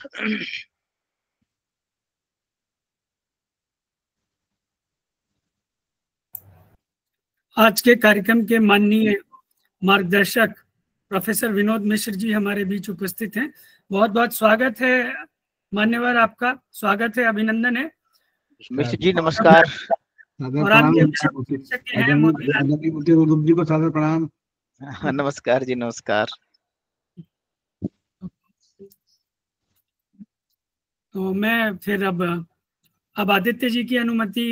आज के कार्यक्रम के माननीय मार्गदर्शक प्रोफेसर विनोद मिश्र जी हमारे बीच उपस्थित हैं। बहुत बहुत स्वागत है मान्यवर, आपका स्वागत है, अभिनंदन है। मिश्र जी नमस्कार। और जी को सादर प्रणाम। नमस्कार जी, नमस्कार। तो मैं फिर अब आदित्य जी की अनुमति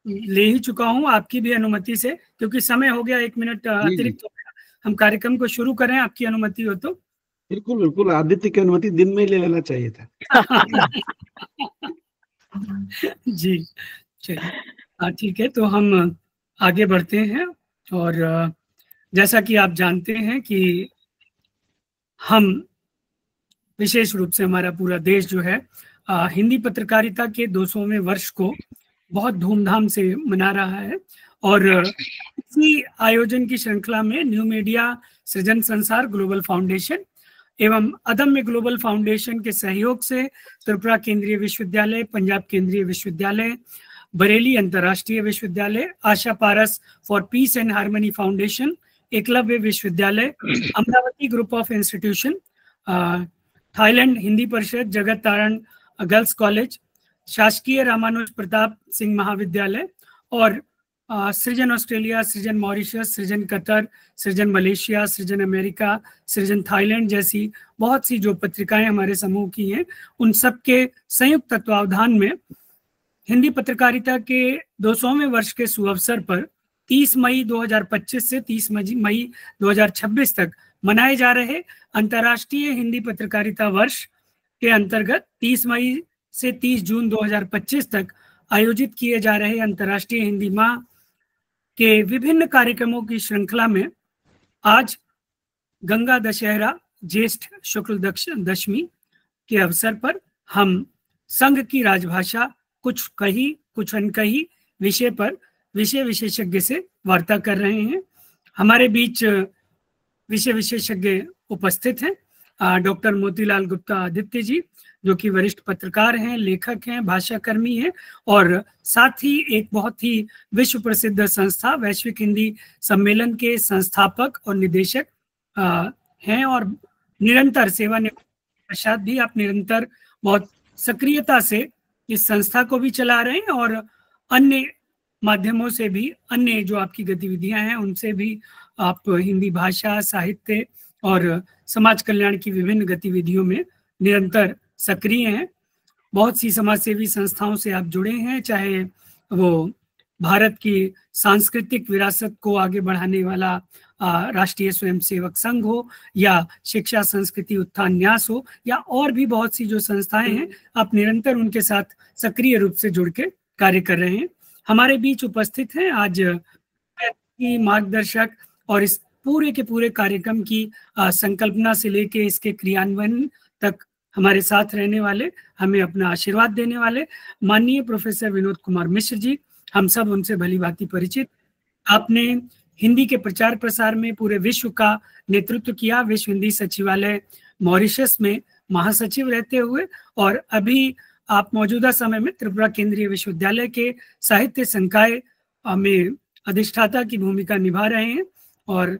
ले ही चुका हूं, आपकी भी अनुमति से, क्योंकि समय हो गया, 1 मिनट अतिरिक्त हो गया। हम कार्यक्रम को शुरू करें, आपकी अनुमति हो तो? बिल्कुल बिल्कुल, आदित्य की अनुमति दिन में ही ले लेना चाहिए था। जी चलिए, ठीक है। तो हम आगे बढ़ते हैं। और जैसा कि आप जानते हैं कि हम विशेष रूप से हमारा पूरा देश जो है हिंदी पत्रकारिता के 200वें वर्ष को बहुत धूमधाम से मना रहा है। और इसी आयोजन की श्रृंखला में न्यू मीडिया सृजन संसार ग्लोबल फाउंडेशन एवं अदम्य ग्लोबल फाउंडेशन के सहयोग से त्रिपुरा केंद्रीय विश्वविद्यालय, पंजाब केंद्रीय विश्वविद्यालय, Bareilly Antarrashtriya Vishwavidyalaya, Asha Paras for peace and harmony foundation, Eklavya Vishwavidyalaya, Amravati group of institution, Thailand Hindi Parishad, Jagat Taran girls college, शासकीय रामानुज प्रताप सिंह महाविद्यालय और सृजन ऑस्ट्रेलिया, सृजन मॉरिशस, सृजन कतर, सृजन मलेशिया, सृजन अमेरिका, सृजन थाईलैंड जैसी बहुत सी जो पत्रिकाएं हमारे समूह की हैं, उन सब के संयुक्त तत्वावधान में हिंदी पत्रकारिता के 200वें वर्ष के सुअवसर पर 30 मई 2025 से 30 मई 2026 तक मनाए जा रहे अंतर्राष्ट्रीय हिंदी पत्रकारिता वर्ष के अंतर्गत 30 मई से 30 जून 2025 तक आयोजित किए जा रहे अंतर्राष्ट्रीय हिंदी माह के विभिन्न कार्यक्रमों की श्रृंखला में आज गंगा दशहरा ज्येष्ठ शुक्ल दशमी के अवसर पर हम संघ की राजभाषा कुछ कही कुछ अनकही विषय पर विषय विशेषज्ञ से वार्ता कर रहे हैं। हमारे बीच विषय विशेषज्ञ उपस्थित हैं डॉक्टर मोतीलाल गुप्ता आदित्य जी, जो कि वरिष्ठ पत्रकार हैं, लेखक हैं, भाषाकर्मी हैं और साथ ही एक बहुत ही विश्व प्रसिद्ध संस्था वैश्विक हिंदी सम्मेलन के संस्थापक और निदेशक हैं। और निरंतर सेवानिवृत्ति के पश्चात भी आप निरंतर बहुत सक्रियता से इस संस्था को भी चला रहे हैं और अन्य माध्यमों से भी, अन्य जो आपकी गतिविधियां हैं उनसे भी आप हिंदी भाषा, साहित्य और समाज कल्याण की विभिन्न गतिविधियों में निरंतर सक्रिय हैं। बहुत सी समाजसेवी संस्थाओं से आप जुड़े हैं, चाहे वो भारत की सांस्कृतिक विरासत को आगे बढ़ाने वाला राष्ट्रीय स्वयंसेवक संघ हो या शिक्षा संस्कृति उत्थान न्यास हो या और भी बहुत सी जो संस्थाएं हैं, आप निरंतर उनके साथ सक्रिय रूप से जुड़ के कार्य कर रहे हैं। हमारे बीच उपस्थित हैं आज की मार्गदर्शक और इस पूरे के पूरे कार्यक्रम की संकल्पना से लेके इसके क्रियान्वयन तक हमारे साथ रहने वाले, हमें अपना आशीर्वाद देने वाले माननीय प्रोफेसर विनोद कुमार मिश्र जी। हम सब उनसे भली भांति परिचित। आपने हिंदी के प्रचार प्रसार में पूरे विश्व का नेतृत्व किया, विश्व हिंदी सचिवालय मॉरिशस में महासचिव रहते हुए, और अभी आप मौजूदा समय में त्रिपुरा केंद्रीय विश्वविद्यालय के साहित्य संकाय में अधिष्ठाता की भूमिका निभा रहे हैं और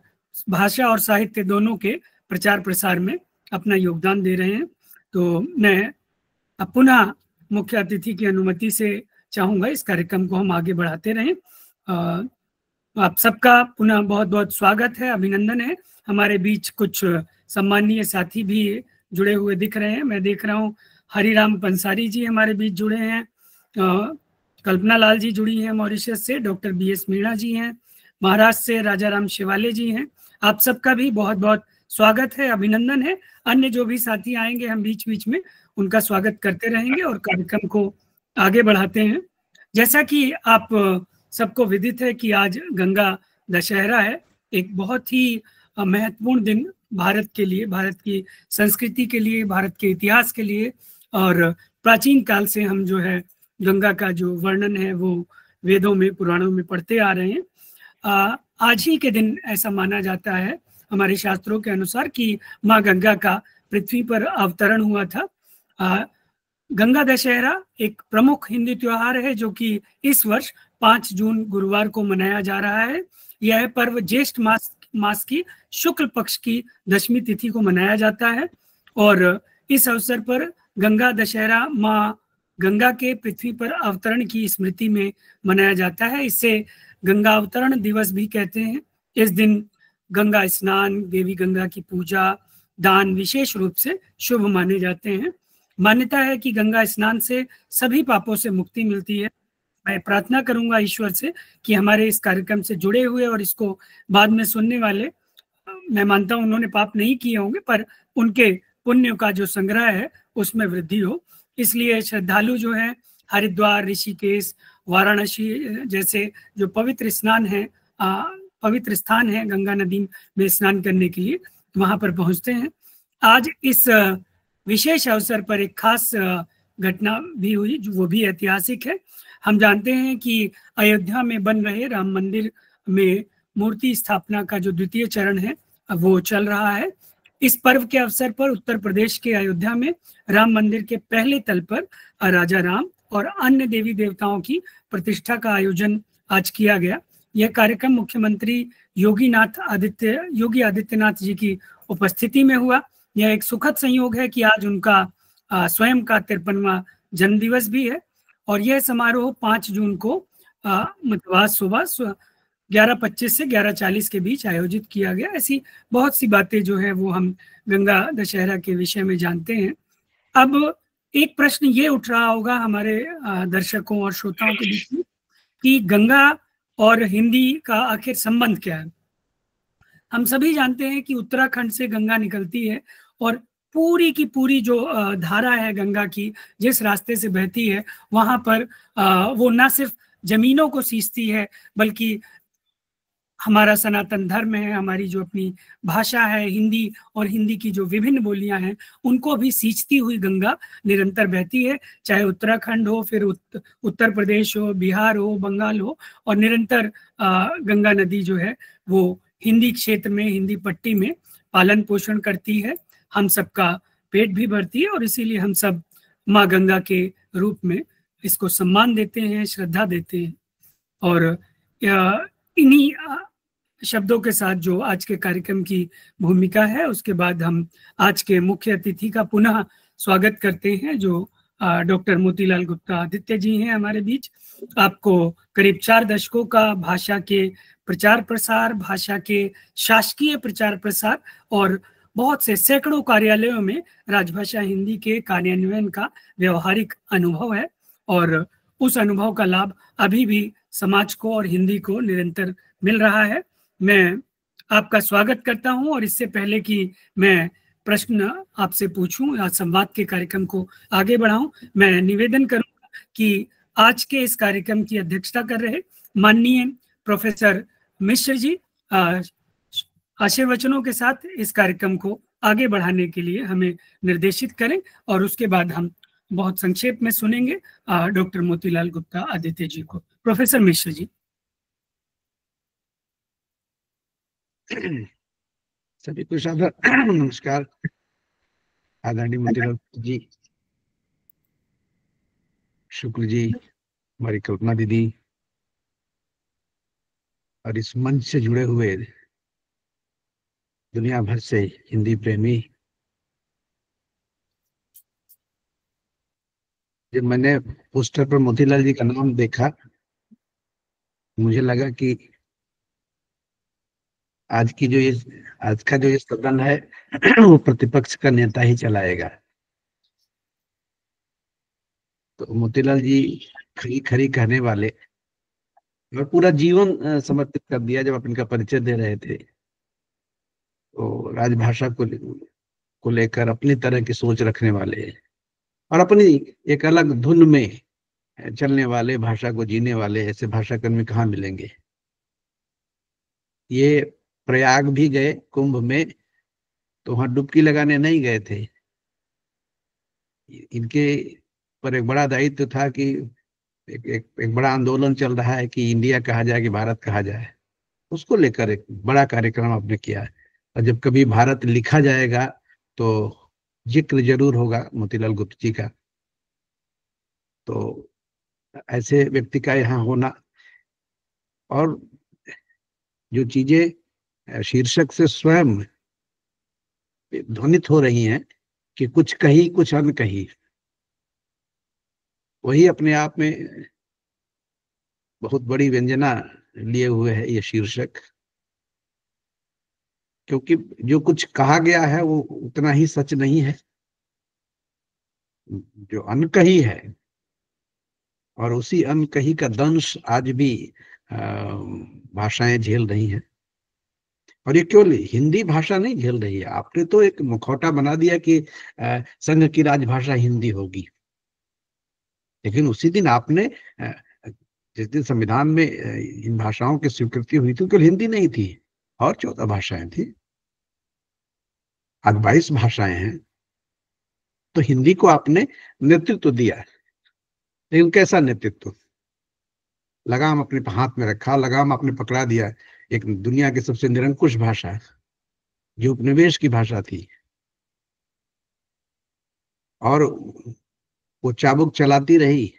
भाषा और साहित्य दोनों के प्रचार प्रसार में अपना योगदान दे रहे हैं। तो मैं पुनः मुख्य अतिथि की अनुमति से चाहूँगा इस कार्यक्रम को हम आगे बढ़ाते रहें। आप सबका पुनः बहुत बहुत स्वागत है, अभिनंदन है। हमारे बीच कुछ सम्मानीय साथी भी जुड़े हुए दिख रहे हैं। मैं देख रहा हूँ हरिराम पंसारी जी हमारे बीच जुड़े हैं, कल्पना लाल जी जुड़ी हैं मॉरिशस से, डॉक्टर BS मीणा जी हैं, महाराष्ट्र से राजाराम शिवाले जी हैं। आप सबका भी बहुत बहुत स्वागत है, अभिनंदन है। अन्य जो भी साथी आएंगे हम बीच बीच में उनका स्वागत करते रहेंगे और कार्यक्रम को आगे बढ़ाते हैं। जैसा कि आप सबको विदित है कि आज गंगा दशहरा है, एक बहुत ही महत्वपूर्ण दिन भारत के लिए, भारत की संस्कृति के लिए, भारत के इतिहास के लिए। और प्राचीन काल से हम जो है गंगा का जो वर्णन है वो वेदों में, पुराणों में पढ़ते आ रहे हैं। आज ही के दिन ऐसा माना जाता है हमारे शास्त्रों के अनुसार कि माँ गंगा का पृथ्वी पर अवतरण हुआ था। गंगा दशहरा एक प्रमुख हिंदू त्योहार है जो कि इस वर्ष 5 जून गुरुवार को मनाया जा रहा है। यह पर्व ज्येष्ठ मास की शुक्ल पक्ष की दशमी तिथि को मनाया जाता है और इस अवसर पर गंगा दशहरा माँ गंगा के पृथ्वी पर अवतरण की स्मृति में मनाया जाता है। इसे गंगा अवतरण दिवस भी कहते हैं। इस दिन गंगा स्नान, देवी गंगा की पूजा, दान विशेष रूप से शुभ माने जाते हैं। मान्यता है कि गंगा स्नान से सभी पापों से मुक्ति मिलती है। मैं प्रार्थना करूंगा ईश्वर से कि हमारे इस कार्यक्रम से जुड़े हुए और इसको बाद में सुनने वाले, मैं मानता हूं उन्होंने पाप नहीं किए होंगे, पर उनके पुण्य का जो संग्रह है उसमें वृद्धि हो। इसलिए श्रद्धालु जो है हरिद्वार, ऋषिकेश, वाराणसी जैसे जो पवित्र स्थान है गंगा नदी में स्नान करने के लिए, वहां पर पहुंचते हैं। आज इस विशेष अवसर पर एक खास घटना भी हुई जो वो भी ऐतिहासिक है। हम जानते हैं कि अयोध्या में बन रहे राम मंदिर में मूर्ति स्थापना का जो द्वितीय चरण है वो चल रहा है। इस पर्व के अवसर पर उत्तर प्रदेश के अयोध्या में राम मंदिर के पहले तल पर राजा राम और अन्य देवी देवताओं की प्रतिष्ठा का आयोजन आज किया गया। यह कार्यक्रम मुख्यमंत्री योगी आदित्यनाथ जी की उपस्थिति में हुआ। यह एक सुखद संयोग है कि आज उनका स्वयं का 53वां जन्मदिवस भी है और यह समारोह 5 जून को मतलब सुबह 11:25 से 11:40 के बीच आयोजित किया गया। ऐसी बहुत सी बातें जो है वो हम गंगा दशहरा के विषय में जानते हैं। अब एक प्रश्न ये उठ रहा होगा हमारे दर्शकों और श्रोताओं के बीच में कि गंगा और हिंदी का आखिर संबंध क्या है। हम सभी जानते हैं कि उत्तराखंड से गंगा निकलती है और पूरी की पूरी जो धारा है गंगा की, जिस रास्ते से बहती है वहां पर वो ना सिर्फ जमीनों को सींचती है बल्कि हमारा सनातन धर्म है, हमारी जो अपनी भाषा है हिंदी और हिंदी की जो विभिन्न बोलियां हैं उनको भी सींचती हुई गंगा निरंतर बहती है। चाहे उत्तराखंड हो, फिर उत्तर प्रदेश हो, बिहार हो, बंगाल हो, और निरंतर गंगा नदी जो है वो हिंदी क्षेत्र में, हिंदी पट्टी में पालन पोषण करती है, हम सबका पेट भी भरती है और इसीलिए हम सब माँ गंगा के रूप में इसको सम्मान देते हैं, श्रद्धा देते हैं। और इन्हीं शब्दों के साथ जो आज के कार्यक्रम की भूमिका है उसके बाद हम आज के मुख्य अतिथि का पुनः स्वागत करते हैं जो डॉक्टर मोतीलाल गुप्ता आदित्य जी हैं हमारे बीच। आपको करीब 4 दशकों का भाषा के प्रचार प्रसार, भाषा के शासकीय प्रचार प्रसार और बहुत से सैकड़ों कार्यालयों में राजभाषा हिंदी के कार्यान्वयन का व्यवहारिक अनुभव है और उस अनुभव का लाभ अभी भी समाज को और हिंदी को निरंतर मिल रहा है। मैं आपका स्वागत करता हूं और इससे पहले कि मैं प्रश्न आपसे पूछूं या संवाद के कार्यक्रम को आगे बढ़ाऊं, मैं निवेदन करूंगा कि आज के इस कार्यक्रम की अध्यक्षता कर रहे माननीय प्रोफेसर मिश्र जी आशीर्वचनों के साथ इस कार्यक्रम को आगे बढ़ाने के लिए हमें निर्देशित करें और उसके बाद हम बहुत संक्षेप में सुनेंगे डॉक्टर मोतीलाल गुप्ता आदित्य जी को। प्रोफेसर मिश्र जी। सभी को सादर नमस्कार। आदरणीय मोतीलाल जी, शुक्ल जी, हमारी कल्पना दीदी और इस मंच से जुड़े हुए दुनिया भर से हिंदी प्रेमी। जब मैंने पोस्टर पर मोतीलाल जी का नाम देखा मुझे लगा कि आज का जो ये सदन है वो प्रतिपक्ष का नेता ही चलाएगा। तो मोतीलाल जी खरी खरी कहने वाले और पूरा जीवन समर्पित कर दिया। जब आप इनका परिचय दे रहे थे तो राजभाषा को लेकर अपनी तरह की सोच रखने वाले और अपनी एक अलग धुन में चलने वाले, भाषा को जीने वाले ऐसे भाषाकर्मी कहाँ मिलेंगे। ये प्रयाग भी गए कुंभ में तो वहां डुबकी लगाने नहीं गए थे। इनके पर एक बड़ा दायित्व था कि एक बड़ा आंदोलन चल रहा है कि इंडिया कहा जाए कि भारत कहा जाए, उसको लेकर एक बड़ा कार्यक्रम आपने किया। और जब कभी भारत लिखा जाएगा तो जिक्र जरूर होगा मोतीलाल गुप्त जी का। तो ऐसे व्यक्ति का यहाँ होना, और जो चीजें शीर्षक से स्वयं ध्वनित हो रही हैं कि कुछ कही कुछ अनकही, वही अपने आप में बहुत बड़ी व्यंजना लिए हुए है ये शीर्षक। क्योंकि जो कुछ कहा गया है वो उतना ही सच नहीं है, जो अनकही है, और उसी अनकही का दंश आज भी भाषाएं झेल रही हैं। और ये केवल हिंदी भाषा नहीं झेल रही है, आपने तो एक मुखौटा बना दिया कि संघ की राजभाषा हिंदी होगी, लेकिन उसी दिन आपने जिस दिन संविधान में इन भाषाओं की स्वीकृति हुई थी, केवल हिंदी नहीं थी, और 14 भाषाएं थी, आज 22 भाषाएं हैं। तो हिंदी को आपने नेतृत्व दिया, लेकिन कैसा नेतृत्व? लगाम अपने हाथ में रखा, लगाम आपने पकड़ा दिया एक दुनिया की सबसे निरंकुश भाषा, जो उपनिवेश की भाषा थी, और वो चाबुक चलाती रही।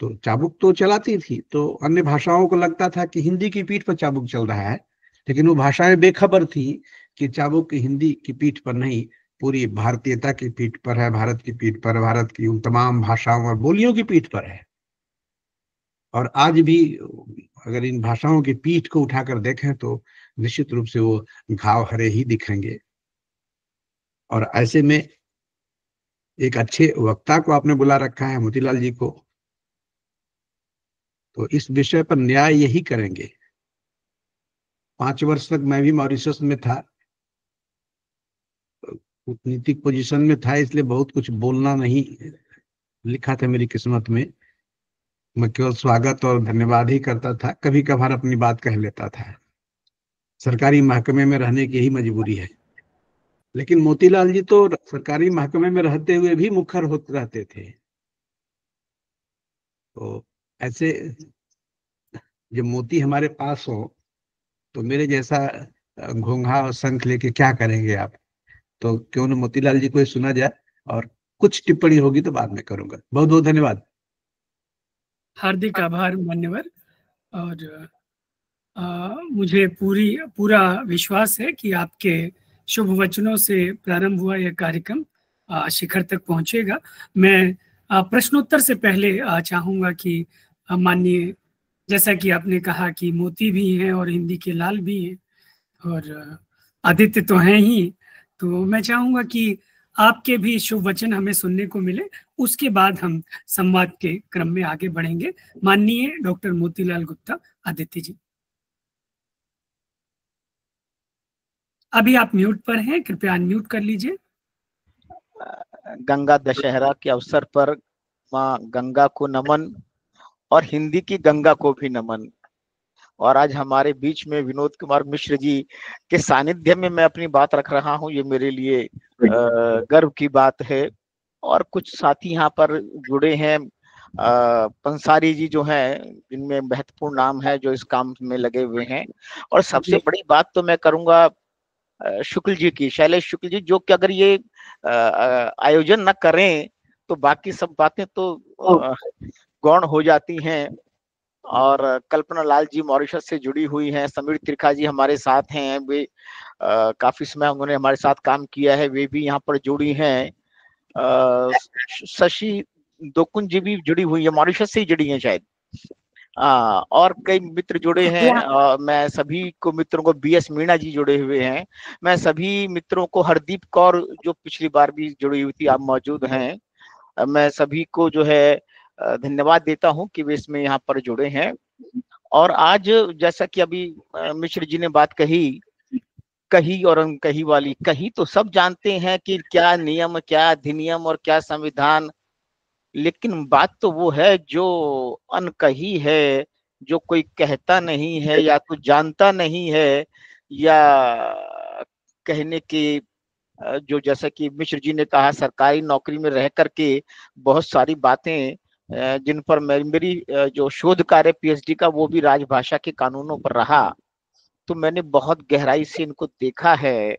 तो चाबुक तो चलाती थी, तो अन्य भाषाओं को लगता था कि हिंदी की पीठ पर चाबुक चल रहा है, लेकिन वो भाषाएं बेखबर थी कि चाबुक हिंदी की पीठ पर नहीं, पूरी भारतीयता की पीठ पर है, भारत की पीठ पर, भारत की उन तमाम भाषाओं और बोलियों की पीठ पर है। और आज भी अगर इन भाषाओं की पीठ को उठाकर देखें तो निश्चित रूप से वो घाव हरे ही दिखेंगे। और ऐसे में एक अच्छे वक्ता को आपने बुला रखा है, मोतीलाल जी को, तो इस विषय पर न्याय यही करेंगे। 5 वर्ष तक मैं भी मॉरिशस में था, कूटनीतिक पोजीशन में था, इसलिए बहुत कुछ बोलना नहीं लिखा था मेरी किस्मत में। मैं केवल स्वागत और धन्यवाद ही करता था, कभी कभार अपनी बात कह लेता था। सरकारी महकमे में रहने की यही मजबूरी है। लेकिन मोतीलाल जी तो सरकारी महकमे में रहते हुए भी मुखर होते रहते थे। तो ऐसे जब मोती हमारे पास हो तो मेरे जैसा घोंघा और शंख लेके क्या करेंगे आप? तो क्यों न मोतीलाल जी को ही सुना जाए, और कुछ टिप्पणी होगी तो बाद में करूंगा। बहुत बहुत धन्यवाद। हार्दिक आभार मान्यवर। और मुझे पूरा विश्वास है कि आपके शुभ वचनों से प्रारंभ हुआ यह कार्यक्रम शिखर तक पहुंचेगा। मैं प्रश्नोत्तर से पहले चाहूंगा कि माननीय, जैसा कि आपने कहा कि मोती भी हैं और हिंदी के लाल भी हैं और आदित्य तो हैं ही, तो मैं चाहूंगा कि आपके भी शुभ वचन हमें सुनने को मिले, उसके बाद हम संवाद के क्रम में आगे बढ़ेंगे। माननीय डॉक्टर मोतीलाल गुप्ता आदित्य जी, अभी आप म्यूट पर हैं, कृपया अनम्यूट कर लीजिए। गंगा दशहरा के अवसर पर माँ गंगा को नमन, और हिंदी की गंगा को भी नमन। और आज हमारे बीच में विनोद कुमार मिश्र जी के सानिध्य में मैं अपनी बात रख रहा हूँ, ये मेरे लिए गर्व की बात है। और कुछ साथी यहाँ पर जुड़े हैं, पंसारी जी जो हैं, जिनमें महत्वपूर्ण नाम है, जो इस काम में लगे हुए हैं। और सबसे बड़ी बात तो मैं करूंगा शुक्ल जी की, शैलेश शुक्ल जी, जो कि अगर ये आयोजन न करें तो बाकी सब बातें तो गौण हो जाती हैं। और कल्पना लाल जी मॉरिशस से जुड़ी हुई हैं, समीर त्रिखा जी हमारे साथ हैं, वे काफी समय उन्होंने हमारे साथ काम किया है, वे भी यहाँ पर जुड़ी हैं। शशि दोकुन जी भी जुड़ी हुई है, मॉरिशस से ही जुड़ी हैं शायद। और कई मित्र जुड़े हैं। मैं सभी को मित्रों को, BS मीणा जी जुड़े हुए हैं। मैं सभी मित्रों को, हरदीप कौर जो पिछली बार भी जुड़ी हुई थी, आप मौजूद हैं, मैं सभी को जो है धन्यवाद देता हूं कि वे इसमें यहाँ पर जुड़े हैं। और आज जैसा कि अभी मिश्र जी ने बात कही, कही और अनकही वाली, कही तो सब जानते हैं कि क्या नियम, क्या अधिनियम और क्या संविधान, लेकिन बात तो वो है जो अनकही है, जो कोई कहता नहीं है या कुछ जानता नहीं है, या कहने की जो, जैसा कि मिश्र जी ने कहा, सरकारी नौकरी में रह करके बहुत सारी बातें जिन पर मेरी जो शोध कार्य PhD का, वो भी राजभाषा के कानूनों पर रहा, तो मैंने बहुत गहराई से इनको देखा है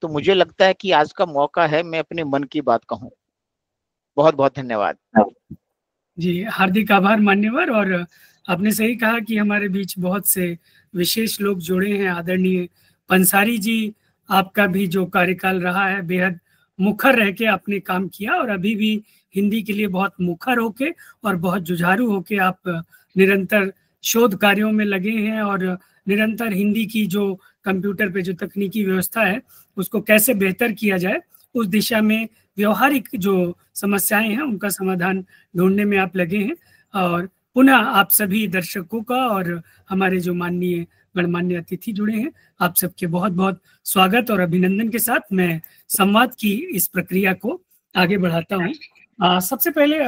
तो मुझे लगता है कि आज का मौका है मैं अपने मन की बात कहूँ। बहुत बहुत धन्यवाद। जी, हार्दिक आभार मान्यवर। और आपने सही कहा कि हमारे बीच बहुत से विशेष लोग जुड़े हैं। आदरणीय पंसारी जी, आपका भी जो कार्यकाल रहा है बेहद मुखर रह के आपने काम किया, और अभी भी हिंदी के लिए बहुत मुखर होके और बहुत जुझारू होके आप निरंतर शोध कार्यों में लगे हैं, और निरंतर हिंदी की जो कंप्यूटर पे जो तकनीकी व्यवस्था है उसको कैसे बेहतर किया जाए उस दिशा में व्यवहारिक जो समस्याएं हैं उनका समाधान ढूंढने में आप लगे हैं। और पुनः आप सभी दर्शकों का और हमारे जो माननीय गणमान्य अतिथि जुड़े हैं, आप सबके बहुत बहुत स्वागत और अभिनंदन के साथ मैं संवाद की इस प्रक्रिया को आगे बढ़ाता हूँ। सबसे पहले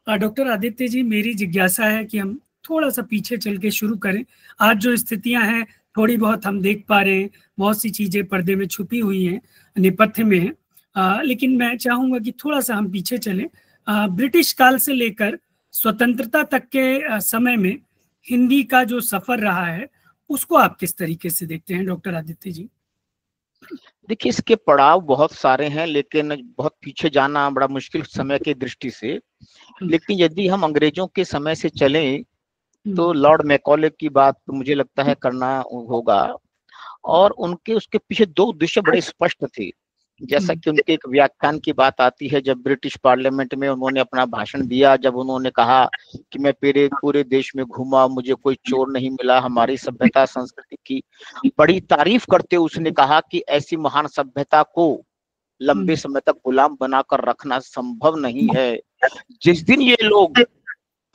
डॉक्टर आदित्य जी, मेरी जिज्ञासा है कि हम थोड़ा सा पीछे चल के शुरू करें। आज जो स्थितियां हैं थोड़ी बहुत हम देख पा रहे हैं, बहुत सी चीजें पर्दे में छुपी हुई हैं, नेपथ्य में है, लेकिन मैं चाहूंगा कि थोड़ा सा हम पीछे चलें। ब्रिटिश काल से लेकर स्वतंत्रता तक के समय में हिंदी का जो सफर रहा है उसको आप किस तरीके से देखते हैं डॉक्टर आदित्य जी? देखिए, इसके पड़ाव बहुत सारे हैं, लेकिन बहुत पीछे जाना बड़ा मुश्किल समय की दृष्टि से। लेकिन यदि हम अंग्रेजों के समय से चलें तो लॉर्ड मैकॉले की बात तो मुझे लगता है करना होगा। और उनके उसके पीछे दो उद्देश्य बड़े स्पष्ट थे। जैसा कि उनके एक व्याख्यान की बात आती है, जब ब्रिटिश पार्लियामेंट में उन्होंने अपना भाषण दिया, जब उन्होंने कहा कि मैं पूरे देश में घूमा, मुझे कोई चोर नहीं मिला, हमारी सभ्यता संस्कृति की बड़ी तारीफ करते हुए उसने कहा कि ऐसी महान सभ्यता को लंबे समय तक गुलाम बनाकर रखना संभव नहीं है। जिस दिन ये लोग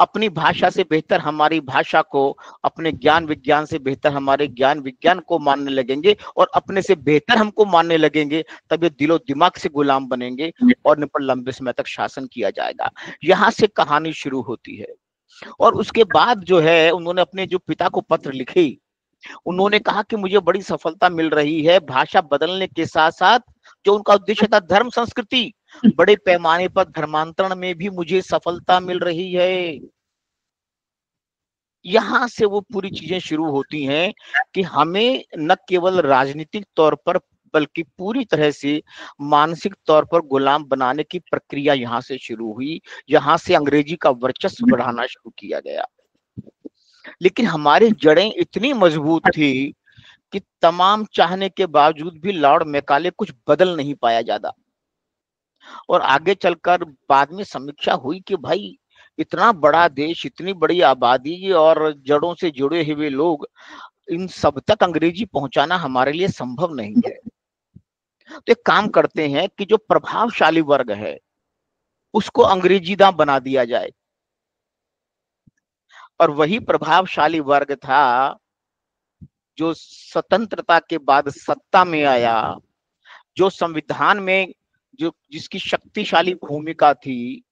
अपनी भाषा से बेहतर हमारी भाषा को, अपने ज्ञान विज्ञान से बेहतर हमारे ज्ञान विज्ञान को मानने लगेंगे और अपने से बेहतर हमको मानने लगेंगे, तब ये दिलो दिमाग से गुलाम बनेंगे और इन पर लंबे समय तक शासन किया जाएगा। यहाँ से कहानी शुरू होती है। और उसके बाद जो है उन्होंने अपने जो पिता को पत्र लिखे, उन्होंने कहा कि मुझे बड़ी सफलता मिल रही है, भाषा बदलने के साथ साथ जो उनका उद्देश्य था धर्म संस्कृति, बड़े पैमाने पर धर्मांतरण में भी मुझे सफलता मिल रही है। यहां से वो पूरी चीजें शुरू होती हैं कि हमें न केवल राजनीतिक तौर पर बल्कि पूरी तरह से मानसिक तौर पर गुलाम बनाने की प्रक्रिया यहां से शुरू हुई। यहां से अंग्रेजी का वर्चस्व बढ़ाना शुरू किया गया। लेकिन हमारी जड़ें इतनी मजबूत थी कि तमाम चाहने के बावजूद भी लॉर्ड मैकाले कुछ बदल नहीं पाया ज्यादा। और आगे चलकर बाद में समीक्षा हुई कि भाई इतना बड़ा देश, इतनी बड़ी आबादी और जड़ों से जुड़े हुए लोग, इन सब तक अंग्रेजी पहुंचाना हमारे लिए संभव नहीं है। तो एक काम करते हैं कि जो प्रभावशाली वर्ग है उसको अंग्रेजीदा बना दिया जाए। और वही प्रभावशाली वर्ग था जो स्वतंत्रता के बाद सत्ता में आया, जो संविधान में जो जिसकी शक्तिशाली भूमिका थी,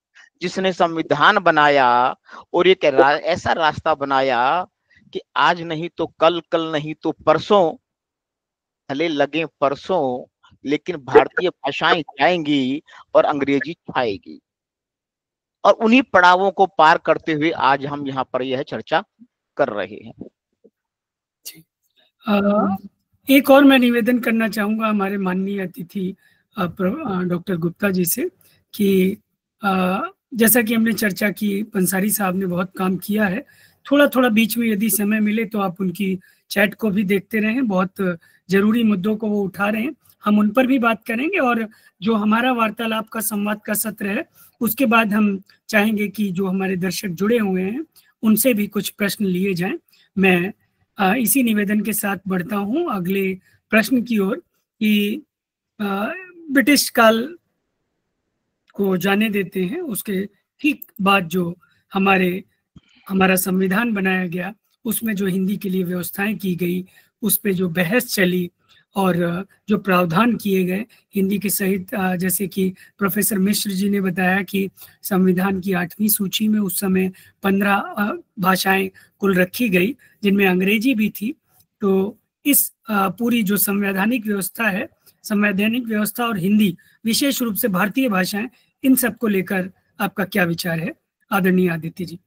जिसने संविधान बनाया और एक ऐसा रास्ता बनाया कि आज नहीं तो कल, कल नहीं तो परसों, भले लगे परसों, लेकिन भारतीय भाषाएं जाएंगी और अंग्रेजी छाएगी। और उन्हीं पड़ावों को पार करते हुए आज हम यहाँ पर यह चर्चा कर रहे हैं। एक और मैं निवेदन करना चाहूंगा हमारे माननीय अतिथि डॉक्टर गुप्ता जी से कि जैसा कि हमने चर्चा की, पंसारी साहब ने बहुत काम किया है। थोड़ा थोड़ा बीच में यदि समय मिले तो आप उनकी चैट को भी देखते रहें, बहुत जरूरी मुद्दों को वो उठा रहे हैं, हम उन पर भी बात करेंगे। और जो हमारा वार्तालाप का संवाद का सत्र है उसके बाद हम चाहेंगे कि जो हमारे दर्शक जुड़े हुए हैं उनसे भी कुछ प्रश्न लिए जाएं। मैं इसी निवेदन के साथ बढ़ता हूं अगले प्रश्न की ओर कि ब्रिटिश काल को जाने देते हैं, उसके ठीक बाद जो हमारा संविधान बनाया गया उसमें जो हिंदी के लिए व्यवस्थाएं की गई, उस पे जो बहस चली और जो प्रावधान किए गए हिंदी के सहित, जैसे कि प्रोफेसर मिश्र जी ने बताया कि संविधान की 8वीं सूची में उस समय 15 भाषाएं कुल रखी गई जिनमें अंग्रेजी भी थी। तो इस पूरी जो संवैधानिक व्यवस्था है, संवैधानिक व्यवस्था और हिंदी विशेष रूप से भारतीय भाषाएं, इन सब को लेकर आपका क्या विचार है आदरणीय आदित्य जी?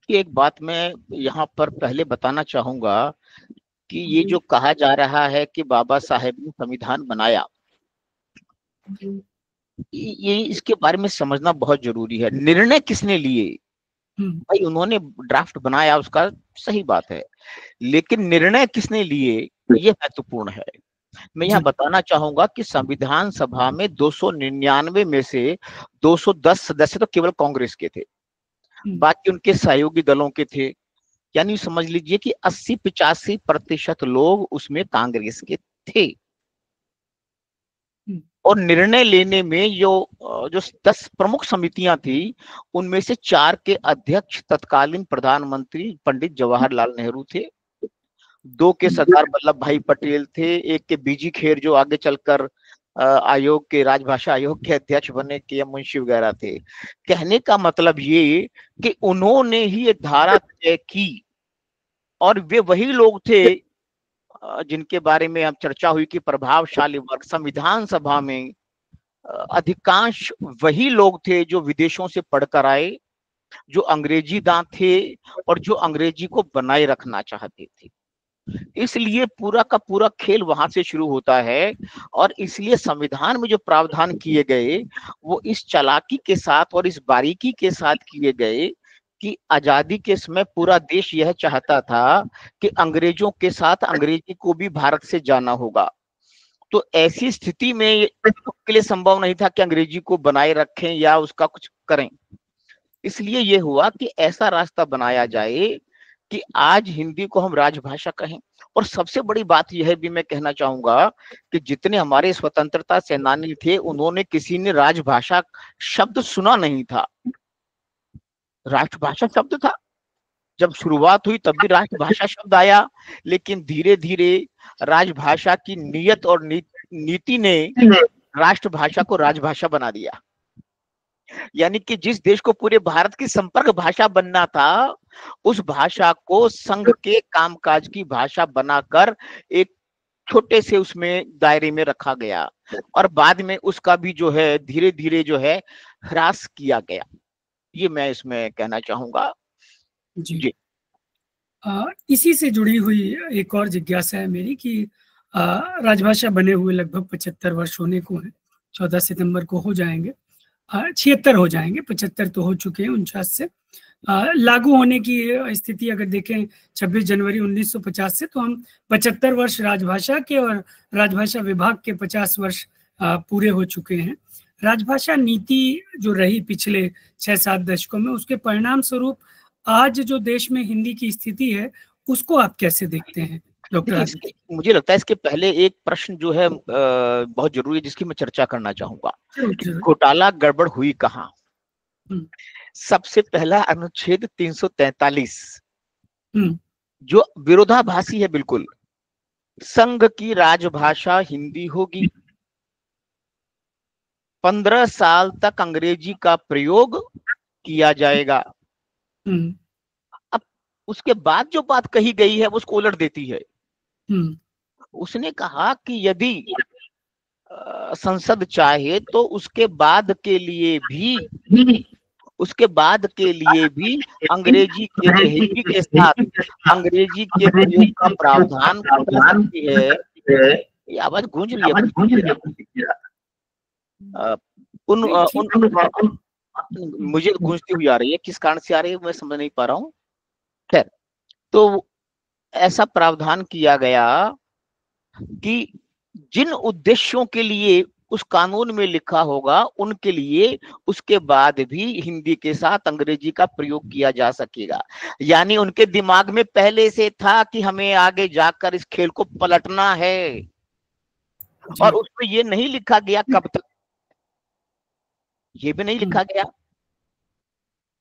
एक बात मैं यहाँ पर पहले बताना चाहूंगा कि ये जो कहा जा रहा है कि बाबा साहेब ने संविधान बनाया, ये इसके बारे में समझना बहुत जरूरी है। निर्णय किसने लिए? भाई उन्होंने ड्राफ्ट बनाया, उसका सही बात है, लेकिन निर्णय किसने लिए ये महत्वपूर्ण है। मैं यहाँ बताना चाहूंगा कि संविधान सभा में 299 में से 210 सदस्य तो केवल कांग्रेस के थे, बाकी उनके सहयोगी दलों के थे। यानी समझ लीजिए कि 80-85% लोग उसमें कांग्रेस के थे। और निर्णय लेने में जो 10 प्रमुख समितियां थी, उनमें से 4 के अध्यक्ष तत्कालीन प्रधानमंत्री पंडित जवाहरलाल नेहरू थे, 2 के सरदार वल्लभ भाई पटेल थे, एक के बीजी खेर जो आगे चलकर आयोग के राजभाषा आयोग के अध्यक्ष बने, के एम मुंशी वगैरह थे। कहने का मतलब ये कि उन्होंने ही ये धारा तय की, और वे वही लोग थे जिनके बारे में अब चर्चा हुई कि प्रभावशाली वर्ग। संविधान सभा में अधिकांश वही लोग थे जो विदेशों से पढ़कर आए, जो अंग्रेजी दांत थे और जो अंग्रेजी को बनाए रखना चाहते थे। इसलिए पूरा का पूरा खेल वहां से शुरू होता है। और इसलिए संविधान में जो प्रावधान किए गए वो इस चालाकी के साथ और इस बारीकी के साथ किए गए कि आजादी के समय पूरा देश यह चाहता था कि अंग्रेजों के साथ अंग्रेजी को भी भारत से जाना होगा। तो ऐसी स्थिति में के लिए संभव नहीं था कि अंग्रेजी को बनाए रखें या उसका कुछ करें। इसलिए यह हुआ कि ऐसा रास्ता बनाया जाए कि आज हिंदी को हम राजभाषा कहें। और सबसे बड़ी बात यह भी मैं कहना चाहूंगा कि जितने हमारे स्वतंत्रता सेनानी थे, उन्होंने किसी ने राजभाषा शब्द सुना नहीं था। राष्ट्रभाषा शब्द था, जब शुरुआत हुई तब भी राष्ट्रभाषा शब्द आया, लेकिन धीरे धीरे राजभाषा की नीयत और नीति ने राष्ट्रभाषा को राजभाषा बना दिया। यानी कि जिस देश को पूरे भारत की संपर्क भाषा बनना था, उस भाषा को संघ के कामकाज की भाषा बनाकर एक छोटे से उसमें दायरे में रखा गया, और बाद में उसका भी जो है धीरे धीरे जो है ह्रास किया गया। ये मैं इसमें कहना चाहूंगा। जी। इसी से जुड़ी हुई एक और जिज्ञासा है मेरी कि राजभाषा बने हुए लगभग 75 वर्ष होने को है, 14 सितंबर को हो जाएंगे, 76 हो जाएंगे, 75 तो हो चुके हैं 49 से। लागू होने की स्थिति अगर देखें 26 जनवरी 1950 से, तो हम 75 वर्ष राजभाषा के और राजभाषा विभाग के 50 वर्ष पूरे हो चुके हैं। राजभाषा नीति जो रही पिछले 6-7 दशकों में, उसके परिणाम स्वरूप आज जो देश में हिंदी की स्थिति है उसको आप कैसे देखते हैं डॉक्टर? मुझे लगता है इसके पहले एक प्रश्न जो है बहुत जरूरी है, जिसकी मैं चर्चा करना चाहूंगा। घोटाला गड़बड़ हुई कहाँ? सबसे पहला अनुच्छेद 343 जो विरोधाभासी है बिल्कुल। संघ की राजभाषा हिंदी होगी, 15 साल तक अंग्रेजी का प्रयोग किया जाएगा। अब उसके बाद जो बात कही गई है वो उसको उलट देती है। उसने कहा कि यदि संसद चाहे तो उसके बाद के लिए भी अंग्रेजी के हिंदी के साथ अंग्रेजी के प्रयोग का प्रावधान कर सकती है। ये आवाज गूंज रही है मुझे गूंजती हुई आ रही है, किस कारण से आ रही है मैं समझ नहीं पा रहा हूँ। खैर, तो ऐसा प्रावधान किया गया कि जिन उद्देश्यों के लिए उस कानून में लिखा होगा उनके लिए उसके बाद भी हिंदी के साथ अंग्रेजी का प्रयोग किया जा सकेगा। यानी उनके दिमाग में पहले से था कि हमें आगे जाकर इस खेल को पलटना है, और उसमें ये नहीं लिखा गया कब तक, ये भी नहीं लिखा गया।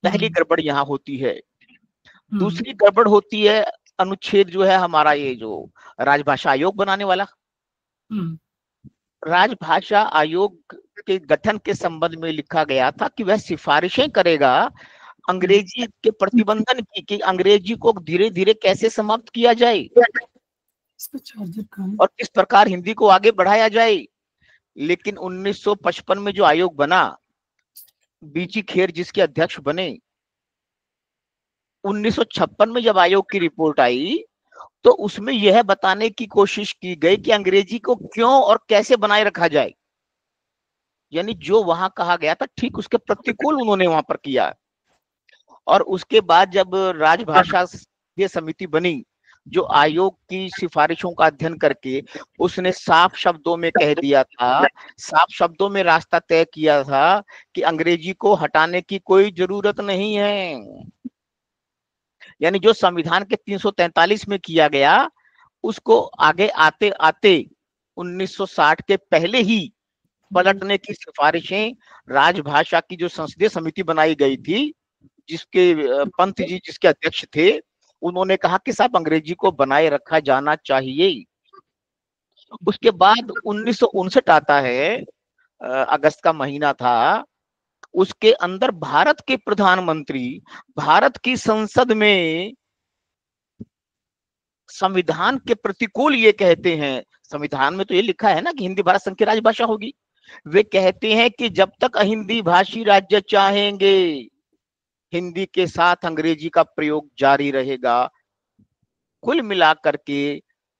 पहली गड़बड़ यहाँ होती है। दूसरी गड़बड़ होती है अनुच्छेद जो है हमारा, ये जो राजभाषा आयोग बनाने वाला। राजभाषा आयोग के गठन के संबंध में लिखा गया था कि वह सिफारिशें करेगा अंग्रेजी के प्रतिबंधन की, कि अंग्रेजी को धीरे धीरे कैसे समाप्त किया जाए और किस प्रकार हिंदी को आगे बढ़ाया जाए। लेकिन 1955 में जो आयोग बना, बीजी खेर जिसके अध्यक्ष बने, 1956 में जब आयोग की रिपोर्ट आई तो उसमें यह बताने की कोशिश की गई कि अंग्रेजी को क्यों और कैसे बनाए रखा जाए। यानी जो वहां कहा गया था ठीक उसके प्रतिकूल उन्होंने वहां पर किया। और उसके बाद जब राजभाषा ये समिति बनी, जो आयोग की सिफारिशों का अध्ययन करके उसने साफ शब्दों में कह दिया था, साफ शब्दों में रास्ता तय किया था कि अंग्रेजी को हटाने की कोई जरूरत नहीं है। यानी जो संविधान के 343 में किया गया, उसको आगे आते आते 1960 के पहले ही पलटने की सिफारिशें राजभाषा की जो संसदीय समिति बनाई गई थी, जिसके पंत जी जिसके अध्यक्ष थे, उन्होंने कहा कि साहब अंग्रेजी को बनाए रखा जाना चाहिए। उसके बाद 1959 आता है, अगस्त का महीना था, उसके अंदर भारत के प्रधानमंत्री भारत की संसद में संविधान के प्रतिकूल ये कहते हैं, संविधान में तो ये लिखा है ना कि हिंदी भारत संघ की राजभाषा होगी, वे कहते हैं कि जब तक हिंदी भाषी राज्य चाहेंगे हिंदी के साथ अंग्रेजी का प्रयोग जारी रहेगा। कुल मिलाकर के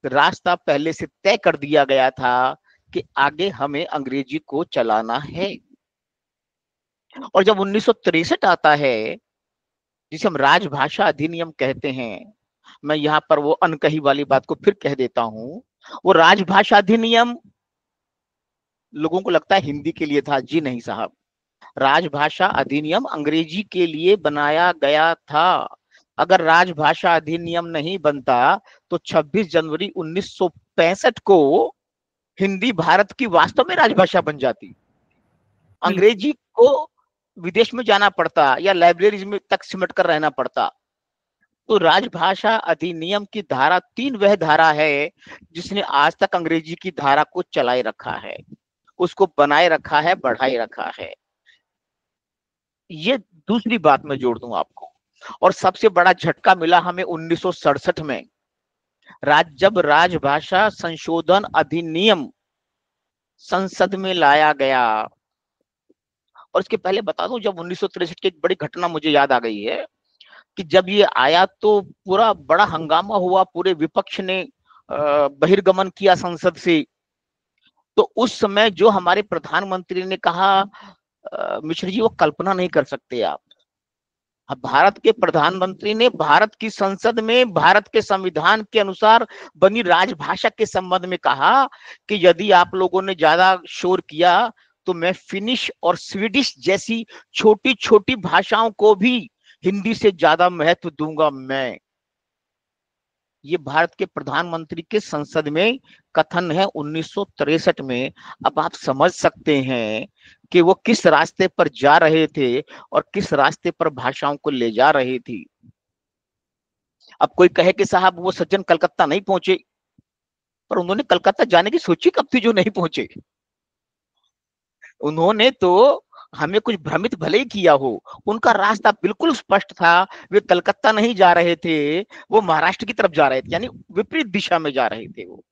रास्ता पहले से तय कर दिया गया था कि आगे हमें अंग्रेजी को चलाना है। और जब 1963 आता है, जिसे हम राजभाषा अधिनियम कहते हैं, मैं यहाँ पर वो अनकही वाली बात को फिर कह देता हूं, वो राजभाषा अधिनियम लोगों को लगता है हिंदी के लिए था, जी नहीं साहब, राजभाषा अधिनियम अंग्रेजी के लिए बनाया गया था। अगर राजभाषा अधिनियम नहीं बनता तो 26 जनवरी 1965 को हिंदी भारत की वास्तव में राजभाषा बन जाती। अंग्रेजी को विदेश में जाना पड़ता या लाइब्रेरीज में तक सिमट कर रहना पड़ता। तो राजभाषा अधिनियम की धारा 3 वह धारा है जिसने आज तक अंग्रेजी की धारा को चलाए रखा है, उसको बनाए रखा है, बढ़ाए रखा है। ये दूसरी बात मैं जोड़ दूं आपको। और सबसे बड़ा झटका मिला हमें 1967 में, जब राजभाषा संशोधन अधिनियम संसद में लाया गया। और इसके पहले बता दूं, जब 1963 की एक बड़ी घटना मुझे याद आ गई है कि जब ये आया तो पूरा बड़ा हंगामा हुआ, पूरे विपक्ष ने बहिर्गमन किया संसद से। तो उस समय जो हमारे प्रधानमंत्री ने कहा, मिश्र जी वो कल्पना नहीं कर सकते आप, भारत के प्रधानमंत्री ने भारत की संसद में भारत के संविधान के अनुसार बनी राजभाषा के संबंध में कहा कि यदि आप लोगों ने ज्यादा शोर किया तो मैं फिनिश और स्वीडिश जैसी छोटी छोटी भाषाओं को भी हिंदी से ज्यादा महत्व दूंगा मैं। ये भारत के प्रधानमंत्री के संसद में कथन है 1963 में। अब आप समझ सकते हैं कि वो किस रास्ते पर जा रहे थे और किस रास्ते पर भाषाओं को ले जा रही थी। अब कोई कहे कि साहब वो सज्जन कलकत्ता नहीं पहुंचे, पर उन्होंने कलकत्ता जाने की सोची कब थी जो नहीं पहुंचे? उन्होंने तो हमें कुछ भ्रमित भले ही किया हो, उनका रास्ता बिल्कुल स्पष्ट था। वे कलकत्ता नहीं जा रहे थे, वो महाराष्ट्र की तरफ जा रहे थे, यानी विपरीत दिशा में जा रहे थे वो।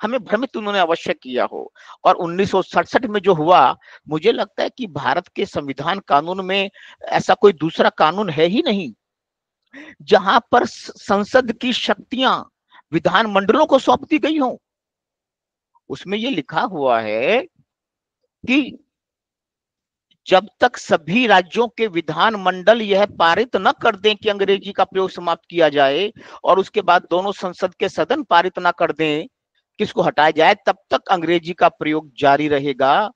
हमें भ्रमित उन्होंने अवश्य किया हो। और 1967 में जो हुआ, मुझे लगता है कि भारत के संविधान कानून में ऐसा कोई दूसरा कानून है ही नहीं जहां पर संसद की शक्तियां विधानमंडलों को सौंप दी गई हो। उसमें ये लिखा हुआ है कि जब तक सभी राज्यों के विधानमंडल यह पारित न कर दें कि अंग्रेजी का प्रयोग समाप्त किया जाए, और उसके बाद दोनों संसद के सदन पारित न कर दें किसको हटाया जाए, तब तक अंग्रेजी का प्रयोग जारी रहेगा।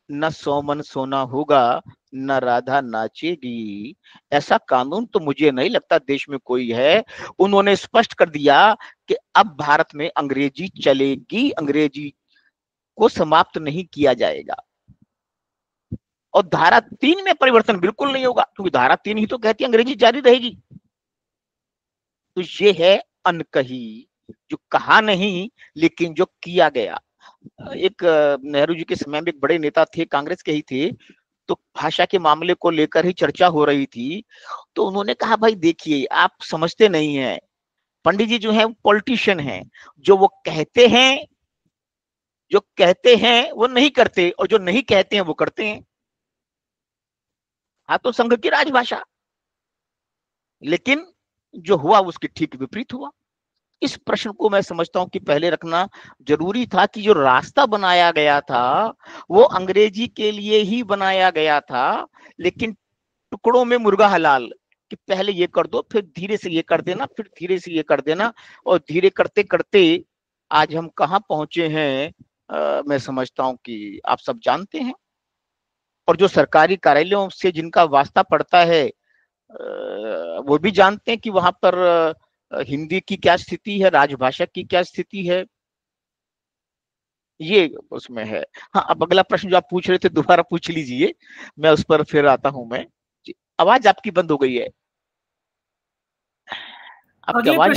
न सोमन सोना होगा, न राधा नाचेगी। ऐसा कानून तो मुझे नहीं लगता देश में कोई है। उन्होंने स्पष्ट कर दिया कि अब भारत में अंग्रेजी चलेगी, अंग्रेजी को समाप्त नहीं किया जाएगा। और धारा 3 में परिवर्तन बिल्कुल नहीं होगा, क्योंकि धारा 3 ही तो कहती है अंग्रेजी जारी रहेगी। तो ये है अनकही, जो कहा नहीं लेकिन जो किया गया। एक नेहरू जी के समय में एक बड़े नेता थे, कांग्रेस के ही थे, तो भाषा के मामले को लेकर ही चर्चा हो रही थी। तो उन्होंने कहा भाई देखिए आप समझते नहीं है, पंडित जी जो है पॉलिटिशियन है, जो वो कहते हैं, जो कहते हैं वो नहीं करते, और जो नहीं कहते हैं वो करते हैं। हाँ तो संघ की राजभाषा, लेकिन जो हुआ उसके ठीक विपरीत हुआ। इस प्रश्न को मैं समझता हूं कि पहले रखना जरूरी था कि जो रास्ता बनाया गया था वो अंग्रेजी के लिए ही बनाया गया था, लेकिन टुकड़ों में मुर्गा हलाल, कि पहले ये कर दो, फिर धीरे से ये कर देना, फिर धीरे से ये कर देना, और धीरे करते करते आज हम कहाँ पहुंचे हैं मैं समझता हूं कि आप सब जानते हैं। और जो सरकारी कार्यालयों से जिनका वास्ता पड़ता है वो भी जानते हैं कि वहां पर हिंदी की क्या स्थिति है, राजभाषा की क्या स्थिति है, ये उसमें है। हाँ, अब अगला प्रश्न जो आप पूछ रहे थे दोबारा पूछ लीजिए, मैं उस पर फिर आता हूं मैं। आवाज आपकी बंद हो गई है, आपकी आवाज।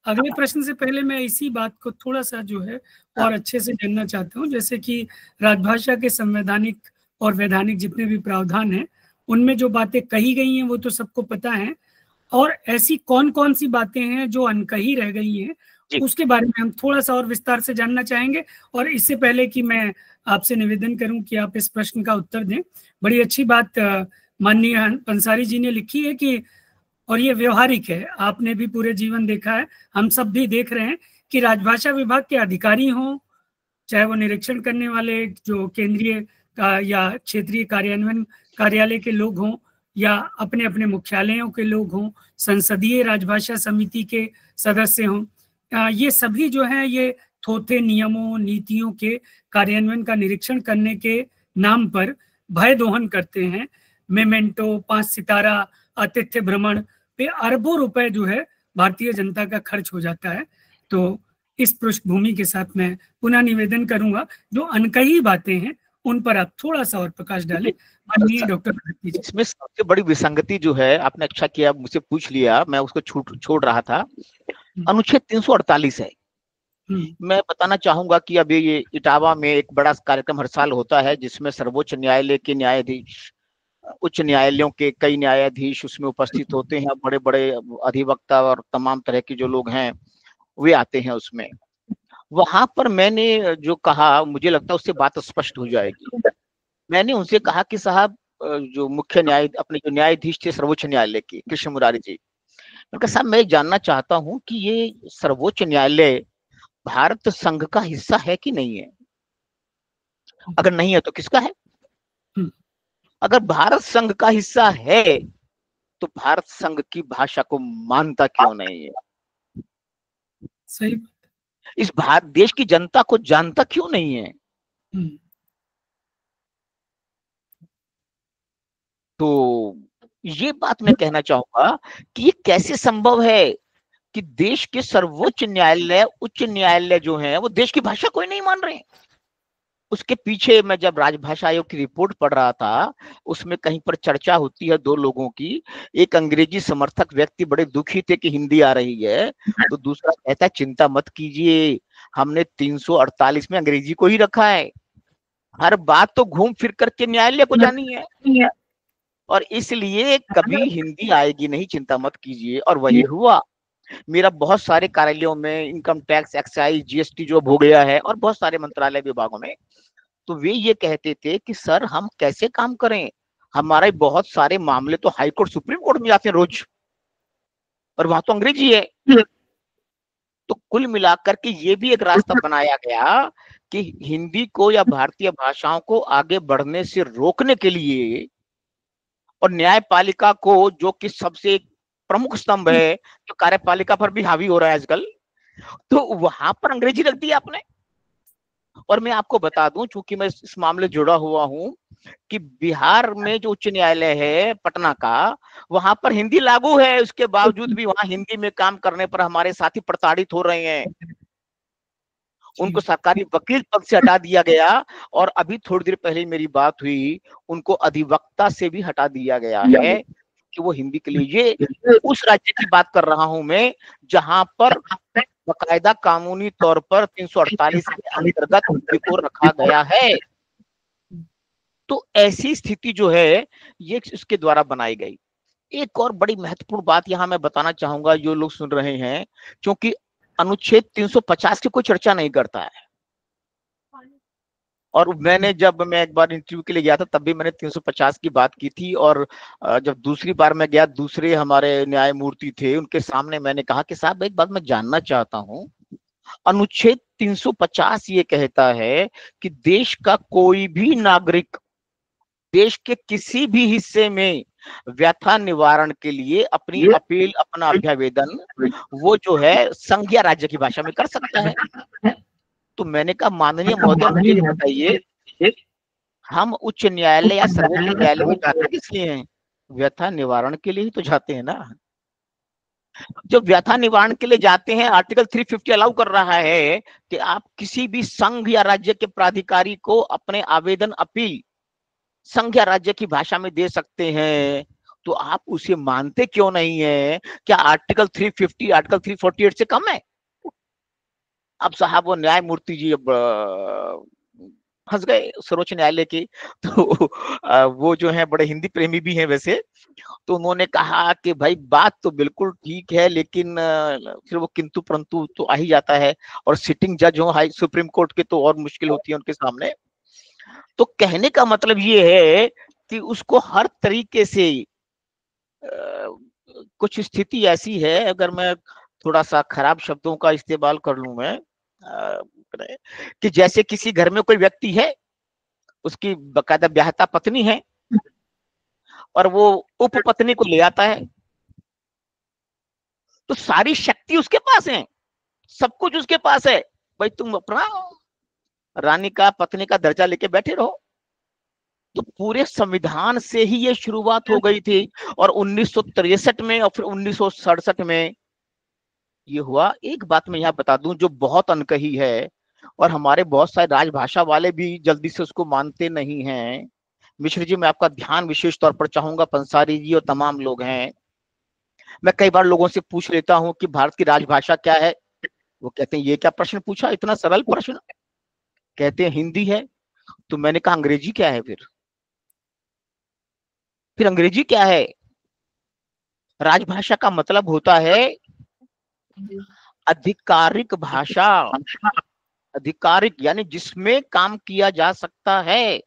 अगले प्रश्न से पहले मैं इसी बात को थोड़ा सा जो है और अच्छे से जानना चाहता हूँ। जैसे कि राजभाषा के संवैधानिक और वैधानिक जितने भी प्रावधान हैं उनमें जो बातें कही गई हैं वो तो सबको पता है, और ऐसी कौन कौन सी बातें हैं जो अनकही रह गई हैं उसके बारे में हम थोड़ा सा और विस्तार से जानना चाहेंगे। और इससे पहले कि मैं आपसे निवेदन करूं कि आप इस प्रश्न का उत्तर दें, बड़ी अच्छी बात माननीय पंसारी जी ने लिखी है कि, और ये व्यवहारिक है, आपने भी पूरे जीवन देखा है, हम सब भी देख रहे हैं कि राजभाषा विभाग के अधिकारी हों, चाहे वो निरीक्षण करने वाले जो केंद्रीय या क्षेत्रीय कार्यान्वयन कार्यालय के लोग हों, या अपने अपने मुख्यालयों के लोग हों, संसदीय राजभाषा समिति के सदस्य हों, ये सभी जो हैं ये थोथे नियमों नीतियों के कार्यान्वयन का निरीक्षण करने के नाम पर भय दोहन करते हैं। मेमेंटो, 5 सितारा, आतिथ्य भ्रमण पे अरबों रुपए जो है भारतीय जनता का खर्च हो जाता है। तो इस पृष्ठभूमि के साथ मैं पुनः निवेदन करूंगा जो अनकही बातें हैं उन पर आप थोड़ा सा और प्रकाश डालें। माननीय डॉक्टर, इसमें सबसे बड़ी विसंगति जो है, आपने अच्छा किया मुझसे पूछ लिया, मैं उसको छोड़ रहा था। अनुच्छेद 348 है। मैं बताना चाहूंगा कि अभी ये इटावा में एक बड़ा कार्यक्रम हर साल होता है जिसमें सर्वोच्च न्यायालय के न्यायाधीश, उच्च न्यायालयों के कई न्यायाधीश उसमें उपस्थित होते हैं, बड़े बड़े अधिवक्ता और तमाम तरह के जो लोग हैं वे आते हैं उसमें। वहां पर मैंने जो कहा, मुझे लगता है उससे बात स्पष्ट हो जाएगी। मैंने उनसे कहा कि साहब, जो मुख्य अपने जो न्यायाधीश थे सर्वोच्च न्यायालय के, कृष्ण मुरारी जी, मैंने कहा साहब मैं जानना चाहता हूं कि ये सर्वोच्च न्यायालय भारत संघ का हिस्सा है कि नहीं है? अगर नहीं है तो किसका है? अगर भारत संघ का हिस्सा है तो भारत संघ की भाषा को मानता क्यों नहीं है? सही। इस भारत देश की जनता को जानता क्यों नहीं है? तो ये बात मैं कहना चाहूंगा कि ये कैसे संभव है कि देश के सर्वोच्च न्यायालय, उच्च न्यायालय जो है वो देश की भाषा को ही नहीं मान रहे हैं। उसके पीछे मैं जब राजभाषा आयोग की रिपोर्ट पढ़ रहा था, उसमें कहीं पर चर्चा होती है दो लोगों की। एक अंग्रेजी समर्थक व्यक्ति बड़े दुखी थे कि हिंदी आ रही है, तो दूसरा कहता है चिंता मत कीजिए, हमने 348 में अंग्रेजी को ही रखा है, हर बात तो घूम फिर करके न्यायालय को जानी है, और इसलिए कभी हिंदी आएगी नहीं, चिंता मत कीजिए। और वही हुआ। मेरा बहुत सारे कार्यालयों में इनकम टैक्स, एक्साइज, जीएसटी जो हो गया है, और बहुत सारे मंत्रालय विभागों में, तो वे ये कहते थे कि सर हम कैसे काम करें, हमारे बहुत सारे मामले तो हाई कोर्ट, सुप्रीम कोर्ट में जाते हैं रोज, और वहां तो अंग्रेजी है। तो कुल मिलाकर के ये भी एक रास्ता बनाया गया कि हिंदी को या भारतीय भाषाओं को आगे बढ़ने से रोकने के लिए, और न्यायपालिका को जो कि सबसे प्रमुख स्तंभ है, जो कार्यपालिका पर भी हावी हो रहा है आजकल, तो वहां पर अंग्रेजी रख दी आपने। और मैं आपको बता दूं, चूंकि मैं इस मामले जुड़ा हुआ हूं, कि बिहार में जो उच्च न्यायालय है पटना का, वहां पर हिंदी लागू है, उसके बावजूद भी वहां हिंदी में काम करने पर हमारे साथी प्रताड़ित हो रहे हैं। उनको सरकारी वकील पद से हटा दिया गया, और अभी थोड़ी देर पहले मेरी बात हुई, उनको अधिवक्ता से भी हटा दिया गया है कि वो हिंदी के लिए। ये उस राज्य की बात कर रहा हूं मैं जहां पर बाकायदा कानूनी तौर पर 348 के अंतर्गत हिंदी को रखा गया है। तो ऐसी स्थिति जो है ये इसके द्वारा बनाई गई। एक और बड़ी महत्वपूर्ण बात यहां मैं बताना चाहूंगा, जो लोग सुन रहे हैं, क्योंकि अनुच्छेद 350 की कोई चर्चा नहीं करता है। और जब मैं एक बार इंटरव्यू के लिए गया था तब भी मैंने 350 की बात की थी, और जब दूसरी बार मैं गया, दूसरे हमारे न्यायमूर्ति थे, उनके सामने मैंने कहा कि साहब एक बात मैं जानना चाहता हूँ, अनुच्छेद 350 ये कहता है कि देश का कोई भी नागरिक देश के किसी भी हिस्से में व्यथा निवारण के लिए अपनी अपील, अपना अभ्यावेदन वो जो है संघ या राज्य की भाषा में कर सकता है। तो मैंने कहा माननीय महोदय मुझे ये बताइए, हम उच्च न्यायालय या सर्वोच्च न्यायालय में जाते किस लिए हैं? व्यथा निवारण के लिए ही तो जाते हैं ना। जब व्यथा निवारण के लिए जाते हैं, आर्टिकल 350 अलाउ कर रहा है कि आप किसी भी संघ या राज्य के प्राधिकारी को अपने आवेदन, अपील संघ या राज्य की भाषा में दे सकते हैं, तो आप उसे मानते क्यों नहीं है? क्या आर्टिकल 350 आर्टिकल 348 से कम है? अब साहब वो न्यायमूर्ति जी अब फंस गए सर्वोच्च न्यायालय के, तो वो जो है बड़े हिंदी प्रेमी भी हैं वैसे, तो उन्होंने कहा कि भाई बात तो बिल्कुल ठीक है, लेकिन फिर वो किंतु परंतु तो आ ही जाता है, और सिटिंग जज हो हाई सुप्रीम कोर्ट के तो और मुश्किल होती है उनके सामने। तो कहने का मतलब ये है कि उसको हर तरीके से कुछ स्थिति ऐसी है, अगर मैं थोड़ा सा खराब शब्दों का इस्तेमाल कर लूं मैं, कि जैसे किसी घर में कोई व्यक्ति है, उसकी बकायदा ब्याहता पत्नी है, और वो उपपत्नी को ले आता है, तो सारी शक्ति उसके पास है, सब कुछ उसके पास है, भाई तुम अपना रानी का, पत्नी का दर्जा लेके बैठे रहो। तो पूरे संविधान से ही ये शुरुआत हो गई थी, और 1963 में और फिर 1967 में ये हुआ। एक बात मैं यहाँ बता दूं जो बहुत अनकही है, और हमारे बहुत सारे राजभाषा वाले भी जल्दी से उसको मानते नहीं हैं। मिश्र जी, मैं आपका ध्यान विशेष तौर पर चाहूंगा, पंसारी जी और तमाम लोग हैं, मैं कई बार लोगों से पूछ लेता हूं कि भारत की राजभाषा क्या है, वो कहते हैं ये क्या प्रश्न पूछा, इतना सरल प्रश्न, कहते हैं हिंदी है। तो मैंने कहा अंग्रेजी क्या है? फिर अंग्रेजी क्या है? राजभाषा का मतलब होता है आधिकारिक भाषा, आधिकारिक यानी जिसमें काम किया जा सकता है।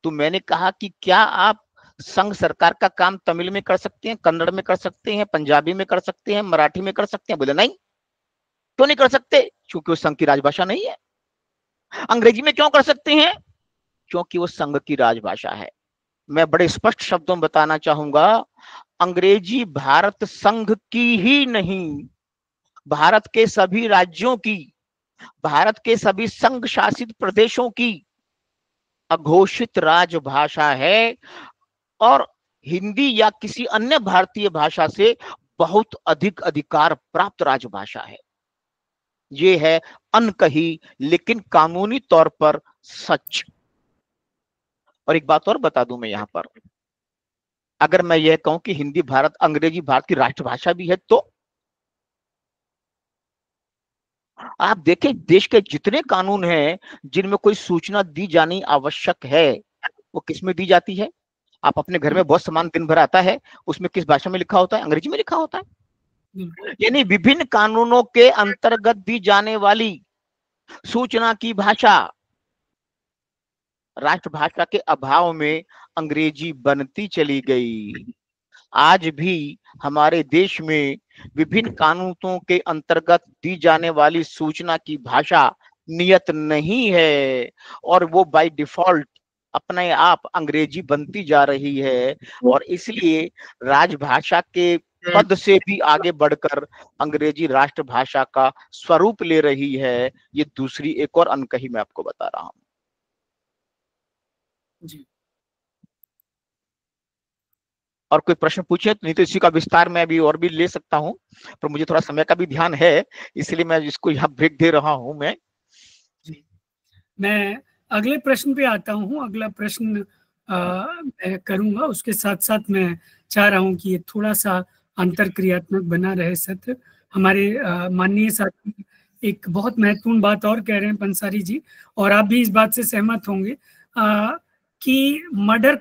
तो मैंने कहा कि क्या आप संघ सरकार का काम तमिल में कर सकते हैं, कन्नड़ में कर सकते हैं, पंजाबी में कर सकते हैं, मराठी में कर सकते हैं? बोले नहीं। क्यों नहीं कर सकते? क्योंकि वो संघ की राजभाषा नहीं है। अंग्रेजी में क्यों कर सकते हैं? क्योंकि वो संघ की राजभाषा है। मैं बड़े स्पष्ट शब्दों में बताना चाहूंगा, अंग्रेजी भारत संघ की ही नहीं, भारत के सभी राज्यों की, भारत के सभी संघ शासित प्रदेशों की अघोषित राजभाषा है, और हिंदी या किसी अन्य भारतीय भाषा से बहुत अधिक अधिकार प्राप्त राजभाषा है। ये है अनकही लेकिन कानूनी तौर पर सच। और एक बात और बता दूं मैं यहां पर, अगर मैं यह कहूं कि हिंदी अंग्रेजी भारत की राष्ट्रभाषा भी है, तो आप देखें देश के जितने कानून हैं जिनमें कोई सूचना दी जानी आवश्यक है, वो किस में दी जाती है? आप अपने घर में बहुत सामान दिन भर आता है, उसमें किस भाषा में लिखा होता है? अंग्रेजी में लिखा होता है। यानी विभिन्न कानूनों के अंतर्गत दी जाने वाली सूचना की भाषा राष्ट्रभाषा के अभाव में अंग्रेजी बनती चली गई। आज भी हमारे देश में विभिन्न कानूनों के अंतर्गत दी जाने वाली सूचना की भाषा नियत नहीं है, और वो बाय डिफॉल्ट अपने आप अंग्रेजी बनती जा रही है, और इसलिए राजभाषा के पद से भी आगे बढ़कर अंग्रेजी राष्ट्रभाषा का स्वरूप ले रही है। ये दूसरी एक और अनकही मैं आपको बता रहा हूं। जी। और कोई प्रश्न पूछे, नहीं तो इसी का विस्तार मैं अभी और भी ले सकता हूं, पर मुझे थोड़ा समय का भी ध्यान है, इसलिए मैं इसको यहाँ ब्रेक दे रहा हूं मैं। जी, मैं अगले प्रश्न पे आता हूँ। अगला प्रश्न मैं करूँगा, उसके साथ साथ मैं चाह रहा हूँ कि ये थोड़ा सा अंतरक्रियात्मक बना रहे सत्र। हमारे माननीय साथी एक बहुत महत्वपूर्ण बात और कह रहे हैं पंसारी जी, और आप भी इस बात से सहमत होंगे कि मर्डर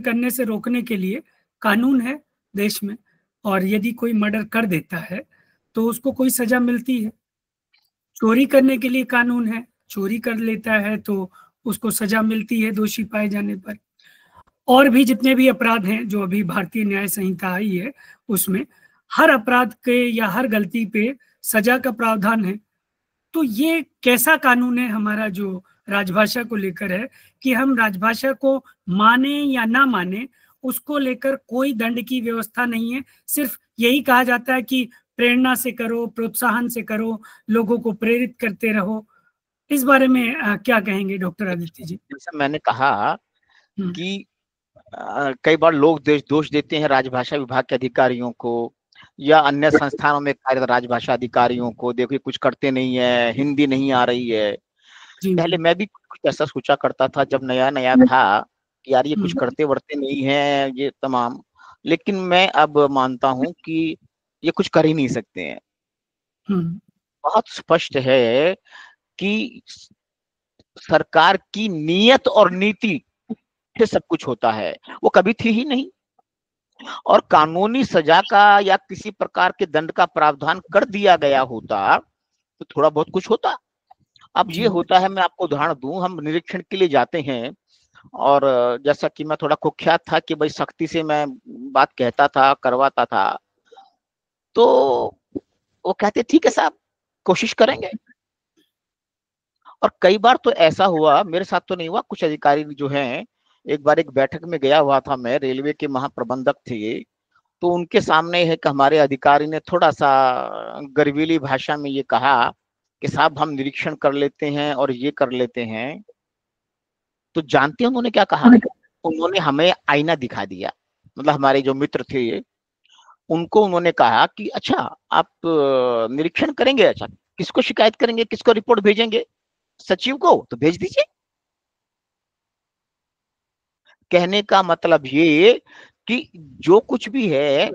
करने से रोकने के लिए कानून है देश में, और यदि कोई मर्डर कर देता है तो उसको कोई सजा मिलती है। चोरी करने के लिए कानून है, चोरी कर लेता है तो उसको सजा मिलती है दोषी पाए जाने पर। और भी जितने भी अपराध हैं जो अभी भारतीय न्याय संहिता आई है उसमें हर अपराध के या हर गलती पे सजा का प्रावधान है। तो ये कैसा कानून है हमारा जो राजभाषा को लेकर है कि हम राजभाषा को माने या ना माने उसको लेकर कोई दंड की व्यवस्था नहीं है, सिर्फ यही कहा जाता है कि प्रेरणा से करो, प्रोत्साहन से करो, लोगों को प्रेरित करते रहो। इस बारे में क्या कहेंगे डॉक्टर आदित्य जी? जैसा मैंने कहा कि कई बार लोग दोष देते हैं राजभाषा विभाग के अधिकारियों को या अन्य संस्थानों में कार्यरत राजभाषा अधिकारियों को, देखिए कुछ करते नहीं है, हिंदी नहीं आ रही है। पहले मैं भी कुछ ऐसा सोचा करता था जब नया नया था कि यार ये कुछ करते वर्ते नहीं है ये तमाम, लेकिन मैं अब मानता हूं कि ये कुछ कर ही नहीं सकते हैं। बहुत स्पष्ट है कि सरकार की नीयत और नीति से सब कुछ होता है, वो कभी थी ही नहीं। और कानूनी सजा का या किसी प्रकार के दंड का प्रावधान कर दिया गया होता तो थोड़ा बहुत कुछ होता। अब ये होता है, मैं आपको उदाहरण दूं, हम निरीक्षण के लिए जाते हैं और जैसा कि मैं थोड़ा कुख्यात था कि भाई सख्ती से मैं बात कहता था, करवाता था, तो वो कहते ठीक है साहब कोशिश करेंगे। और कई बार तो ऐसा हुआ, मेरे साथ तो नहीं हुआ, कुछ अधिकारी जो हैं, एक बार एक बैठक में गया हुआ था मैं, रेलवे के महाप्रबंधक थे, तो उनके सामने है कि हमारे अधिकारी ने थोड़ा सा गर्वीली भाषा में ये कहा कि साहब हम निरीक्षण कर लेते हैं और ये कर लेते हैं। तो जानते हैं उन्होंने क्या कहा? उन्होंने हमें आईना दिखा दिया, मतलब हमारे जो मित्र थे उनको उन्होंने कहा कि अच्छा आप निरीक्षण करेंगे, अच्छा किसको शिकायत करेंगे, किसको रिपोर्ट भेजेंगे? सचिव को, तो भेज दीजिए। कहने का मतलब ये कि जो कुछ भी है,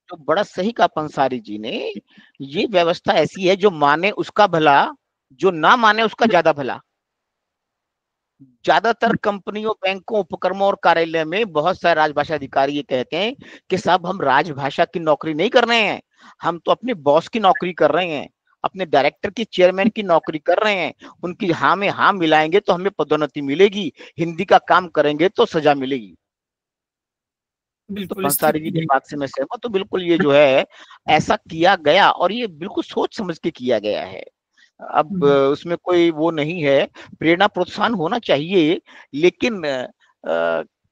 तो बड़ा सही कहा पंसारी जी ने, ये व्यवस्था ऐसी है जो माने उसका भला, जो ना माने उसका ज्यादा भला। ज्यादातर कंपनियों, बैंकों, उपक्रमों और कार्यालय में बहुत सारे राजभाषा अधिकारी ये कहते हैं कि साहब हम राजभाषा की नौकरी नहीं कर रहे हैं, हम तो अपने बॉस की नौकरी कर रहे हैं, अपने डायरेक्टर की, चेयरमैन की नौकरी कर रहे हैं, उनकी हाँ में हाँ मिलाएंगे तो हमें पदोन्नति मिलेगी, हिंदी का काम करेंगे तो सजा मिलेगी। तो पंसारी जी की बात से मैं सहमत, तो बिल्कुल ये जो है ऐसा किया गया और ये बिल्कुल सोच समझ के किया गया है। अब उसमें कोई वो नहीं है, प्रेरणा प्रोत्साहन होना चाहिए, लेकिन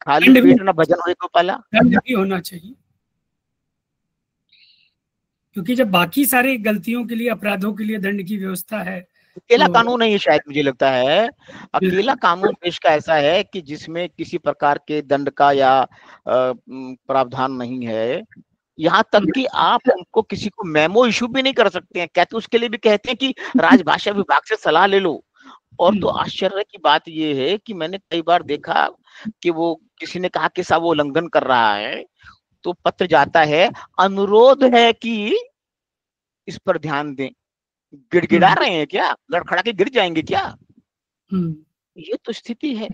खाली पेट ना भजन होए गोपाला, दंड भी होना चाहिए, क्योंकि जब बाकी सारी गलतियों के लिए, अपराधों के लिए दंड की व्यवस्था है, अकेला कानून नहीं है शायद, मुझे लगता है अकेला कानून देश का ऐसा है कि जिसमें किसी प्रकार के दंड का या प्रावधान नहीं है। यहाँ तक कि आप उनको किसी को मेमो इशू भी नहीं कर सकते हैं, कहते उसके लिए भी कहते हैं कि राजभाषा विभाग से सलाह ले लो। और तो आश्चर्य की बात ये है कि मैंने कई बार देखा कि वो किसी ने कहा कि साहब वो उल्लंघन कर रहा है, तो पत्र जाता है, अनुरोध है कि इस पर ध्यान दें। गिड़गिड़ा रहे हैं क्या? लड़खड़ा के गिर जाएंगे क्या? ये तो स्थिति है।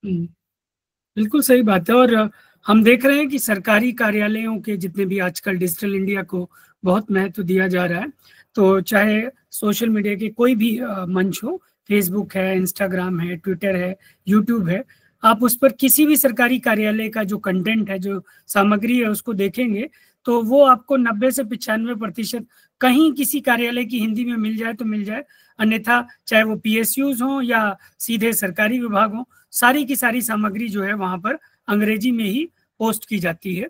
बिल्कुल सही बात है। और हम देख रहे हैं कि सरकारी कार्यालयों के जितने भी आजकल डिजिटल इंडिया को बहुत महत्व दिया जा रहा है, तो चाहे सोशल मीडिया के कोई भी मंच हो, फेसबुक है, इंस्टाग्राम है, ट्विटर है, यूट्यूब है, आप उस पर किसी भी सरकारी कार्यालय का जो कंटेंट है, जो सामग्री है, उसको देखेंगे तो वो आपको 90 से 95% कहीं किसी कार्यालय की हिंदी में मिल जाए तो मिल जाए, अन्यथा चाहे वो PSUs हो या सीधे सरकारी विभाग हो, सारी की सारी सामग्री जो है वहां पर अंग्रेजी में ही पोस्ट की जाती है।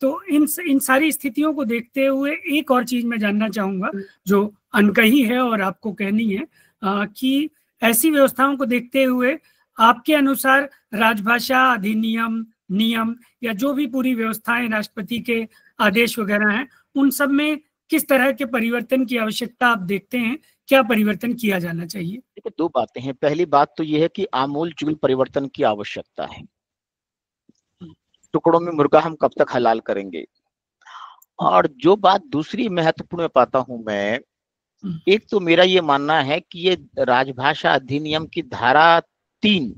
तो इन सारी स्थितियों को देखते हुए एक और चीज मैं जानना चाहूंगा जो अनकही है और आपको कहनी है कि ऐसी व्यवस्थाओं को देखते हुए आपके अनुसार राजभाषा अधिनियम, नियम या जो भी पूरी व्यवस्थाएं, राष्ट्रपति के आदेश वगैरह हैं, उन सब में किस तरह के परिवर्तन की आवश्यकता आप देखते हैं? क्या परिवर्तन किया जाना चाहिए? देखिए दो बातें हैं। पहली बात तो यह है कि आमूल-चूल परिवर्तन की आवश्यकता है। टुकड़ों में मुर्गा हम कब तक हलाल करेंगे? और जो बात दूसरी महत्वपूर्ण में पाता हूं मैं, एक तो मेरा ये मानना है कि ये राजभाषा अधिनियम की धारा 3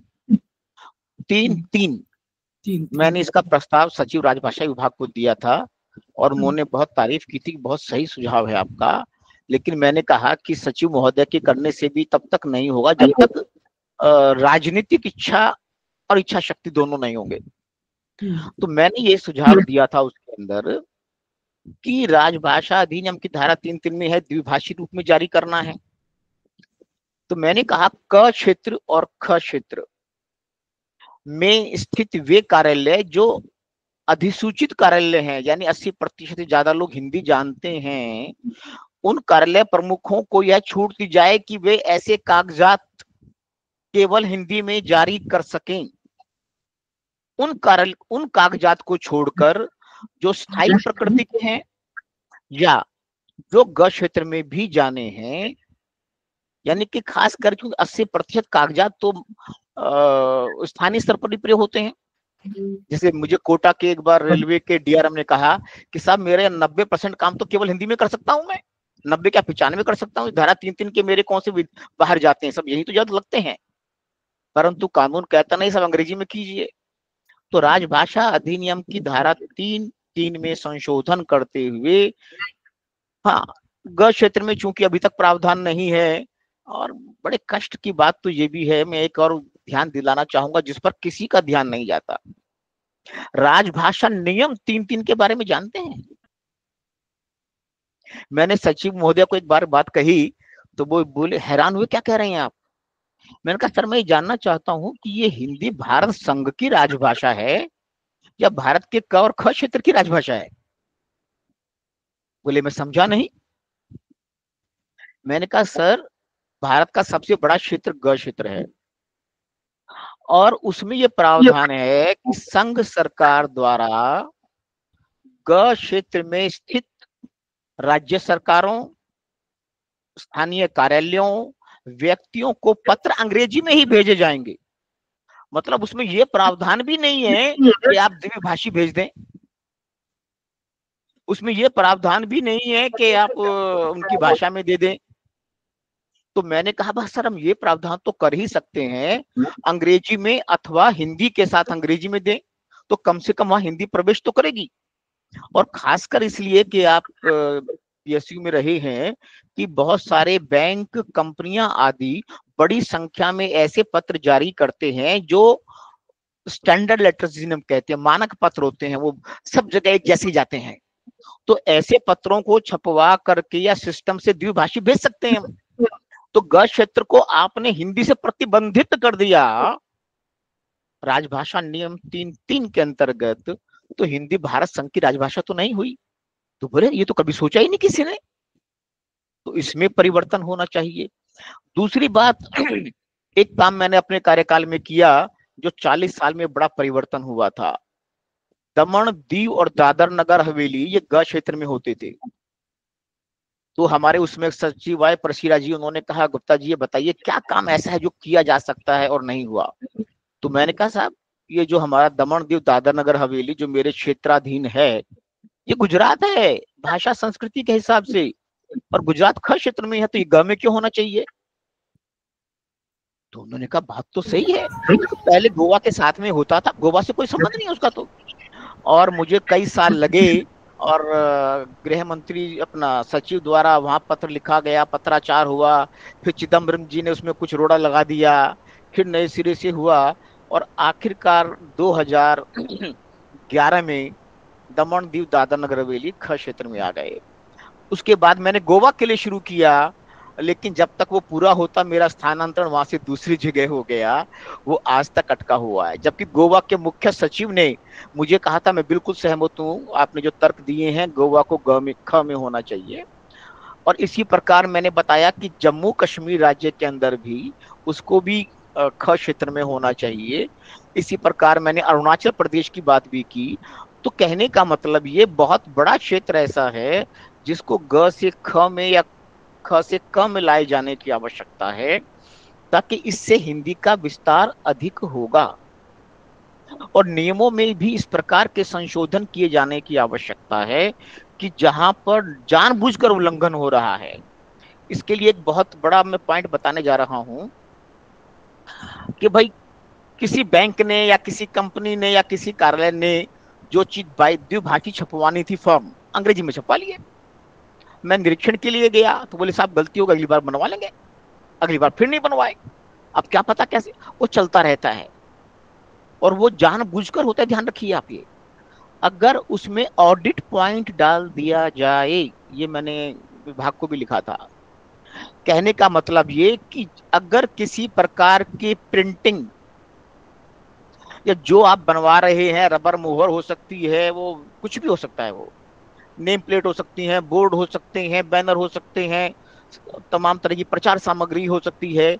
मैंने इसका प्रस्ताव सचिव राजभाषा विभाग को दिया था और उन्होंने बहुत तारीफ की थी, बहुत सही सुझाव है आपका लेकिन मैंने कहा कि सचिव महोदय के करने से भी तब तक नहीं होगा जब तक राजनीतिक इच्छा और इच्छा शक्ति दोनों नहीं होंगे। तो मैंने ये सुझाव दिया था उसके अंदर कि राजभाषा अधिनियम की धारा 3(3) में है द्विभाषी रूप में जारी करना है। तो मैंने कहा क क्षेत्र और ख क्षेत्र में स्थित वे कार्यालय जो अधिसूचित कार्यालय हैं, यानी 80% से ज्यादा लोग हिंदी जानते हैं, उन कार्यालय प्रमुखों को यह छूट दी जाए कि वे ऐसे कागजात केवल हिंदी में जारी कर सकें। उन कागजात को छोड़कर जो स्थायी प्रकृति के हैं या जो ग क्षेत्र में भी जाने हैं, यानी कि खास करके 80% कागजात तो स्थानीय स्तर पर ही प्रयोग होते हैं। जैसे मुझे कोटा के एक बार रेलवे के डीआरएम ने कहा कि साहब मेरे 90% काम तो केवल हिंदी में कर सकता हूं मैं, 90 क्या 95 कर सकता हूँ, धारा 3(3) के मेरे कौन से बाहर जाते हैं, सब यही तो ज्यादा लगते हैं। परंतु कानून कहता नहीं सब अंग्रेजी में कीजिए। तो राजभाषा अधिनियम की धारा 3(3) में संशोधन करते हुए, हाँ, ग क्षेत्र में चूंकि अभी तक प्रावधान नहीं है, और बड़े कष्ट की बात तो ये भी है, मैं एक और ध्यान दिलाना चाहूंगा जिस पर किसी का ध्यान नहीं जाता। राजभाषा नियम 3(3) के बारे में जानते हैं? मैंने सचिव महोदय को एक बार बात कही तो वो बोले, हैरान हुए, क्या कह रहे हैं आप? मैंने कहा सर मैं ये जानना चाहता हूं कि ये हिंदी भारत संघ की राजभाषा है या भारत के क और ख क्षेत्र की राजभाषा है? बोले मैं समझा नहीं। मैंने कहा सर भारत का सबसे बड़ा क्षेत्र ग क्षेत्र है और उसमें ये प्रावधान है कि संघ सरकार द्वारा ग क्षेत्र में स्थित राज्य सरकारों, स्थानीय कार्यालयों, व्यक्तियों को पत्र अंग्रेजी में ही भेजे जाएंगे। मतलब उसमें यह प्रावधान भी नहीं है कि आप द्विभाषी भेज दें, उसमें यह प्रावधान भी नहीं है कि आप उनकी भाषा में दे दें। तो मैंने कहा बस सर हम ये प्रावधान तो कर ही सकते हैं, अंग्रेजी में अथवा हिंदी के साथ अंग्रेजी में दें तो कम से कम वहां हिंदी प्रवेश तो करेगी। और खासकर इसलिए कि आप पीएसयू में रहे हैं कि बहुत सारे बैंक, कंपनियां आदि बड़ी संख्या में ऐसे पत्र जारी करते हैं जो स्टैंडर्ड लेटर्स जिन्हें हम कहते हैं, मानक पत्र होते हैं, वो सब जगह एक जैसे जाते हैं। तो ऐसे पत्रों को छपवा करके या सिस्टम से द्विभाषी भेज सकते हैं। तो ग क्षेत्र को आपने हिंदी से प्रतिबंधित कर दिया राजभाषा नियम 3(3) के अंतर्गत, तो हिंदी भारत संघ की राजभाषा तो नहीं हुई। तो बोले ये तो कभी सोचा ही नहीं किसी ने, तो इसमें परिवर्तन होना चाहिए। दूसरी बात, एक काम मैंने अपने कार्यकाल में किया जो 40 साल में बड़ा परिवर्तन हुआ था। दमन, दीव और दादर नगर हवेली ये ग क्षेत्र में होते थे। तो हमारे उसमें सचिव आए प्रसीरा जी, उन्होंने कहा गुप्ता जी ये बताइए क्या काम ऐसा है जो किया जा सकता है और नहीं हुआ। तो मैंने कहा साहब ये जो हमारा दमन, दीव, दादर नगर हवेली जो मेरे क्षेत्राधीन है, ये गुजरात है भाषा संस्कृति के हिसाब से, और गुजरात ख क्षेत्र में है, तो ये ग में क्यों होना चाहिए? तो उन्होंने कहा बात तो सही है, पहले गोवा के साथ में होता था, गोवा से कोई संबंध नहीं है उसका तो। और मुझे कई साल लगे और गृह मंत्री अपना सचिव द्वारा वहां पत्र लिखा गया, पत्राचार हुआ, फिर चिदम्बरम जी ने उसमें कुछ रोड़ा लगा दिया, फिर नए सिरे से हुआ, और आखिरकार 2011 में दमन, दीव, दादर नगर हवेली ख क्षेत्र में आ गए। उसके बाद मैंने गोवा के लिए शुरू किया, लेकिन जब तक वो पूरा होता मेरा स्थानांतरण वहां से दूसरी जगह हो गया, वो आज तक अटका हुआ है। जबकि गोवा के मुख्य सचिव ने मुझे कहा था, मैं बिल्कुल सहमत हूँ, आपने जो तर्क दिए हैं गोवा को ग में, ख में होना चाहिए। और इसी प्रकार मैंने बताया कि जम्मू कश्मीर राज्य के अंदर भी उसको भी ख क्षेत्र में होना चाहिए। इसी प्रकार मैंने अरुणाचल प्रदेश की बात भी की। तो कहने का मतलब ये बहुत बड़ा क्षेत्र ऐसा है जिसको ग से ख में या ख से क में लाए जाने की आवश्यकता है, ताकि इससे हिंदी का विस्तार अधिक होगा। और नियमों में भी इस प्रकार के संशोधन किए जाने की आवश्यकता है कि जहां पर जानबूझकर उल्लंघन हो रहा है। इसके लिए एक बहुत बड़ा मैं पॉइंट बताने जा रहा हूं कि भाई किसी बैंक ने या किसी कंपनी ने या किसी कार्यालय ने जो चीज द्विभाषी छपवानी थी, फॉर्म अंग्रेजी में छपवा लिए, मैं निरीक्षण के लिए गया तो बोले साहब गलती होगा, अगली बार बनवा लेंगे। अगली बार फिर नहीं बनवाए। अब क्या पता कैसे वो चलता रहता है, और वो जानबूझकर होता है। ध्यान रखिए आप ये, अगर उसमें ऑडिट पॉइंट डाल दिया जाए, ये मैंने विभाग को भी लिखा था, कहने का मतलब ये कि अगर किसी प्रकार की प्रिंटिंग या जो आप बनवा रहे हैं, रबर मोहर हो सकती है, वो कुछ भी हो सकता है, वो नेम प्लेट हो सकती हैं, बोर्ड हो सकते हैं, बैनर हो सकते हैं, तमाम तरह की प्रचार सामग्री हो सकती है,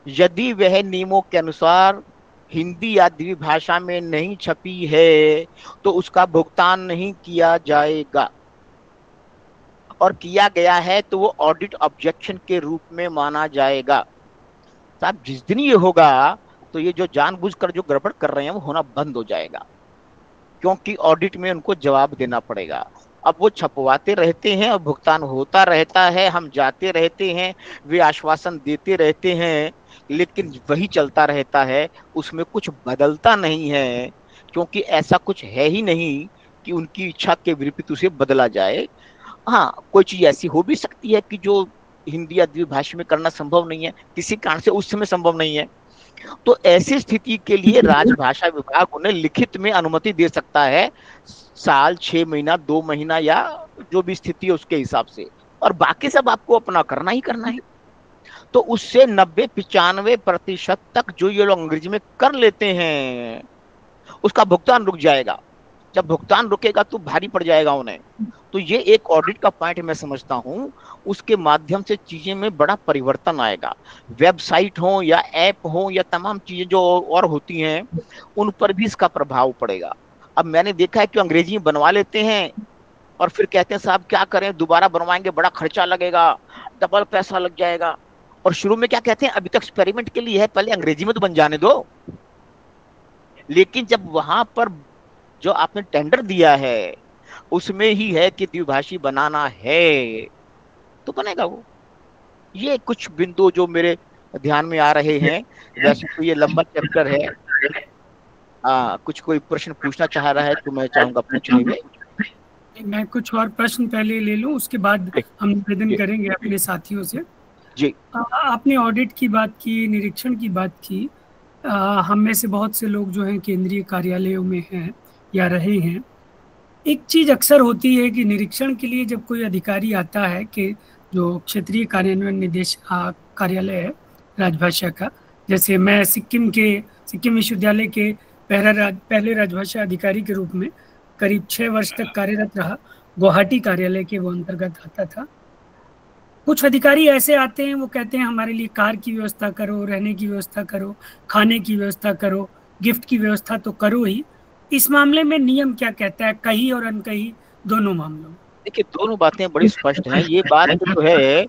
यदि वह नियमों के अनुसार हिंदी या द्विभाषा में नहीं छपी है तो उसका भुगतान नहीं किया जाएगा, और किया गया है तो वो ऑडिट ऑब्जेक्शन के रूप में माना जाएगा। साहब जिस दिन ये होगा तो ये जो जानबूझकर जो गड़बड़ कर रहे हैं वो होना बंद हो जाएगा, क्योंकि ऑडिट में उनको जवाब देना पड़ेगा। अब वो छपवाते रहते हैं और भुगतान होता रहता है, हम जाते रहते हैं, वे आश्वासन देते रहते हैं, लेकिन वही चलता रहता है, उसमें कुछ बदलता नहीं है, क्योंकि ऐसा कुछ है ही नहीं कि उनकी इच्छा के विपरीत उसे बदला जाए। हाँ, कोई चीज ऐसी हो भी सकती है कि जो हिंदी या द्विभाषी में करना संभव नहीं है, किसी कारण से उस समय संभव नहीं है, तो ऐसी स्थिति के लिए राजभाषा विभाग उन्हें लिखित में अनुमति दे सकता है, साल, 6 महीना, 2 महीना, या जो भी स्थिति है उसके हिसाब से, और बाकी सब आपको अपना करना ही करना है। तो उससे 90-95% तक जो ये लोग अंग्रेजी में कर लेते हैं उसका भुगतान रुक जाएगा। जब भुगतान रुकेगा तो भारी पड़ जाएगा उन्हें। तो ये एक ऑडिट का पॉइंट मैं समझता हूं, उसके माध्यम से चीजें में बड़ा परिवर्तन आएगा। वेबसाइट हो या ऐप हो या तमाम चीजें जो और होती हैं, उन पर भी इसका प्रभाव पड़ेगा। अब मैंने देखा है कि अंग्रेजी में बनवा लेते हैं और फिर कहते हैं साहब क्या करें, दोबारा बनवाएंगे, बड़ा खर्चा लगेगा, डबल पैसा लग जाएगा। और शुरू में क्या कहते हैं, अभी तक एक्सपेरिमेंट के लिए है, पहले अंग्रेजी में तो बन जाने दो। लेकिन जब वहां पर जो आपने टेंडर दिया है उसमें ही है कि द्विभाषी बनाना है, तो बनेगा वो। ये कुछ बिंदु जो मेरे ध्यान में आ रहे हैं। वैसे तो ये लंबा चैप्टर है। कुछ कोई प्रश्न पूछना चाह रहा है तो मैं चाहूंगा पूछने में। मैं कुछ और प्रश्न पहले ले लूं, उसके बाद हम निवेदन करेंगे अपने साथियों से। जी। आपने ऑडिट की बात की, निरीक्षण की बात की। हम में से बहुत से लोग जो हैं केंद्रीय कार्यालयों में हैं या रहे हैं। एक चीज अक्सर होती है कि निरीक्षण के लिए जब कोई अधिकारी आता है, कि जो क्षेत्रीय कार्यान्वयन निर्देश कार्यालय है राजभाषा का, जैसे मैं सिक्किम विश्वविद्यालय के पहले राजभाषा अधिकारी के रूप में करीब 6 वर्ष तक कार्यरत रहा। गुवाहाटी कार्यालय के वो अंतर्गत आता था। कुछ अधिकारी ऐसे आते हैं, वो कहते हैं हमारे लिए कार की व्यवस्था करो, रहने की व्यवस्था करो, खाने की व्यवस्था करो, गिफ्ट की व्यवस्था तो करो ही। इस मामले में नियम क्या कहता है, कही और अनकही दोनों मामलों में? देखिए, दोनों बातें बड़ी स्पष्ट हैं। ये बात तो है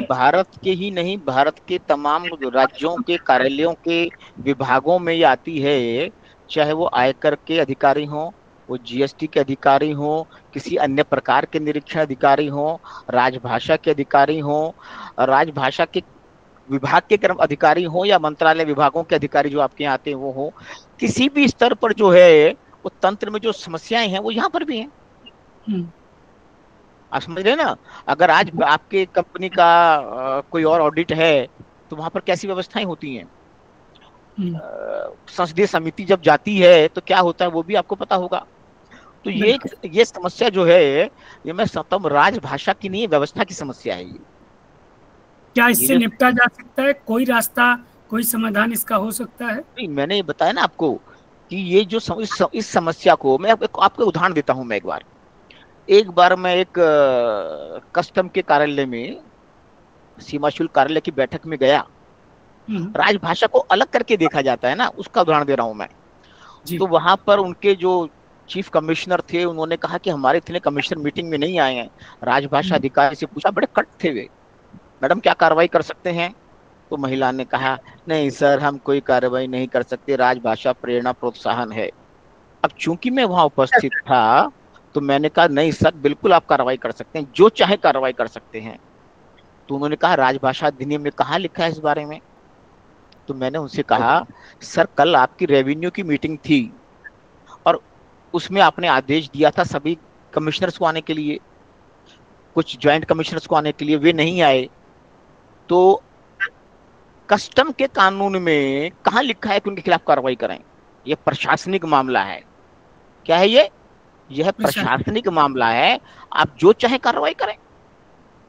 भारत के ही नहीं, भारत के तमाम राज्यों के कार्यालयों के विभागों में ये आती है, चाहे वो आयकर के अधिकारी हों, वो जीएसटी के अधिकारी हों, किसी अन्य प्रकार के निरीक्षण अधिकारी हों, राजभाषा के अधिकारी हों, राजभाषा के विभाग के कर्म अधिकारी हों, या मंत्रालय विभागों के अधिकारी जो आपके यहाँ आते हैं वो हों, किसी भी स्तर पर जो है वो तंत्र में जो समस्याएं हैं वो यहाँ पर भी हैं। आप समझ रहे हैं ना। अगर आज आपके कंपनी का कोई और ऑडिट है तो वहां पर कैसी व्यवस्थाएं होती हैं, संसदीय समिति जब जाती है तो क्या होता है वो भी आपको पता होगा। तो ये समस्या जो है, ये मैं समझता हूँ राजभाषा की नहीं, व्यवस्था की समस्या है। ये क्या इससे निपटा जा सकता है? कोई रास्ता, कोई समाधान इसका हो सकता है? नहीं, मैंने ये बताया ना आपको कि ये जो इस समस्या को मैं आपको उदाहरण देता हूँ। मैं एक बार मैं एक कस्टम के कार्यालय में, सीमा शुल्क कार्यालय की बैठक में गया। राजभाषा को अलग करके देखा जाता है ना, उसका उदाहरण दे रहा हूं मैं। तो वहां पर उनके जो चीफ कमिश्नर थे उन्होंने कहा कि हमारे इतने कमिश्नर मीटिंग में नहीं आए हैं। राजभाषा अधिकारी से पूछा, बड़े कट थे वे, मैडम क्या कार्रवाई कर सकते हैं? तो महिला ने कहा, नहीं सर, हम कोई कार्रवाई नहीं कर सकते, राजभाषा प्रेरणा प्रोत्साहन है। अब चूंकि मैं वहां उपस्थित था तो मैंने कहा, नहीं सर, बिल्कुल आप कार्रवाई कर सकते हैं, जो चाहे कार्रवाई कर सकते हैं। तो उन्होंने कहा, राजभाषा अधिनियम में कहाँ लिखा है इस बारे में? तो मैंने उनसे कहा, सर कल आपकी रेवेन्यू की मीटिंग थी और उसमें आपने आदेश दिया था सभी कमिश्नर्स को आने के लिए। कुछ ज्वाइंट कमिश्नर्स को आने के लिए, वे नहीं आए। तो कस्टम के कानून में कहाँ लिखा है कि उनके खिलाफ कार्रवाई करें? यह प्रशासनिक मामला है। क्या है ये? यह प्रशासनिक मामला है। आप जो चाहे कार्रवाई करें,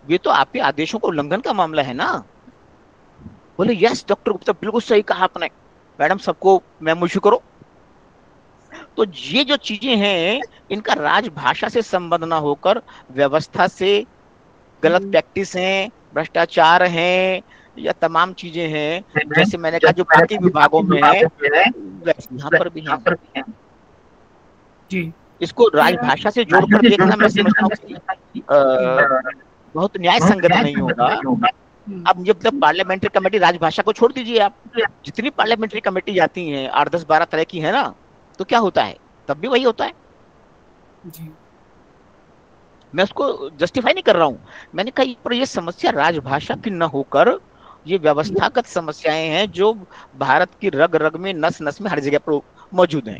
ये तो आपके आदेशों का उल्लंघन का मामला है ना। बोले यस डॉक्टर गुप्ता, बिल्कुल सही कहा आपने, मैडम सबको मेमो करो। तो ये जो चीजें हैं, इनका राजभाषा से संबंध ना होकर व्यवस्था से, गलत प्रैक्टिस है, भ्रष्टाचार है, या तमाम चीजें हैं, जैसे मैंने कहा जो बाकी विभागों में है वैसे यहाँ पर भी है। जी। इसको राजभाषा से जोड़कर देखना मैं समझता हूँ कि बहुत न्याय संगत नहीं होगा। अब जब तक पार्लियामेंट्री कमेटी, राजभाषा को छोड़ दीजिए आप, जितनी पार्लियामेंट्री कमेटी जाती हैं 8, 10, 12 तरह की है ना, तो क्या होता है? तब भी वही होता है। जी। मैं उसको जस्टिफाई नहीं कर रहा हूं। मैंने कहा पर ये समस्या राजभाषा की न होकर ये व्यवस्थागत समस्याएं हैं जो भारत की रग रग में, नस नस में, हर जगह पर मौजूद हैं।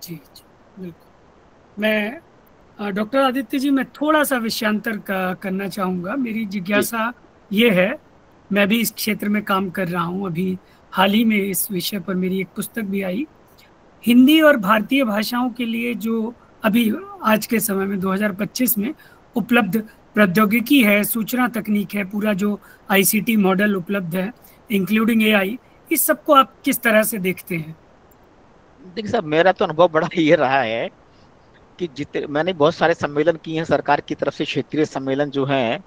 जी जी बिल्कुल। मैं डॉक्टर आदित्य जी, मैं थोड़ा सा विषयांतर करना चाहूँगा। मेरी जिज्ञासा ये है, मैं भी इस क्षेत्र में काम कर रहा हूँ। अभी हाल ही में इस विषय पर मेरी एक पुस्तक भी आई, हिंदी और भारतीय भाषाओं के लिए जो अभी आज के समय में 2025 में उपलब्ध प्रौद्योगिकी है, सूचना तकनीक है, पूरा जो आईसीटी मॉडल उपलब्ध है इंक्लूडिंग एआई, इस सबको आप किस तरह से देखते हैं? देखिए साहब, मेरा तो अनुभव बड़ा ये रहा है कि जितने मैंने बहुत सारे सम्मेलन किए हैं सरकार की तरफ से, क्षेत्रीय सम्मेलन जो हैं,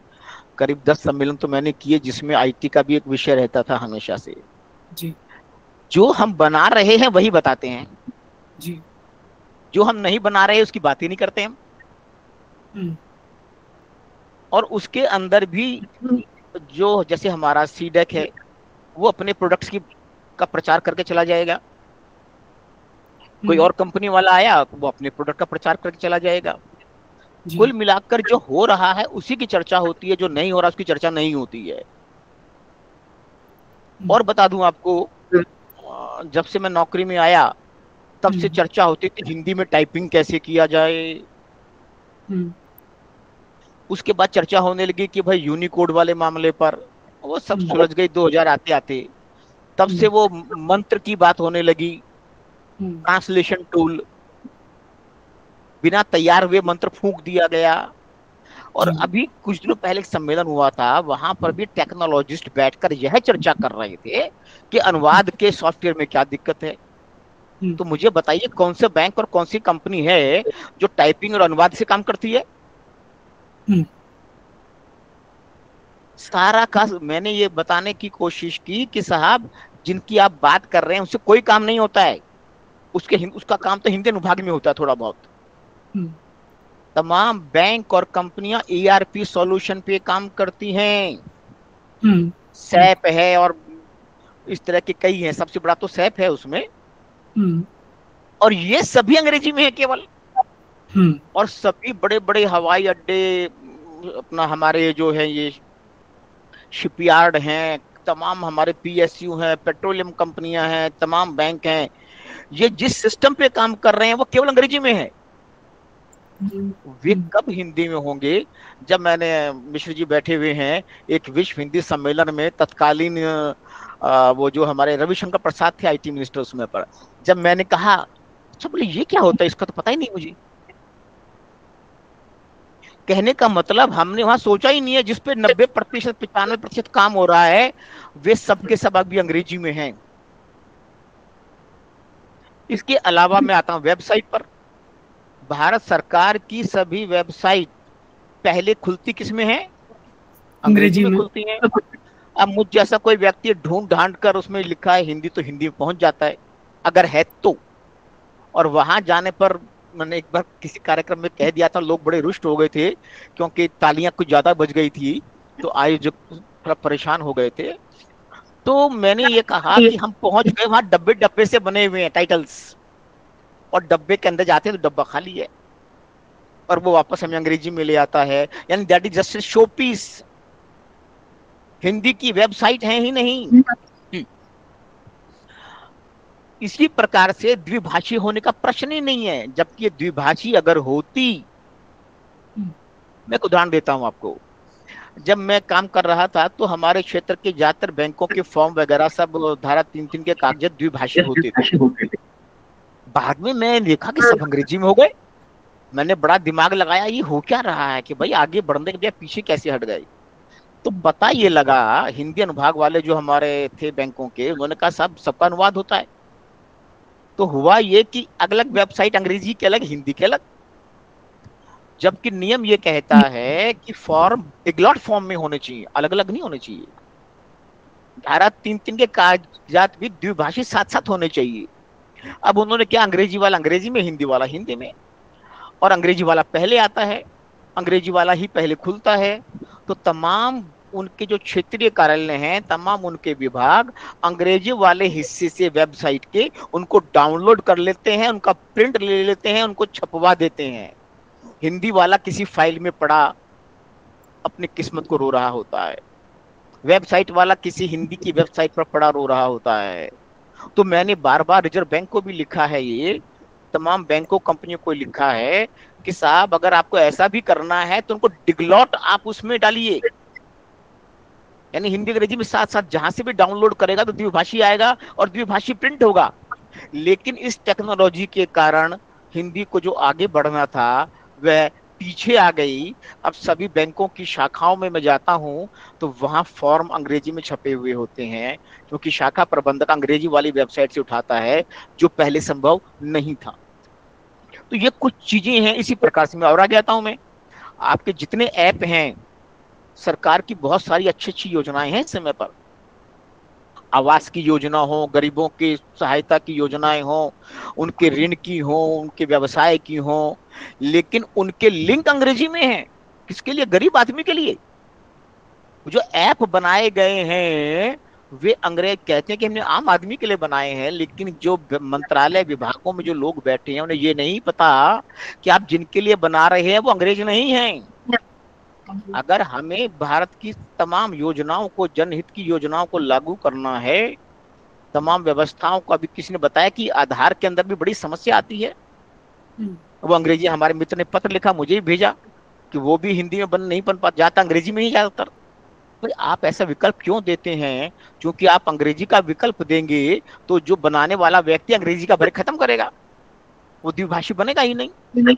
करीब 10 सम्मेलन तो मैंने किए, जिसमें आईटी का भी एक विषय रहता था हमेशा से। जी। जो हम बना रहे हैं वही बताते हैं, जी। जो हम नहीं बना रहे उसकी बात ही नहीं करते हम। और उसके अंदर भी जो, जैसे हमारा सीडेक है, वो अपने प्रोडक्ट्स की का प्रचार करके चला जाएगा। कोई और कंपनी वाला आया, वो अपने प्रोडक्ट का प्रचार करके चला जाएगा। कुल मिलाकर जो हो रहा है उसी की चर्चा होती है, जो नहीं हो रहा उसकी चर्चा नहीं होती है। और बता दूं आपको, जब से मैं नौकरी में आया तब से चर्चा होती थी हिंदी में टाइपिंग कैसे किया जाए। उसके बाद चर्चा होने लगी कि भाई यूनिकोड वाले मामले पर, वो सब सुलझ गई 2000 आते आते। तब से वो मंत्र की बात होने लगी, ट्रांसलेशन टूल, बिना तैयार हुए मंत्र फूंक दिया गया। और अभी कुछ दिनों पहले एक सम्मेलन हुआ था, वहां पर भी टेक्नोलॉजिस्ट बैठकर यह चर्चा कर रहे थे कि अनुवाद के सॉफ्टवेयर में क्या दिक्कत है। तो मुझे बताइए कौन सा बैंक और कौन सी कंपनी है जो टाइपिंग और अनुवाद से काम करती है? सारा का मैंने ये बताने की कोशिश की कि साहब, जिनकी आप बात कर रहे हैं उससे कोई काम नहीं होता है। उसका काम तो हिंदी अनुभाग में होता है थोड़ा बहुत। तमाम बैंक और कंपनियां ईआरपी सॉल्यूशन पे काम करती हैं। सैप है और इस तरह के कई हैं, सबसे बड़ा तो सैप है उसमें। और ये सभी अंग्रेजी में है केवल। और सभी बड़े बड़े हवाई अड्डे, अपना हमारे जो है ये शिपयार्ड हैं, तमाम हमारे पीएसयू हैं, पेट्रोलियम कंपनियां हैं, तमाम बैंक हैं, ये जिस सिस्टम पे काम कर रहे हैं वो केवल अंग्रेजी में है। वे कब हिंदी में होंगे? जब मैंने, मिश्र जी बैठे हुए हैं एक विश्व हिंदी सम्मेलन में, तत्कालीन वो जो हमारे रविशंकर प्रसाद थे आईटी मिनिस्टर, उसमें पर जब मैंने कहा, अच्छा बोले ये क्या होता है, इसका तो पता ही नहीं मुझे। कहने का मतलब हमने वहां सोचा ही नहीं है, जिसपे 90%, 95% काम हो रहा है, वे सबके सब अभी अंग्रेजी में हैं। इसके अलावा मैं आता हूं वेबसाइट पर। भारत सरकार की सभी वेबसाइट पहले खुलती किस में है? अंग्रेजी में खुलती हैं। अब मुझ जैसा कोई व्यक्ति ढूंढ ढांड कर उसमें लिखा है हिंदी, तो हिंदी में पहुंच जाता है अगर है तो। और वहां जाने पर, मैंने एक बार किसी कार्यक्रम में कह दिया था, लोग बड़े रुष्ट हो गए थे क्योंकि तालियां कुछ ज्यादा बज गई थी, तो आयोजक थोड़ा परेशान हो गए थे। तो मैंने ये कहा कि हम पहुंच गए वहां, डब्बे डब्बे से बने हुए हैं टाइटल्स, और डब्बे के अंदर जाते हैं तो डब्बा खाली है, और वो वापस हमें अंग्रेजी में ले आता है। यानी that is just a showpiece. Hindi की वेबसाइट है ही नहीं। इसी प्रकार से द्विभाषी होने का प्रश्न ही नहीं है, जबकि द्विभाषी अगर होती मैं एक उदाहरण देता हूँ आपको। जब मैं काम कर रहा था तो हमारे क्षेत्र के ज्यादातर बैंकों के फॉर्म वगैरह सब धारा 3(3) के कागजात द्विभाषी होते थे। बाद में मैं देखा कि सब अंग्रेजी में हो गए। मैंने बड़ा दिमाग लगाया, ये हो क्या रहा है कि भाई आगे बढ़ने के बजाय पीछे कैसे हट गए। तो पता ये लगा, हिंदी अनुभाग वाले जो हमारे थे बैंकों के, उन्होंने कहा साहब सबका अनुवाद होता है। तो हुआ ये कि अलग वेबसाइट अंग्रेजी के अलग, हिंदी के अलग, जबकि नियम ये कहता है कि फॉर्म इग्लॉट फॉर्म में होने चाहिए, अलग अलग नहीं होने चाहिए। धारा 3(3) के कागजात भी द्विभाषी साथ साथ होने चाहिए। अब उन्होंने क्या, अंग्रेजी वाला अंग्रेजी में, हिंदी वाला हिंदी में, और अंग्रेजी वाला पहले आता है, अंग्रेजी वाला ही पहले खुलता है। तो तमाम उनके जो क्षेत्रीय कार्यालय हैं, तमाम उनके विभाग अंग्रेजी वाले हिस्से से वेबसाइट के उनको डाउनलोड कर लेते हैं, उनका प्रिंट ले लेते हैं, उनको छपवा देते हैं। हिंदी वाला किसी फाइल में पड़ा अपनी किस्मत को रो रहा होता है, वेबसाइट वाला किसी हिंदी की वेबसाइट पर पड़ा रो रहा होता है। तो मैंने बार बार रिजर्व बैंक को भी लिखा है, ये तमाम बैंकों कंपनियों को लिखा है कि साहब अगर आपको ऐसा भी करना है तो उनको डिग्लॉट आप उसमें डालिए, यानी हिंदी अंग्रेजी में साथ साथ जहां से भी डाउनलोड करेगा तो द्विभाषी आएगा और द्विभाषी प्रिंट होगा। लेकिन इस टेक्नोलॉजी के कारण हिंदी को जो आगे बढ़ना था वह पीछे आ गई। अब सभी बैंकों की शाखाओं में मैं जाता हूं तो वहां फॉर्म अंग्रेजी में छपे हुए होते हैं, क्योंकि शाखा प्रबंधक अंग्रेजी वाली वेबसाइट से उठाता है, जो पहले संभव नहीं था। तो ये कुछ चीजें हैं। इसी प्रकार से मैं और आगे आता हूं। मैं आपके जितने ऐप हैं, सरकार की बहुत सारी अच्छी अच्छी योजनाएं हैं इस समय पर, आवास की योजना हो, गरीबों की सहायता की योजनाएं हो, उनके ऋण की हो, उनके व्यवसाय की हो, लेकिन उनके लिंक अंग्रेजी में है। किसके लिए? गरीब आदमी के लिए। जो ऐप बनाए गए हैं वे अंग्रेज कहते हैं कि हमने आम आदमी के लिए बनाए हैं, लेकिन जो मंत्रालय विभागों में जो लोग बैठे हैं उन्हें ये नहीं पता कि आप जिनके लिए बना रहे हैं वो अंग्रेज नहीं हैं। अगर हमें भारत की तमाम योजनाओं को, जनहित की योजनाओं को लागू करना है, तमाम व्यवस्थाओं को, अभी किसी ने बताया कि आधार के अंदर भी बड़ी समस्या आती है। वो अंग्रेजी, हमारे मित्र ने पत्र लिखा, मुझे भी भेजा कि वो भी हिंदी में नहीं बन पाता, जाता अंग्रेजी में ही ज्यादातर। तो आप ऐसा विकल्प क्यों देते हैं? क्योंकि आप अंग्रेजी का विकल्प देंगे तो जो बनाने वाला व्यक्ति अंग्रेजी का भय खत्म करेगा, वो द्विभाषी बनेगा ही नहीं।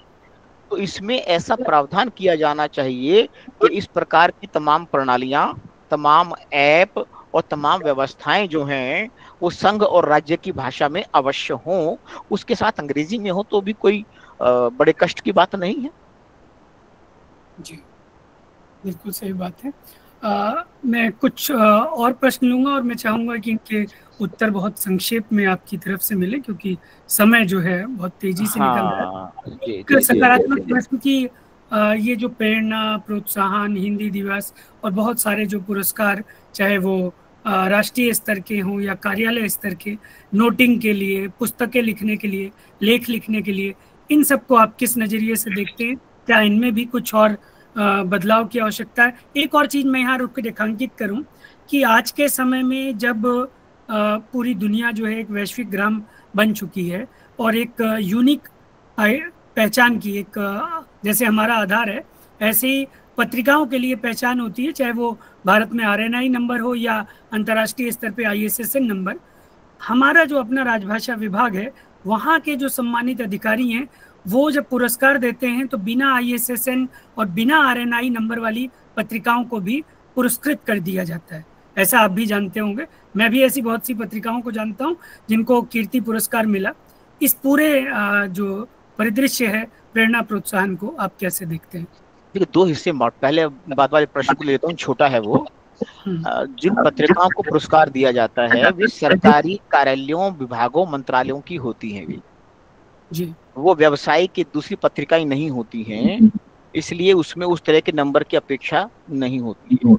तो इसमें ऐसा प्रावधान किया जाना चाहिए कि इस प्रकार की तमाम प्रणालियां, तमाम ऐप और तमाम व्यवस्थाएं जो हैं वो संघ और राज्य की भाषा में अवश्य हों। उसके साथ अंग्रेजी में हो तो भी कोई बड़े कष्ट की बात नहीं है। जी, बिल्कुल सही बात है। मैं कुछ और प्रश्न लूंगा और मैं चाहूंगा कि इनके उत्तर बहुत संक्षेप में आपकी तरफ से मिले, क्योंकि समय जो है बहुत तेजी से निकल रहा है। सकारात्मक प्रश्न की ये जो प्रेरणा, प्रोत्साहन, हिंदी दिवस और बहुत सारे जो पुरस्कार, चाहे वो राष्ट्रीय स्तर के हों या कार्यालय स्तर के, नोटिंग के लिए, पुस्तकें लिखने के लिए, लेख लिखने के लिए, इन सबको आप किस नज़रिए से देखते हैं? क्या इनमें भी कुछ और बदलाव की आवश्यकता है? एक और चीज़ मैं यहाँ रुक के रेखांकित करूँ कि आज के समय में जब पूरी दुनिया जो है एक वैश्विक ग्राम बन चुकी है और एक यूनिक पहचान की, एक जैसे हमारा आधार है, ऐसे ही पत्रिकाओं के लिए पहचान होती है, चाहे वो भारत में RNI नंबर हो या अंतर्राष्ट्रीय स्तर पे ISSN नंबर। हमारा जो अपना राजभाषा विभाग है, वहाँ के जो सम्मानित अधिकारी हैं, वो जब पुरस्कार देते हैं तो बिना ISSN और बिना RNI नंबर वाली पत्रिकाओं को भी पुरस्कृत कर दिया जाता है। ऐसा आप भी जानते होंगे, मैं भी ऐसी बहुत सी पत्रिकाओं को जानता हूं जिनको कीर्ति पुरस्कार मिला। इस पूरे जो परिदृश्य है प्रेरणा प्रोत्साहन को आप कैसे देखते हैं? देखिए, दो हिस्से में, पहले बाद वाले प्रश्न को लेता हूँ, छोटा है वो। जिन पत्रिकाओं को पुरस्कार दिया जाता है वे सरकारी कार्यालयों, विभागों, मंत्रालयों की होती हैं। वे जी, वो व्यवसाय की दूसरी पत्रिकाएं नहीं होती हैं, इसलिए उसमें उस तरह के नंबर की अपेक्षा नहीं होती है।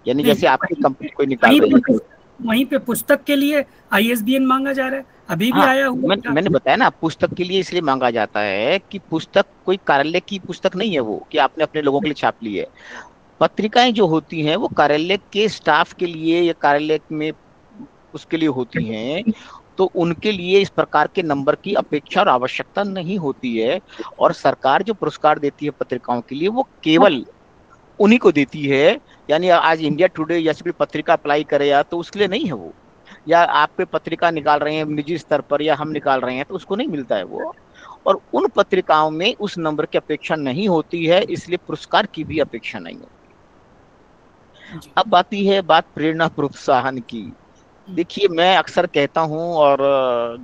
यानी जैसे आपकी कंपनी कोई निकाल रही है, वहीं पे पुस्तक के लिए ISBN मांगा जा रहा है, अभी भी आया हुआ। मैंने बताया ना, पुस्तक के लिए इसलिए मांगा जाता है कि पुस्तक कोई कार्यालय की पुस्तक नहीं है वो, कि आपने अपने लोगों के लिए छाप ली है। पत्रिकाएं जो होती हैं वो कार्यालय के स्टाफ के लिए या कार्यालय में उसके लिए होती हैं। तो उनके लिए इस प्रकार के नंबर की अपेक्षा और आवश्यकता नहीं होती है। और सरकार जो पुरस्कार देती है पत्रिकाओं के लिए वो केवल उन्हीं को देती है। यानी आज इंडिया टुडे जैसे कोई पत्रिका अप्लाई करे या तो उसके लिए नहीं है वो, या आप पे पत्रिका निकाल रहे हैं निजी स्तर पर या हम निकाल रहे हैं तो उसको नहीं मिलता है वो। और उन पत्रिकाओं में उस नंबर की अपेक्षा नहीं होती है, इसलिए पुरस्कार की भी अपेक्षा नहीं होती। अब आती है बात प्रेरणा प्रोत्साहन की। देखिए मैं अक्सर कहता हूं, और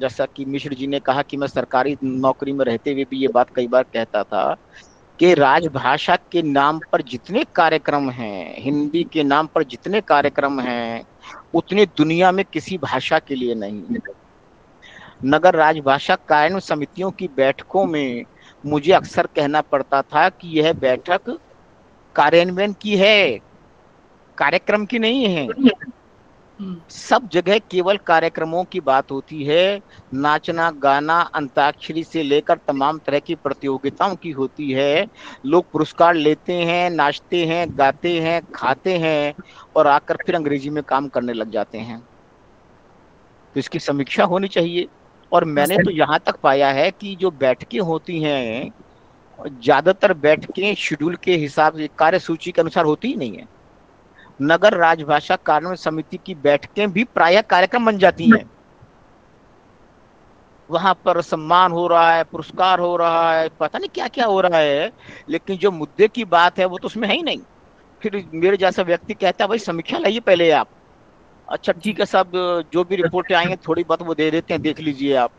जैसा कि मिश्र जी ने कहा कि मैं सरकारी नौकरी में रहते हुए भी ये बात कई बार कहता था कि राजभाषा के नाम पर जितने कार्यक्रम हैं, हिंदी के नाम पर जितने कार्यक्रम हैं, उतने दुनिया में किसी भाषा के लिए नहीं। नगर राजभाषा कार्यान्वयन समितियों की बैठकों में मुझे अक्सर कहना पड़ता था कि यह बैठक कार्यान्वयन की है, कार्यक्रम की नहीं है। सब जगह केवल कार्यक्रमों की बात होती है, नाचना गाना अंताक्षरी से लेकर तमाम तरह की प्रतियोगिताओं की होती है। लोग पुरस्कार लेते हैं, नाचते हैं, गाते हैं, खाते हैं और आकर फिर अंग्रेजी में काम करने लग जाते हैं। तो इसकी समीक्षा होनी चाहिए। और मैंने तो यहाँ तक पाया है कि जो बैठकें होती हैं, ज्यादातर बैठकें शेड्यूल के हिसाब से कार्यसूची के अनुसार होती ही नहीं है। नगर राजभाषा कार्यान्वयन समिति की बैठकें भी प्रायः कार्यक्रम बन जाती हैं। वहां पर सम्मान हो रहा है, पुरस्कार हो रहा है, पता नहीं क्या क्या हो रहा है, लेकिन जो मुद्दे की बात है वो तो उसमें है ही नहीं। फिर मेरे जैसा व्यक्ति कहता है भाई समीक्षा लाइए पहले आप। अच्छा ठीक है साहब, जो भी रिपोर्टें आई हैं थोड़ी बहुत वो दे देते हैं, देख लीजिए आप।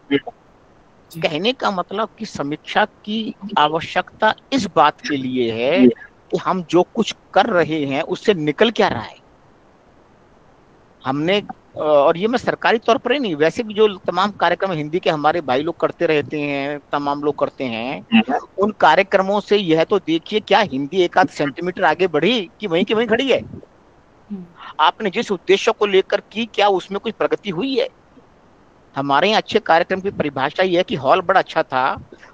कहने का मतलब कि समीक्षा की आवश्यकता इस बात के लिए है कि हम जो कुछ कर रहे हैं उससे निकल क्या रहा है। हमने, और ये मैं सरकारी तौर पर ही नहीं, वैसे भी जो तमाम कार्यक्रम हिंदी के हमारे भाई लोग करते रहते हैं, तमाम लोग करते हैं, उन कार्यक्रमों से यह तो देखिए क्या हिंदी एक आध सेंटीमीटर आगे बढ़ी कि वहीं की वहीं खड़ी है। आपने जिस उद्देश्य को लेकर की, क्या उसमें कुछ प्रगति हुई है? हमारे यहाँ अच्छे कार्यक्रम की परिभाषा ये है कि हॉल बड़ा अच्छा था,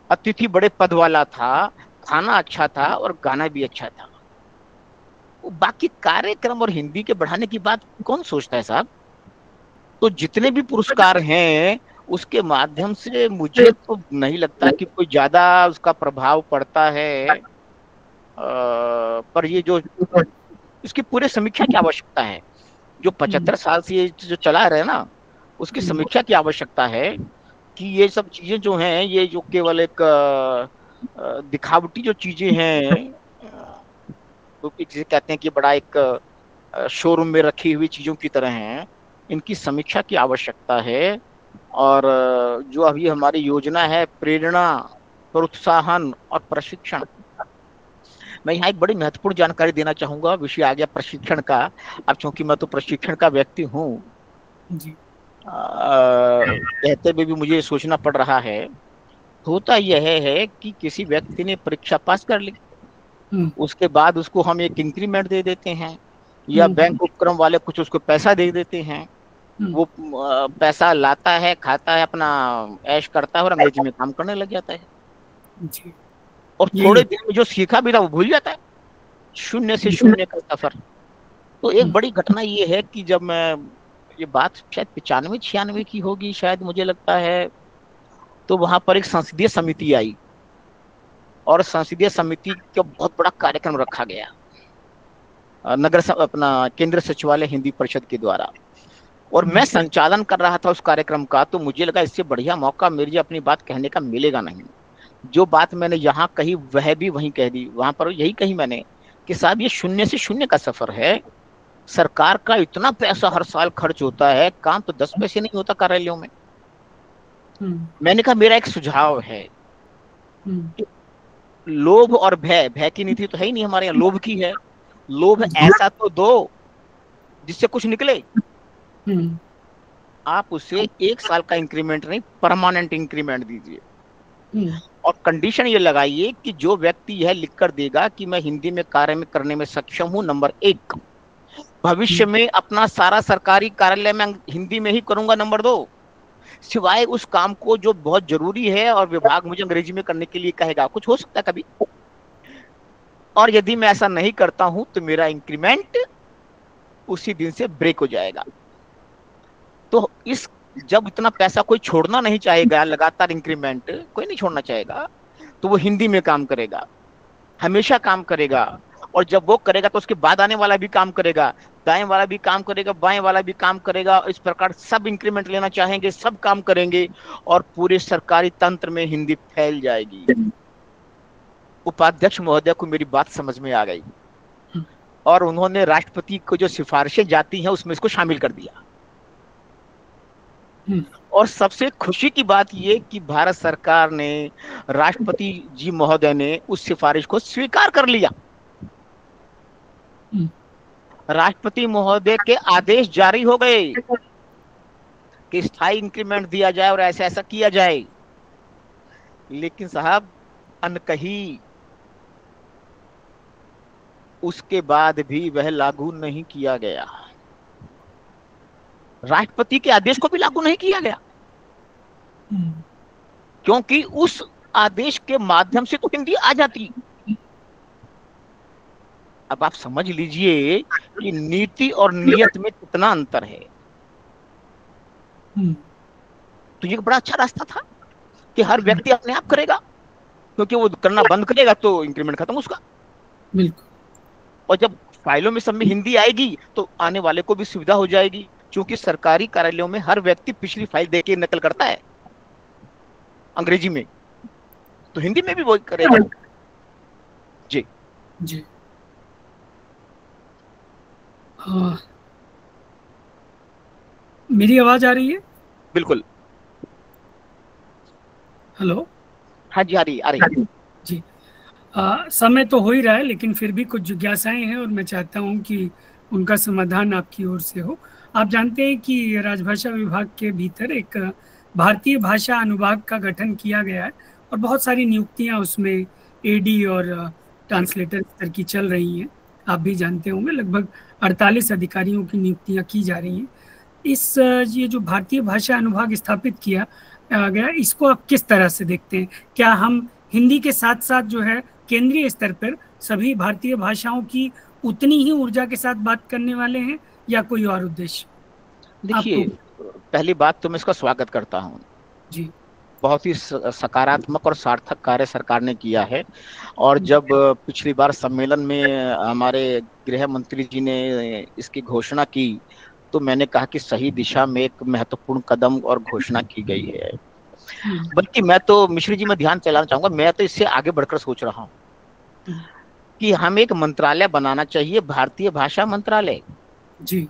अतिथि बड़े पद वाला था, खाना अच्छा था और गाना भी अच्छा था। बाकी कार्यक्रम और हिंदी के बढ़ाने की बात कौन सोचता है साहब? तो जितने भी पुरस्कार हैं उसके माध्यम से मुझे तो नहीं लगता कि कोई ज्यादा उसका प्रभाव पड़ता है। पर ये जो इसकी पूरे समीक्षा की आवश्यकता है। जो 75 साल से ये जो चला रहे ना, उसकी समीक्षा की आवश्यकता है कि ये सब चीजें जो हैं, ये जो केवल एक दिखावटी जो चीजें हैं, तो जिसे कहते हैं कि बड़ा एक शोरूम में रखी हुई चीजों की तरह हैं, इनकी समीक्षा की आवश्यकता है। और जो अभी हमारी योजना है प्रेरणा, प्रोत्साहन और प्रशिक्षण, मैं यहाँ एक बड़ी महत्वपूर्ण जानकारी देना चाहूंगा। विषय आ गया प्रशिक्षण का। अब चूंकि मैं तो प्रशिक्षण का व्यक्ति हूँ, कहते हुए भी मुझे सोचना पड़ रहा है। होता यह है कि किसी व्यक्ति ने परीक्षा पास कर ली, उसके बाद उसको हम एक इंक्रीमेंट दे देते हैं, या बैंक उपक्रम वाले कुछ उसको पैसा दे देते हैं। वो पैसा लाता है, खाता है, अपना ऐश करता है और अंग्रेजी में काम करने लग जाता है। और थोड़े दिन में जो सीखा भी था वो भूल जाता है। शून्य से शून्य का सफर। तो एक बड़ी घटना ये है कि जब मैं, ये बात शायद 95-96 की होगी शायद, मुझे लगता है, तो वहां पर एक संसदीय समिति आई और संसदीय समिति का बहुत बड़ा कार्यक्रम रखा गया अपना केंद्र सचिवालय हिंदी परिषद के द्वारा। और मैं संचालन कर रहा था उस कार्यक्रम का। तो मुझे लगा इससे बढ़िया मौका मेरे अपनी बात कहने का मिलेगा नहीं। जो बात मैंने यहाँ कही वह भी वहीं कह दी। वहां पर यही कही मैंने कि साहब ये शून्य से शून्य का सफर है। सरकार का इतना पैसा हर साल खर्च होता है, काम तो 10 पैसे नहीं होता कार्यालयों में। मैंने कहा मेरा एक सुझाव है, लोभ और भय, भय की नीति तो है ही नहीं हमारे यहाँ, लोभ की है। लोभ ऐसा तो दो जिससे कुछ निकले। आप उसे 1 साल का इंक्रीमेंट नहीं, परमानेंट इंक्रीमेंट दीजिए। और कंडीशन ये लगाइए कि जो व्यक्ति यह लिखकर देगा कि मैं हिंदी में कार्य में करने में सक्षम हूं, नंबर 1, भविष्य में अपना सारा सरकारी कार्यालय में हिंदी में ही करूंगा, नंबर 2, सिवाय उस काम को जो बहुत जरूरी है और विभाग मुझे अंग्रेजी में करने के लिए कहेगा, कुछ हो सकता है कभी, और यदि मैं ऐसा नहीं करता हूं तो मेरा इंक्रीमेंट उसी दिन से ब्रेक हो जाएगा। तो इस जब इतना पैसा कोई छोड़ना नहीं चाहेगा, लगातार इंक्रीमेंट कोई नहीं छोड़ना चाहेगा, तो वो हिंदी में काम करेगा, हमेशा काम करेगा। और जब वो करेगा तो उसके बाद आने वाला भी काम करेगा, दाएं वाला भी काम करेगा, बाएं वाला भी काम करेगा। इस प्रकार सब इंक्रीमेंट लेना चाहेंगे, सब काम करेंगे, और पूरे सरकारी तंत्र में हिंदी फैल जाएगी। उपाध्यक्ष महोदय को मेरी बात समझ में आ गई, और उन्होंने राष्ट्रपति को जो सिफारिशें जाती हैं उसमें इसको शामिल कर दिया। और सबसे खुशी की बात यह कि भारत सरकार ने, राष्ट्रपति जी महोदय ने उस सिफारिश को स्वीकार कर लिया। राष्ट्रपति महोदय के आदेश जारी हो गए कि स्थायी इंक्रीमेंट दिया जाए और ऐसा ऐसा किया जाए। लेकिन साहब, अनकही उसके बाद भी वह लागू नहीं किया गया, राष्ट्रपति के आदेश को भी लागू नहीं किया गया, क्योंकि उस आदेश के माध्यम से तो हिंदी आ जाती। अब आप समझ लीजिए कि नीति और नियत में कितना अंतर है। तो ये बड़ा अच्छा रास्ता था कि हर व्यक्ति अपने आप करेगा, क्योंकि वो करना बंद करेगा तो इंक्रीमेंट खत्म उसका। बिल्कुल। और जब फाइलों में सब में हिंदी आएगी तो आने वाले को भी सुविधा हो जाएगी, क्योंकि सरकारी कार्यालयों में हर व्यक्ति पिछली फाइल देख के नकल करता है अंग्रेजी में, तो हिंदी में भी वो करेगा। जी जी। मेरी आवाज आ रही है? बिल्कुल। हेलो। हाँ जी, आ रही है जी। समय तो हो ही रहा है, लेकिन फिर भी कुछ जिज्ञासाएं हैं और मैं चाहता हूं कि उनका समाधान आपकी ओर से हो। आप जानते हैं कि राजभाषा विभाग के भीतर एक भारतीय भाषा अनुभाग का गठन किया गया है और बहुत सारी नियुक्तियां उसमें एडी और ट्रांसलेटर स्तर की चल रही हैं। आप भी जानते होंगे, लगभग 48 अधिकारियों की नियुक्तियां की जा रही हैं। ये जो भारतीय भाषा अनुभाग स्थापित किया गया, इसको आप किस तरह से देखते हैं? क्या हम हिंदी के साथ साथ जो है केंद्रीय स्तर पर सभी भारतीय भाषाओं की उतनी ही ऊर्जा के साथ बात करने वाले हैं, या कोई और उद्देश्य? देखिए, पहली बात तो मैं इसका स्वागत करता हूँ जी। बहुत ही सकारात्मक और सार्थक कार्य सरकार ने किया है। और जब पिछली बार सम्मेलन में हमारे गृह मंत्री जी ने इसकी घोषणा की, तो मैंने कहा कि सही दिशा में एक महत्वपूर्ण कदम और घोषणा की गई है। बल्कि मैं तो मिश्री जी में ध्यान चलाना चाहूंगा, मैं तो इससे आगे बढ़कर सोच रहा हूँ कि हम एक मंत्रालय बनाना चाहिए, भारतीय भाषा मंत्रालय जी,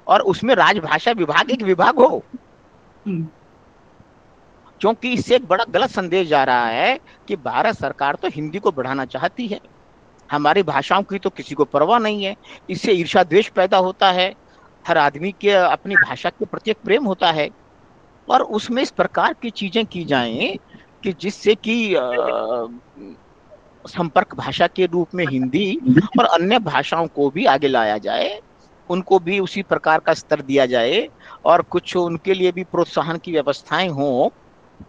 और उसमें राजभाषा विभाग एक विभाग हो। क्योंकि इससे एक बड़ा गलत संदेश जा रहा है कि भारत सरकार तो हिंदी को बढ़ाना चाहती है, हमारी भाषाओं की तो किसी को परवाह नहीं है। इससे ईर्ष्या द्वेष पैदा होता है, हर आदमी के अपनी भाषा के प्रति एक प्रेम होता है, और उसमें इस प्रकार की चीजें की जाएं कि जिससे कि संपर्क भाषा के रूप में हिंदी और अन्य भाषाओं को भी आगे लाया जाए, उनको भी उसी प्रकार का स्तर दिया जाए और कुछ उनके लिए भी प्रोत्साहन की व्यवस्थाएं हों।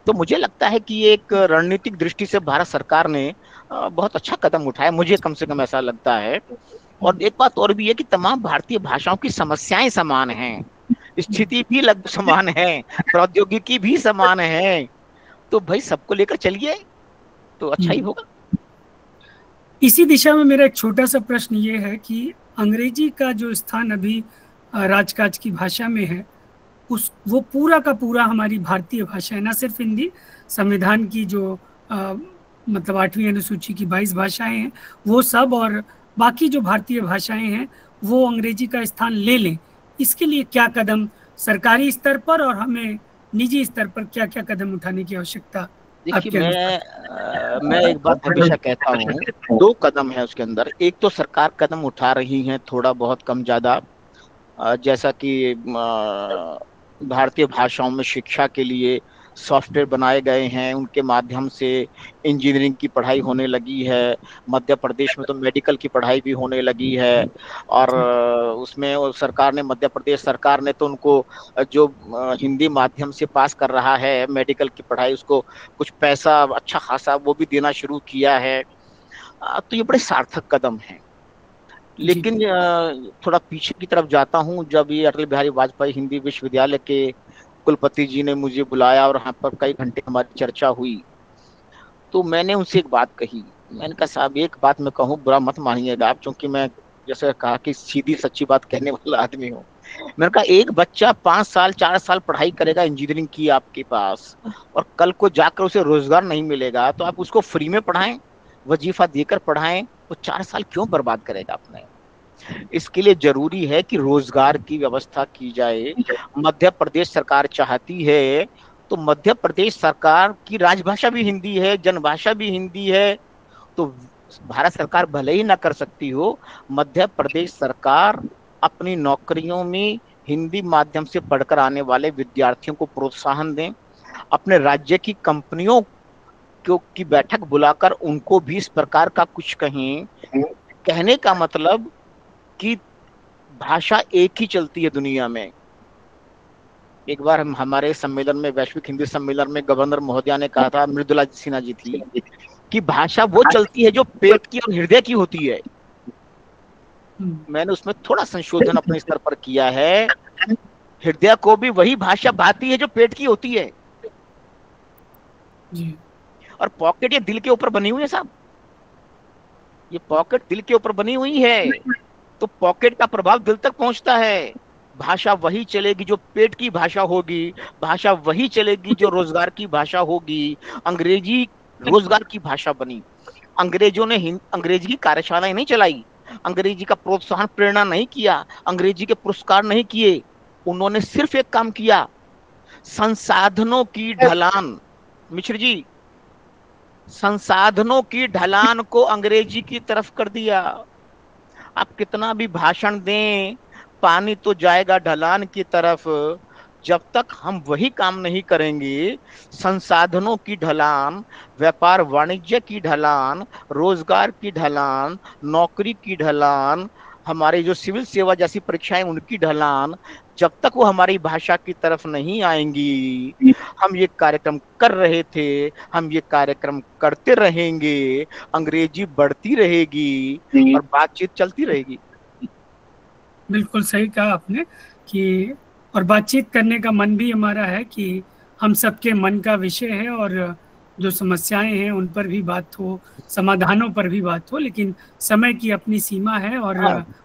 तो मुझे लगता है कि एक रणनीतिक दृष्टि से भारत सरकार ने बहुत अच्छा कदम उठाया, मुझे कम से कम ऐसा लगता है। और एक बात और भी है कि तमाम भारतीय भाषाओं की समस्याएं समान हैं, स्थिति भी लगभग समान है, प्रौद्योगिकी भी समान है, तो भाई सबको लेकर चलिए तो अच्छा ही होगा। इसी दिशा में मेरा एक छोटा सा प्रश्न ये है कि अंग्रेजी का जो स्थान अभी राजकाज की भाषा में है, वो पूरा का पूरा हमारी भारतीय भाषा है, ना सिर्फ हिंदी, संविधान की जो मतलब 8वीं अनुसूची की 22 भाषाएं हैं वो सब, और बाकी जो भारतीय भाषाएं हैं वो अंग्रेजी का स्थान ले लें। इसके लिए क्या कदम सरकारी स्तर पर और हमें निजी स्तर पर क्या क्या कदम उठाने की आवश्यकता? देखिए, मैं एक बात हमेशा कहता हूँ, 2 कदम है उसके अंदर। एक तो सरकार कदम उठा रही है थोड़ा बहुत कम ज्यादा, जैसा कि भारतीय भाषाओं में शिक्षा के लिए सॉफ्टवेयर बनाए गए हैं, उनके माध्यम से इंजीनियरिंग की पढ़ाई होने लगी है, मध्य प्रदेश में तो मेडिकल की पढ़ाई भी होने लगी है। और उसमें सरकार ने, मध्य प्रदेश सरकार ने तो उनको जो हिंदी माध्यम से पास कर रहा है मेडिकल की पढ़ाई, उसको कुछ पैसा अच्छा खासा वो भी देना शुरू किया है। तो ये बड़े सार्थक कदम हैं। लेकिन थोड़ा पीछे की तरफ जाता हूँ, जब ये अटल बिहारी वाजपेयी हिंदी विश्वविद्यालय के कुलपति जी ने मुझे बुलाया और यहाँ पर कई घंटे हमारी चर्चा हुई। तो मैंने उनसे एक बात कही, मैंने कहा साहब एक बात मैं कहूँ, बुरा मत मानिएगा आप, क्योंकि मैं जैसे कहा कि सीधी सच्ची बात कहने वाला आदमी हूँ। मैंने कहा एक बच्चा 5 साल 4 साल पढ़ाई करेगा इंजीनियरिंग की आपके पास, और कल को जाकर उसे रोजगार नहीं मिलेगा, तो आप उसको फ्री में पढ़ाएं, वजीफा देकर पढ़ाएं, वो 4 साल क्यों बर्बाद करेगा अपने? इसके लिए जरूरी है कि रोजगार की व्यवस्था की जाए। मध्य प्रदेश सरकार चाहती है, तो मध्य प्रदेश सरकार की राजभाषा भी हिंदी है, जनभाषा भी हिंदी है, तो भारत सरकार भले ही ना कर सकती हो, मध्य प्रदेश सरकार अपनी नौकरियों में हिंदी माध्यम से पढ़कर आने वाले विद्यार्थियों को प्रोत्साहन दें, अपने राज्य की कंपनियों की बैठक बुलाकर उनको भी इस प्रकार का कुछ कहें। कहने का मतलब कि भाषा एक ही चलती है दुनिया में। एक बार हम हमारे सम्मेलन में, वैश्विक हिंदी सम्मेलन में, गवर्नर महोदया ने कहा था, मृदुला सिन्हा जी थी, कि भाषा वो चलती है जो पेट की और हृदय की होती है। मैंने उसमें थोड़ा संशोधन अपने स्तर पर किया है, हृदय को भी वही भाषा भाती है जो पेट की होती है। जी। और पॉकेट ये दिल के ऊपर बनी हुई है साहब, ये पॉकेट दिल के ऊपर बनी हुई है, तो पॉकेट का प्रभाव दिल तक पहुंचता है। भाषा वही चलेगी जो पेट की भाषा होगी, भाषा वही चलेगी जो रोजगार की भाषा होगी। अंग्रेजी रोजगार की भाषा बनी। अंग्रेजों ने अंग्रेजी की कार्यशालाएं नहीं चलाई, अंग्रेजी का प्रोत्साहन प्रेरणा नहीं किया, अंग्रेजी के पुरस्कार नहीं किए। उन्होंने सिर्फ एक काम किया, संसाधनों की ढलान, मिश्र जी, संसाधनों की ढलान को अंग्रेजी की तरफ कर दिया। आप कितना भी भाषण दें, पानी तो जाएगा ढलान की तरफ। जब तक हम वही काम नहीं करेंगे, संसाधनों की ढलान, व्यापार वाणिज्य की ढलान, रोजगार की ढलान, नौकरी की ढलान, हमारे जो सिविल सेवा जैसी परीक्षाएं उनकी ढलान, जब तक वो हमारी भाषा की तरफ नहीं आएंगी, हम ये कार्यक्रम कर रहे थे, हम ये कार्यक्रम करते रहेंगे, अंग्रेजी बढ़ती रहेगी और बातचीत चलती रहेगी। बिल्कुल सही कहा आपने कि, और बातचीत करने का मन भी हमारा है कि हम सबके मन का विषय है, और जो समस्याएं हैं उन पर भी बात हो, समाधानों पर भी बात हो, लेकिन समय की अपनी सीमा है। और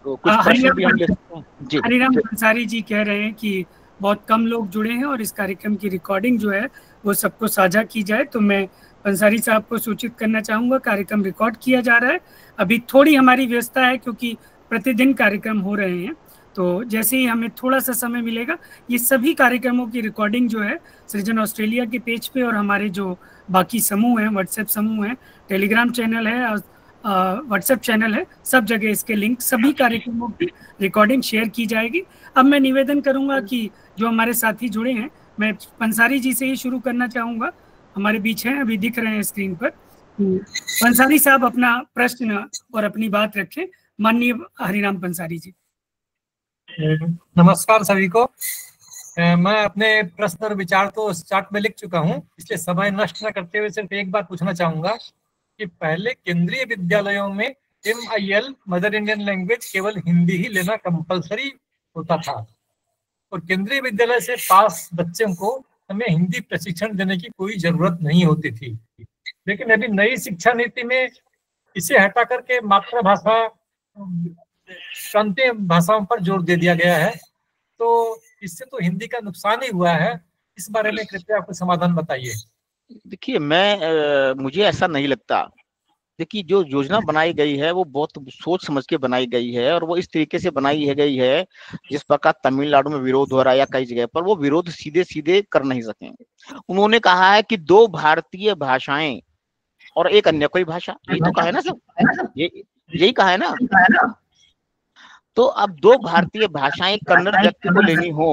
तो कुछ प्रश्न भी हम ले सकते हैं जी। हरिराम पंसारी जी कह रहे हैं कि बहुत कम लोग जुड़े हैं और इस कार्यक्रम की रिकॉर्डिंग जो है वो सबको साझा की जाए। तो मैं पंसारी साहब को सूचित करना चाहूँगा, कार्यक्रम रिकॉर्ड किया जा रहा है। अभी थोड़ी हमारी व्यवस्था है क्योंकि प्रतिदिन कार्यक्रम हो रहे हैं, तो जैसे ही हमें थोड़ा सा समय मिलेगा, ये सभी कार्यक्रमों की रिकॉर्डिंग जो है सृजन ऑस्ट्रेलिया के पेज पे और हमारे जो बाकी समूह हैं, व्हाट्सएप समूह हैं, टेलीग्राम चैनल है, व्हाट्सएप चैनल है, सब जगह इसके लिंक, सभी कार्यक्रमों की रिकॉर्डिंग शेयर की जाएगी। अब मैं निवेदन करूंगा कि जो हमारे साथी जुड़े हैं, मैं पंसारी जी से ही शुरू करना चाहूंगा, हमारे बीच हैं, अभी दिख रहे हैं स्क्रीन पर। पंसारी साहब अपना प्रश्न और अपनी बात रखें। माननीय हरिराम पंसारी जी। नमस्कार सभी को। मैं अपने प्रश्न और विचार तो चार्ट में लिख चुका हूं, इसलिए समय नष्ट न करते हुए सिर्फ एक बात पूछना चाहूंगा कि पहले केंद्रीय विद्यालयों में MIL मदर इंडियन लैंग्वेज केवल हिंदी ही लेना कंपलसरी होता था, और केंद्रीय विद्यालय से पास बच्चों को हमें हिंदी प्रशिक्षण देने की कोई जरूरत नहीं होती थी। लेकिन अभी नई शिक्षा नीति में इसे हटा करके मातृभाषा, प्रांतीय भाषाओं पर जोर दे दिया गया है, तो इससे तो हिंदी का नुकसान ही हुआ है। इस बारे में कृपया आपको समाधान बताइए। देखिए, मुझे ऐसा नहीं लगता। देखिए, जो योजना बनाई गई है वो बहुत सोच समझ के बनाई गई है, और वो इस तरीके से बनाई है गई है जिस प्रकार तमिलनाडु में विरोध हो रहा है या कई जगह पर, वो विरोध सीधे सीधे कर नहीं सके। उन्होंने कहा है कि 2 भारतीय भाषाएं और एक अन्य कोई भाषा, यही तो कहा है ना सब, यही कहा है ना। तो अब 2 भारतीय भाषाएं कन्नड़ व्यक्ति को लेनी हो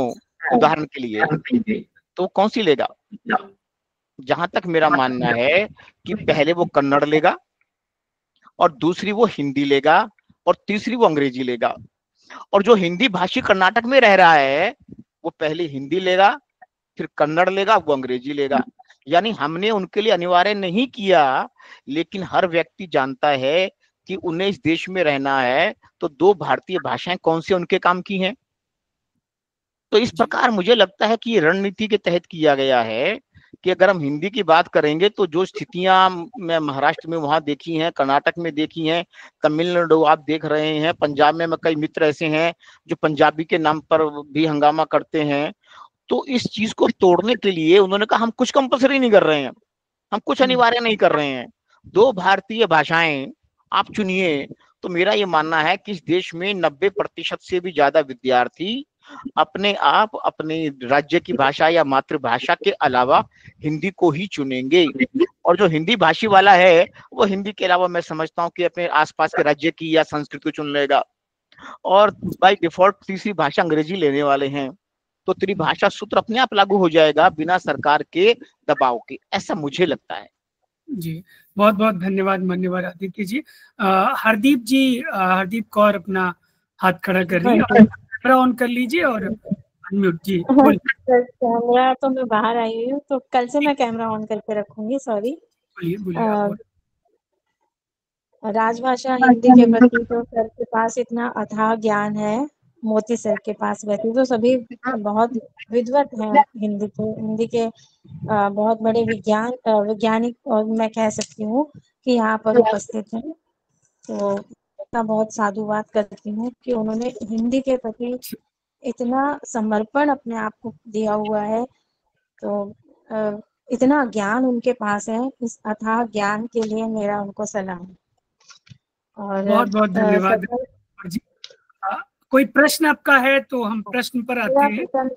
उदाहरण के लिए, तो कौन सी लेगा? जहां तक मेरा मानना है कि पहले वो कन्नड़ लेगा, और दूसरी वो हिंदी लेगा, और तीसरी वो अंग्रेजी लेगा। और जो हिंदी भाषी कर्नाटक में रह रहा है वो पहले हिंदी लेगा, फिर कन्नड़ लेगा, वो अंग्रेजी लेगा। यानी हमने उनके लिए अनिवार्य नहीं किया, लेकिन हर व्यक्ति जानता है कि उन्हें इस देश में रहना है, तो 2 भारतीय भाषाएं कौन से उनके काम की हैं? तो इस प्रकार मुझे लगता है कि ये रणनीति के तहत किया गया है कि अगर हम हिंदी की बात करेंगे तो जो स्थितियां मैं महाराष्ट्र में वहां देखी हैं, कर्नाटक में देखी हैं, तमिलनाडु आप देख रहे हैं, पंजाब में कई मित्र ऐसे हैं जो पंजाबी के नाम पर भी हंगामा करते हैं। तो इस चीज को तोड़ने के लिए उन्होंने कहा हम कुछ कंपलसरी नहीं कर रहे हैं, हम कुछ अनिवार्य नहीं कर रहे हैं, 2 भारतीय भाषाएं आप चुनिए। तो मेरा ये मानना है कि इस देश में 90% से भी ज्यादा विद्यार्थी अपने आप अपने राज्य की भाषा या मातृभाषा के अलावा हिंदी को ही चुनेंगे। और जो हिंदी भाषी वाला है वो हिंदी के अलावा मैं समझता हूँ कि अपने आसपास के राज्य की या संस्कृत को चुन लेगा। और बाय डिफॉल्ट तीसरी भाषा अंग्रेजी लेने वाले हैं, तो त्रिभाषा सूत्र अपने आप लागू हो जाएगा बिना सरकार के दबाव के, ऐसा मुझे लगता है। जी, बहुत बहुत धन्यवाद मान्यवर आदित्य जी। हरदीप जी, हरदीप कौर अपना हाथ खड़ा कर रही है, कैमरा ऑन कर लीजिए और अनम्यूट जी। कैमरा तो मैं बाहर आई हुई हूँ, तो कल से मैं कैमरा ऑन करके रखूंगी, सॉरी। राजभाषा हिंदी के प्रति तो सर के पास इतना अथाह ज्ञान है, मोती सर के पास रहती तो सभी बहुत विद्वत हैं हिंदी के बहुत बड़े वैज्ञानिक, और मैं कह सकती हूँ कि यहाँ पर उपस्थित हैं। तो मैं बहुत साधुवाद करती हूँ कि उन्होंने हिंदी के प्रति इतना समर्पण अपने आप को दिया हुआ है, तो इतना ज्ञान उनके पास है। इस अथाह ज्ञान के लिए मेरा उनको सलाम। और बहुत बहुत धन्यवाद जी। कोई प्रश्न आपका है तो हम प्रश्न पर आते हैं।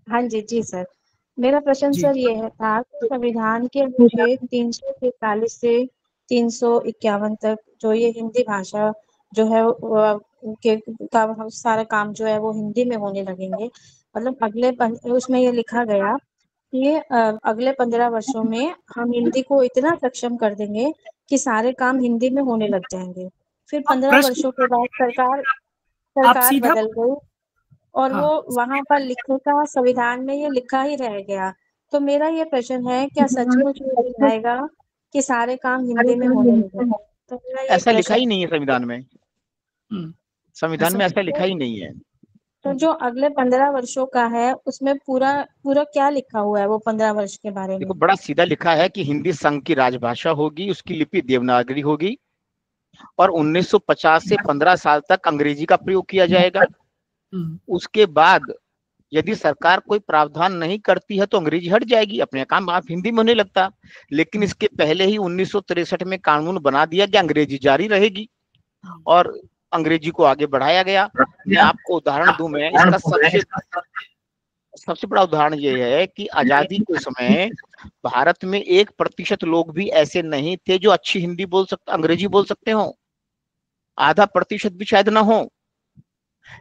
हाँ जी, जी सर, मेरा प्रश्न सर ये है था कि संविधान के अनुच्छेद 343 से 351 तक जो ये हिंदी भाषा जो है का सारा काम जो है वो हिंदी में होने लगेंगे, मतलब उसमें ये लिखा गया कि अगले 15 वर्षों में हम हिंदी को इतना सक्षम कर देंगे कि सारे काम हिंदी में होने लग जाएंगे। फिर 15 वर्षों के बाद सरकार बदल गई और वो वहां पर लिखेगा, संविधान में ये लिखा ही रह गया। तो मेरा ये प्रश्न है, क्या सचमुच ये दिखाएगा कि सारे काम हिंदी में होने लगे? तो ऐसा लिखा ही नहीं है संविधान में, संविधान में ऐसा लिखा ही नहीं है। तो जो अगले 15 वर्षों का है उसमें पूरा क्या लिखा हुआ है वो 15 वर्ष के बारे में? देखो, बड़ा सीधा लिखा है कि हिंदी संघ की राजभाषा होगी, उसकी लिपि देवनागरी होगी और 1950 से 15 साल तक अंग्रेजी का प्रयोग किया जाएगा। उसके बाद यदि सरकार कोई प्रावधान नहीं करती है तो अंग्रेजी हट जाएगी, अपने काम आप हिंदी में होने लगता। लेकिन इसके पहले ही 1963 में कानून बना दिया कि अंग्रेजी जारी रहेगी और अंग्रेजी को आगे बढ़ाया गया। मैं आपको उदाहरण दूं, मैं इसका सबसे बड़ा उदाहरण ये है कि आजादी के समय भारत में 1% लोग भी ऐसे नहीं थे जो अच्छी हिंदी बोल सकते, अंग्रेजी बोल सकते हो, 0.5% भी शायद ना हो।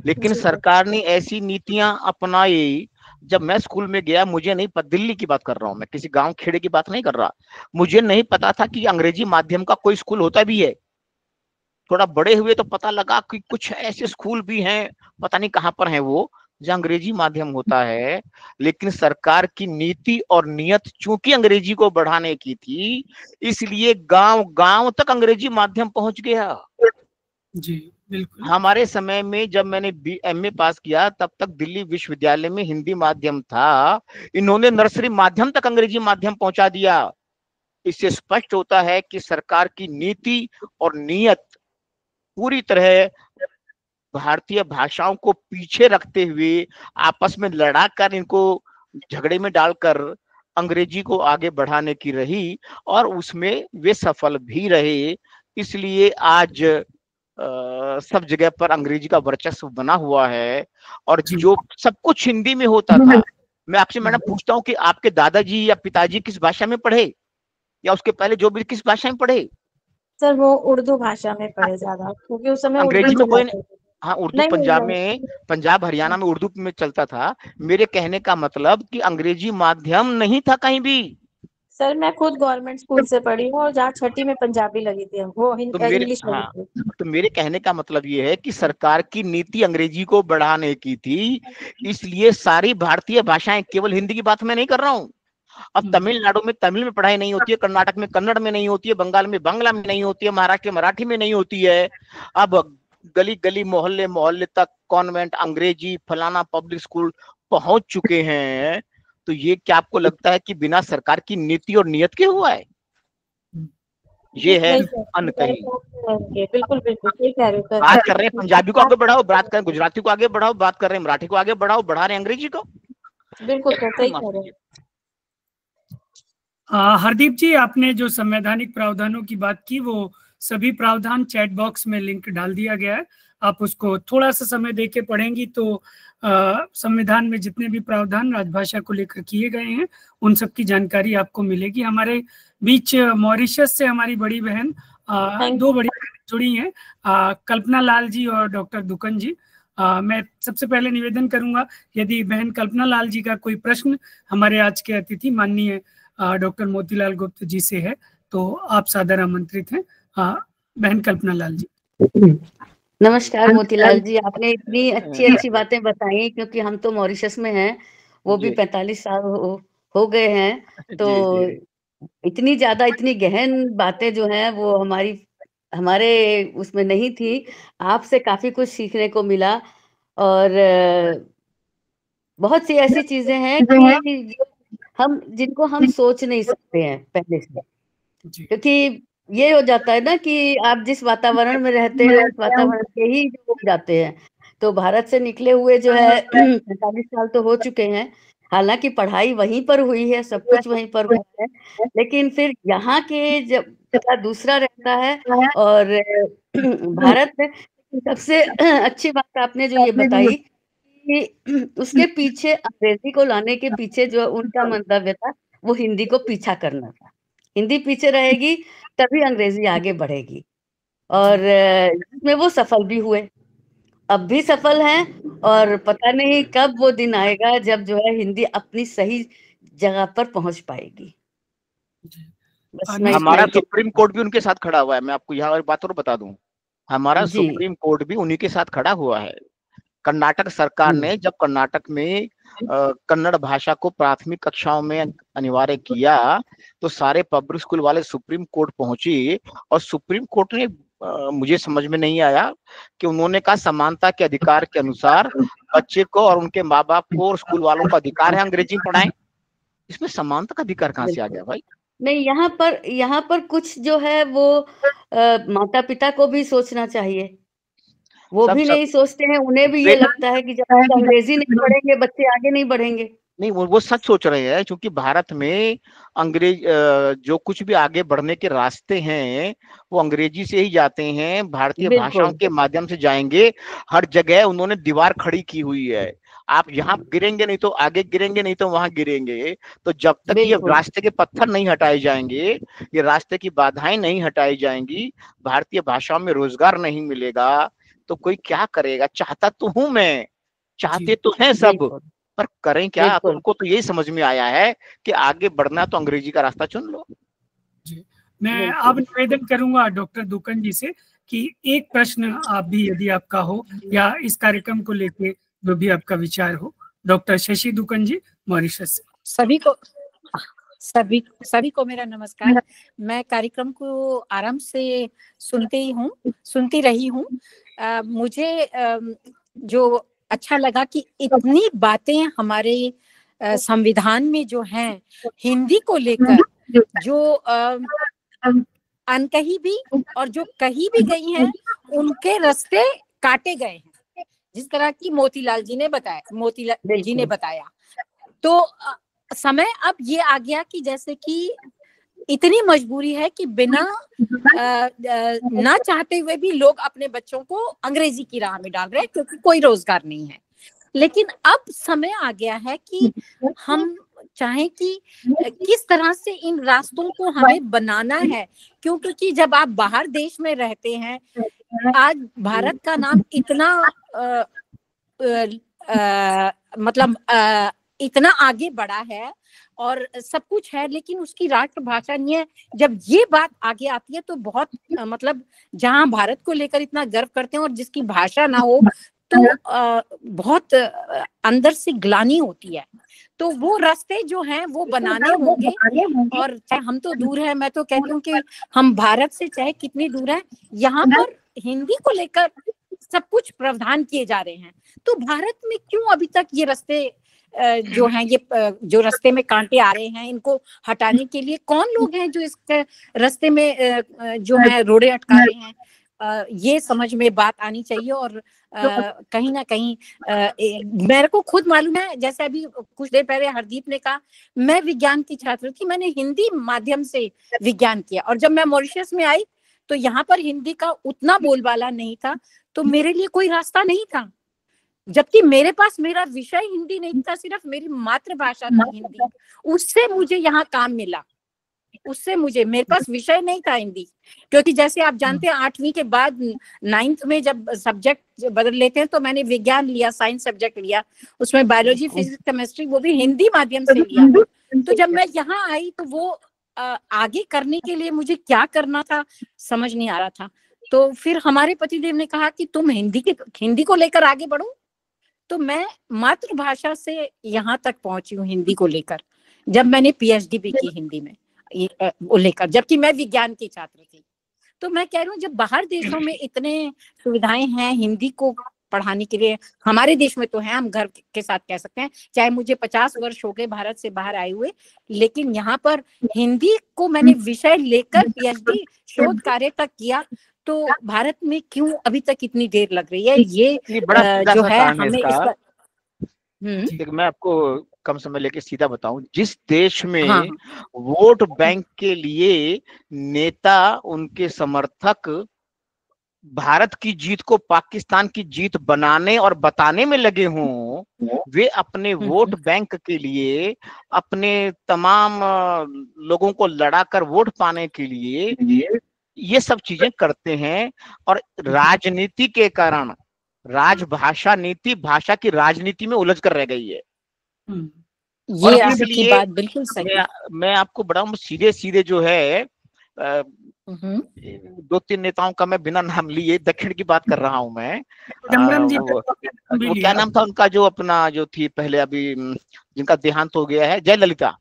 लेकिन सरकार ने ऐसी नीतियां अपनाई। जब मैं स्कूल में गया, मुझे नहीं पता, दिल्ली की बात कर रहा हूं मैं, किसी गांव खेड़े की बात नहीं कर रहा, मुझे नहीं पता था कि अंग्रेजी माध्यम का कोई स्कूल होता भी है। थोड़ा बड़े हुए तो पता लगा कि कुछ ऐसे स्कूल भी हैं, पता नहीं कहां पर हैं वो, जहां अंग्रेजी माध्यम होता है। लेकिन सरकार की नीति और नियत चूंकि अंग्रेजी को बढ़ाने की थी, इसलिए गांव गांव तक अंग्रेजी माध्यम पहुंच गया। जी बिल्कुल। हमारे समय में जब मैंने MA पास किया तब तक दिल्ली विश्वविद्यालय में हिंदी माध्यम था, इन्होंने नर्सरी माध्यम तक अंग्रेजी माध्यम पहुंचा दिया। इससे स्पष्ट होता है कि सरकार की नीति और नियत पूरी तरह भारतीय भाषाओं को पीछे रखते हुए, आपस में लड़ाकर, इनको झगड़े में डालकर अंग्रेजी को आगे बढ़ाने की रही और उसमें वे सफल भी रहे। इसलिए आज सब जगह पर अंग्रेजी का वर्चस्व बना हुआ है और जो सब कुछ हिंदी में होता था। मैं आपसे मैडम पूछता हूँ कि आपके दादाजी या पिताजी किस भाषा में पढ़े, या उसके पहले जो भी किस भाषा में पढ़े? सर वो उर्दू भाषा में पढ़े ज्यादा, क्योंकि उस समय अंग्रेजी में कोई नहीं। हाँ, उर्दू पंजाब हरियाणा में उर्दू में चलता था। मेरे कहने का मतलब कि अंग्रेजी माध्यम नहीं था कहीं भी। सर मैं खुद गवर्नमेंट स्कूल से पढ़ी हूँ और जहाँ छठी में पंजाबी लगी थी वो इंग्लिश लगी थी। तो मेरे कहने का मतलब ये है कि सरकार की नीति अंग्रेजी को बढ़ाने की थी, इसलिए सारी भारतीय भाषाएं, केवल हिंदी की बात मैं नहीं कर रहा हूँ। अब तमिलनाडु में तमिल में पढ़ाई नहीं होती है, कर्नाटक में कन्नड़ में नहीं होती है, बंगाल में बांग्ला में नहीं होती है, महाराष्ट्र में मराठी में नहीं होती है। अब गली गली मोहल्ले मोहल्ले तक कॉन्वेंट, अंग्रेजी, फलाना पब्लिक स्कूल, पहुंच चुके हैं, तो ये क्या आपको लगता है कि बिना सरकार की नीति और नियत के हुआ है? ये है अनकही। बिल्कुल बिल्कुल सही कह रहे हो सर। बात कर रहे हैं पंजाबी को आगे बढ़ाओ, बात कर रहे हैं गुजराती को आगे बढ़ाओ, बात कर रहे हैं मराठी को आगे बढ़ाओ, बढ़ा रहे हैं अंग्रेजी को। बिल्कुल सर सही कह रहे हैं। हरदीप जी, आपने जो संवैधानिक प्रावधानों की बात की, वो सभी प्रावधान चैट बॉक्स में लिंक डाल दिया गया है। आप उसको थोड़ा सा समय देके पढ़ेंगी तो संविधान में जितने भी प्रावधान राजभाषा को लेकर किए गए हैं उन सब की जानकारी आपको मिलेगी। हमारे बीच मॉरिशस से हमारी बड़ी बहन, दो बड़ी बहन जुड़ी हैं, कल्पना लाल जी और डॉक्टर दुकन जी। मैं सबसे पहले निवेदन करूंगा, यदि बहन कल्पना लाल जी का कोई प्रश्न हमारे आज के अतिथि माननीय डॉक्टर मोतीलाल गुप्ता जी से है तो आप सादर आमंत्रित हैं। बहन कल्पना लाल जी। नमस्कार मोतीलाल जी, आपने इतनी अच्छी बातें बताई, क्योंकि हम तो मॉरिशस में हैं, वो भी 45 साल हो गए हैं, तो इतनी ज्यादा इतनी गहन बातें जो हैं वो हमारे उसमें नहीं थी। आपसे काफी कुछ सीखने को मिला, और बहुत सी ऐसी चीजें हैं कि जिनको हम सोच नहीं सकते हैं पहले से, क्योंकि ये हो जाता है ना कि आप जिस वातावरण में रहते हैं उस वातावरण के ही हो जाते हैं। तो भारत से निकले हुए जो है 45 साल तो हो चुके हैं, हालांकि पढ़ाई वहीं पर हुई है, सब कुछ वहीं पर हुआ है, लेकिन फिर यहाँ के जब दूसरा रहता है। और भारत में सबसे अच्छी बात आपने जो ये बताई कि उसके पीछे, अंग्रेजी को लाने के पीछे जो उनका मंतव्य था वो हिंदी को पीछा करना था। हिंदी पीछे रहेगी तभी अंग्रेजी आगे बढ़ेगी, और इसमें वो सफल भी हुए, अब भी सफल हैं, और पता नहीं कब वो दिन आएगा जब जो है हिंदी अपनी सही जगह पर पहुंच पाएगी। हमारा सुप्रीम कोर्ट भी उनके साथ खड़ा हुआ है। मैं आपको यहाँ एक बात और बता दूं, हमारा सुप्रीम कोर्ट भी उन्हीं के साथ खड़ा हुआ है। कर्नाटक सरकार ने जब कर्नाटक में कन्नड़ भाषा को प्राथमिक कक्षाओं में अनिवार्य किया तो सारे पब्लिक स्कूल वाले सुप्रीम कोर्ट पहुंचे, और सुप्रीम कोर्ट ने मुझे समझ में नहीं आया कि उन्होंने कहा समानता के अधिकार के अनुसार बच्चे को और उनके माँ बाप को और स्कूल वालों का अधिकार है अंग्रेजी पढ़ाएं। इसमें समानता का अधिकार कहाँ से आ गया भाई? नहीं, यहाँ पर कुछ जो है वो माता पिता को भी सोचना चाहिए, वो भी नहीं सोचते हैं। उन्हें भी ये लगता है कि जब अंग्रेजी नहीं पढ़ेंगे बच्चे आगे नहीं बढ़ेंगे। नहीं, वो सच सोच रहे हैं, क्योंकि भारत में अंग्रेज जो कुछ भी आगे बढ़ने के रास्ते हैं वो अंग्रेजी से ही जाते हैं, भारतीय भाषाओं के माध्यम से जाएंगे। हर जगह उन्होंने दीवार खड़ी की हुई है, आप यहाँ गिरेंगे नहीं तो आगे गिरेंगे, नहीं तो वहां गिरेंगे। तो जब तक ये रास्ते के पत्थर नहीं हटाए जाएंगे, ये रास्ते की बाधाएं नहीं हटाई जाएंगी, भारतीय भाषाओं में रोजगार नहीं मिलेगा, तो कोई क्या करेगा? चाहता तो हूं मैं, चाहते तो हैं सब, पर करें क्या? तो उनको तो यही समझ में आया है कि आगे बढ़ना तो अंग्रेजी का रास्ता चुन लो। जी, मैं अब निवेदन करूंगा डॉक्टर दुकन जी से कि एक प्रश्न आप भी यदि आपका हो या इस कार्यक्रम को लेके जो भी आपका विचार हो। डॉक्टर शशि दुकन जी, मॉरिशस। सभी को मेरा नमस्कार। मैं कार्यक्रम को आराम से सुनती रही हूँ। मुझे जो अच्छा लगा कि इतनी बातें हमारे संविधान में जो हैं हिंदी को लेकर, जो अनकही भी और जो कही भी गई हैं उनके रास्ते काटे गए हैं, जिस तरह की मोतीलाल जी ने बताया। तो समय अब ये आ गया कि जैसे कि इतनी मजबूरी है कि बिना ना चाहते हुए भी लोग अपने बच्चों को अंग्रेजी की राह में डाल रहे हैं, क्योंकि कोई रोजगार नहीं है। लेकिन अब समय आ गया है कि हम चाहें कि किस तरह से इन रास्तों को हमें बनाना है, क्योंकि जब आप बाहर देश में रहते हैं, आज भारत का नाम इतना मतलब इतना आगे बढ़ा है और सब कुछ है, लेकिन उसकी राष्ट्रभाषा नहीं है। जब ये बात आगे आती है तो बहुत मतलब जहां भारत को लेकर इतना गर्व करते हैं और जिसकी भाषा ना हो तो बहुत अंदर से ग्लानि होती है। तो वो रास्ते जो हैं वो बनाने होंगे, और चाहे हम तो दूर हैं, मैं तो कहती हूँ कि हम भारत से चाहे कितनी दूर है, यहाँ पर हिंदी को लेकर सब कुछ प्रावधान किए जा रहे हैं। तो भारत में क्यों अभी तक ये रास्ते जो हैं ये जो रास्ते में कांटे आ रहे हैं इनको हटाने के लिए कौन लोग हैं जो इस रास्ते में जो है रोड़े अटका रहे हैं, ये समझ में बात आनी चाहिए। और कहीं ना कहीं मेरे को खुद मालूम है, जैसे अभी कुछ देर पहले हरदीप ने कहा, मैं विज्ञान की छात्र थी, मैंने हिंदी माध्यम से विज्ञान किया, और जब मैं मॉरिशस में आई तो यहाँ पर हिंदी का उतना बोलबाला नहीं था, तो मेरे लिए कोई रास्ता नहीं था, जबकि मेरे पास मेरा विषय हिंदी नहीं था, सिर्फ मेरी मातृभाषा थी हिंदी, उससे मुझे यहाँ काम मिला, उससे मुझे, मेरे पास विषय नहीं था हिंदी। क्योंकि जैसे आप जानते हैं 8वीं के बाद 9th में जब सब्जेक्ट बदल लेते हैं, तो मैंने विज्ञान लिया, साइंस सब्जेक्ट लिया, उसमें बायोलॉजी, फिजिक्स, केमिस्ट्री, वो भी हिंदी माध्यम से लिया। तो जब मैं यहाँ आई तो वो आगे करने के लिए मुझे क्या करना था समझ नहीं आ रहा था। तो फिर हमारे पतिदेव ने कहा कि तुम हिंदी को लेकर आगे बढ़ो। तो मैं मातृभाषा से यहाँ तक पहुंची हूँ हिंदी को लेकर, जब मैंने PhD भी की हिंदी में लेकर, जबकि मैं विज्ञान की छात्र थी। तो मैं कह रही हूँ जब बाहर देशों में इतने सुविधाएं हैं हिंदी को पढ़ाने के लिए, हमारे देश में तो है, हम गर्व के साथ कह सकते हैं, चाहे मुझे 50 वर्ष हो गए भारत से बाहर आए हुए, लेकिन यहाँ पर हिंदी को मैंने विषय लेकर PhD शोध कार्य तक किया। तो भारत में क्यों अभी तक इतनी देर लग रही है, ये जो है हमें इसका मैं आपको कम समय लेके सीधा बताऊं, जिस देश में वोट बैंक के लिए नेता, उनके समर्थक भारत की जीत को पाकिस्तान की जीत बनाने और बताने में लगे हों, वे अपने वोट बैंक के लिए, अपने तमाम लोगों को लड़ाकर वोट पाने के लिए ये सब चीजें करते हैं। और राजनीति के कारण राजभाषा नीति भाषा की राजनीति में उलझ कर रह गई है। ये आपकी बात बिल्कुल सही है। मैं आपको बड़ा सीधे सीधे जो है 2-3 नेताओं का मैं बिना नाम लिए दक्षिण की बात कर रहा हूं मैं। वो क्या नाम था उनका, जो अपना जो थी पहले, अभी जिनका देहांत हो गया है, जयललिता।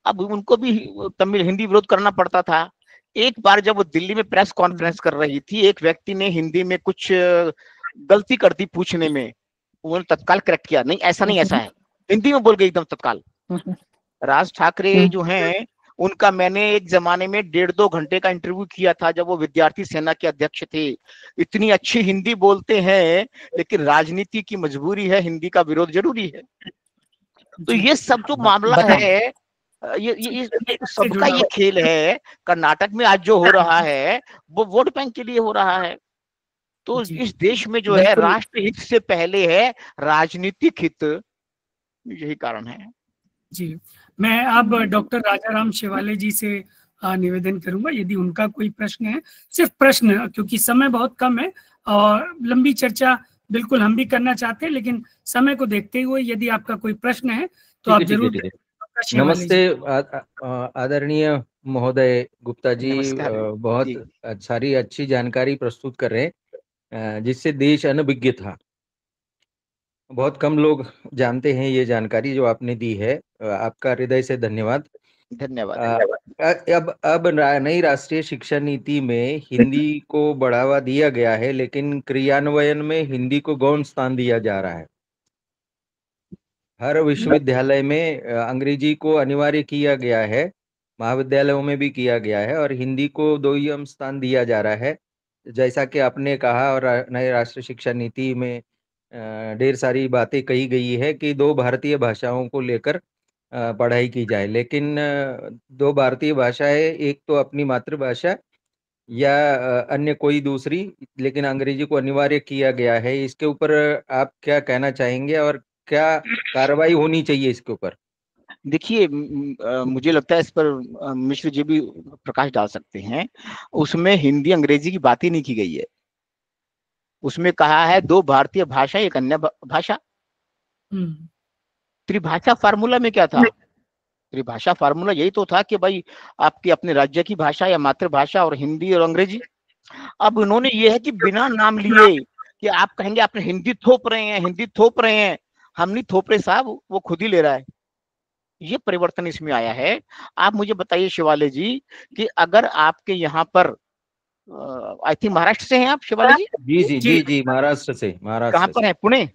अब उनको भी तमिल हिंदी विरोध करना पड़ता था। एक बार जब वो दिल्ली में प्रेस कॉन्फ्रेंस कर रही थी, एक व्यक्ति ने हिंदी में कुछ गलती कर दी पूछने में, उन्होंने तत्काल करेक्ट किया, नहीं ऐसा नहीं ऐसा है, हिंदी में बोल गई एकदम तत्काल। राज ठाकरे जो हैं, उनका मैंने एक जमाने में 1.5-2 घंटे का इंटरव्यू किया था, जब वो विद्यार्थी सेना के अध्यक्ष थे। इतनी अच्छी हिंदी बोलते हैं, लेकिन राजनीति की मजबूरी है, हिंदी का विरोध जरूरी है। तो ये सब जो मामला है, ये सबका ये खेल है। कर्नाटक में आज जो हो रहा है वो वोट बैंक के लिए हो रहा है। तो इस देश में जो है राष्ट्र हित से पहले है राजनीतिक हित, यही कारण है। जी, मैं अब डॉक्टर राजाराम शिवाले जी से निवेदन करूंगा, यदि उनका कोई प्रश्न है, सिर्फ प्रश्न, क्योंकि समय बहुत कम है और लंबी चर्चा बिल्कुल हम भी करना चाहते हैं, लेकिन समय को देखते हुए यदि आपका कोई प्रश्न है तो आप जरूर। नमस्ते आदरणीय महोदय गुप्ता जी, बहुत सारी अच्छी जानकारी प्रस्तुत कर रहे हैं, जिससे देश अनभिज्ञ था। बहुत कम लोग जानते हैं ये जानकारी जो आपने दी है, आपका हृदय से धन्यवाद। अब नई राष्ट्रीय शिक्षा नीति में हिंदी को बढ़ावा दिया गया है, लेकिन क्रियान्वयन में हिंदी को गौण स्थान दिया जा रहा है। हर विश्वविद्यालय में अंग्रेजी को अनिवार्य किया गया है, महाविद्यालयों में भी किया गया है, और हिंदी को द्वितीय स्थान दिया जा रहा है। जैसा कि आपने कहा, और नई राष्ट्रीय शिक्षा नीति में ढेर सारी बातें कही गई है कि 2 भारतीय भाषाओं को लेकर पढ़ाई की जाए, लेकिन 2 भारतीय भाषाएं, एक तो अपनी मातृभाषा या अन्य कोई दूसरी, लेकिन अंग्रेजी को अनिवार्य किया गया है। इसके ऊपर आप क्या कहना चाहेंगे और क्या कार्रवाई होनी चाहिए इसके ऊपर? देखिए, मुझे लगता है इस पर मिश्र जी भी प्रकाश डाल सकते हैं। उसमें हिंदी अंग्रेजी की बात ही नहीं की गई है। उसमें कहा है 2 भारतीय भाषा, एक अन्य भाषा। त्रिभाषा फार्मूला में क्या था? त्रिभाषा फार्मूला यही तो था कि भाई आपकी अपने राज्य की भाषा या मातृभाषा और हिंदी और अंग्रेजी। अब उन्होंने ये है कि बिना नाम लिए कि आप कहेंगे आपने हिंदी थोप रहे हैं, हिंदी थोप रहे हैं। हम नहीं थोप रहे साहब, वो खुद ही ले रहा है। ये परिवर्तन इसमें आया है। आप मुझे बताइए शिवाले जी कि अगर आपके यहाँ पर, आई थिंक महाराष्ट्र से हैं आप शिवाले जी? जी महाराष्ट्र से। कहाँ पर है? पुणे?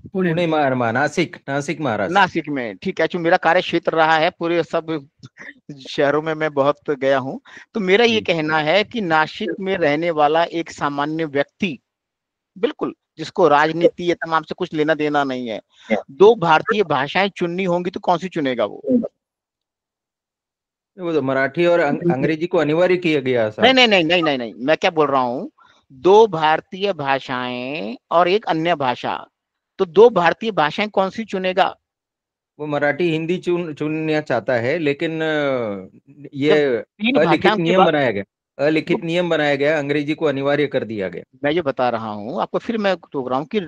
पुणे नासिक महाराष्ट्र। नासिक में, ठीक है। जो मेरा कार्य क्षेत्र रहा है, पूरे सब शहरों में मैं बहुत गया हूँ। तो मेरा ये कहना है कि नासिक में रहने वाला एक सामान्य व्यक्ति, बिल्कुल, जिसको राजनीति या तमाम से कुछ लेना देना नहीं है, 2 भारतीय भाषाएं चुननी होंगी तो कौन सी चुनेगा वो? वो तो मराठी और अंग्रेजी को अनिवार्य किया गया। नहीं नहीं नहीं नहीं नहीं नहीं, मैं क्या बोल रहा हूँ, 2 भारतीय भाषाएं और एक अन्य भाषा, तो 2 भारतीय भाषाएं कौन सी चुनेगा? वो मराठी हिंदी चुनना चाहता है, लेकिन ये अलिखित नियम बनाया गया, अंग्रेजी को अनिवार्य कर दिया गया। मैं ये बता रहा हूँ आपको, फिर मैं टोक रहा हूँ कि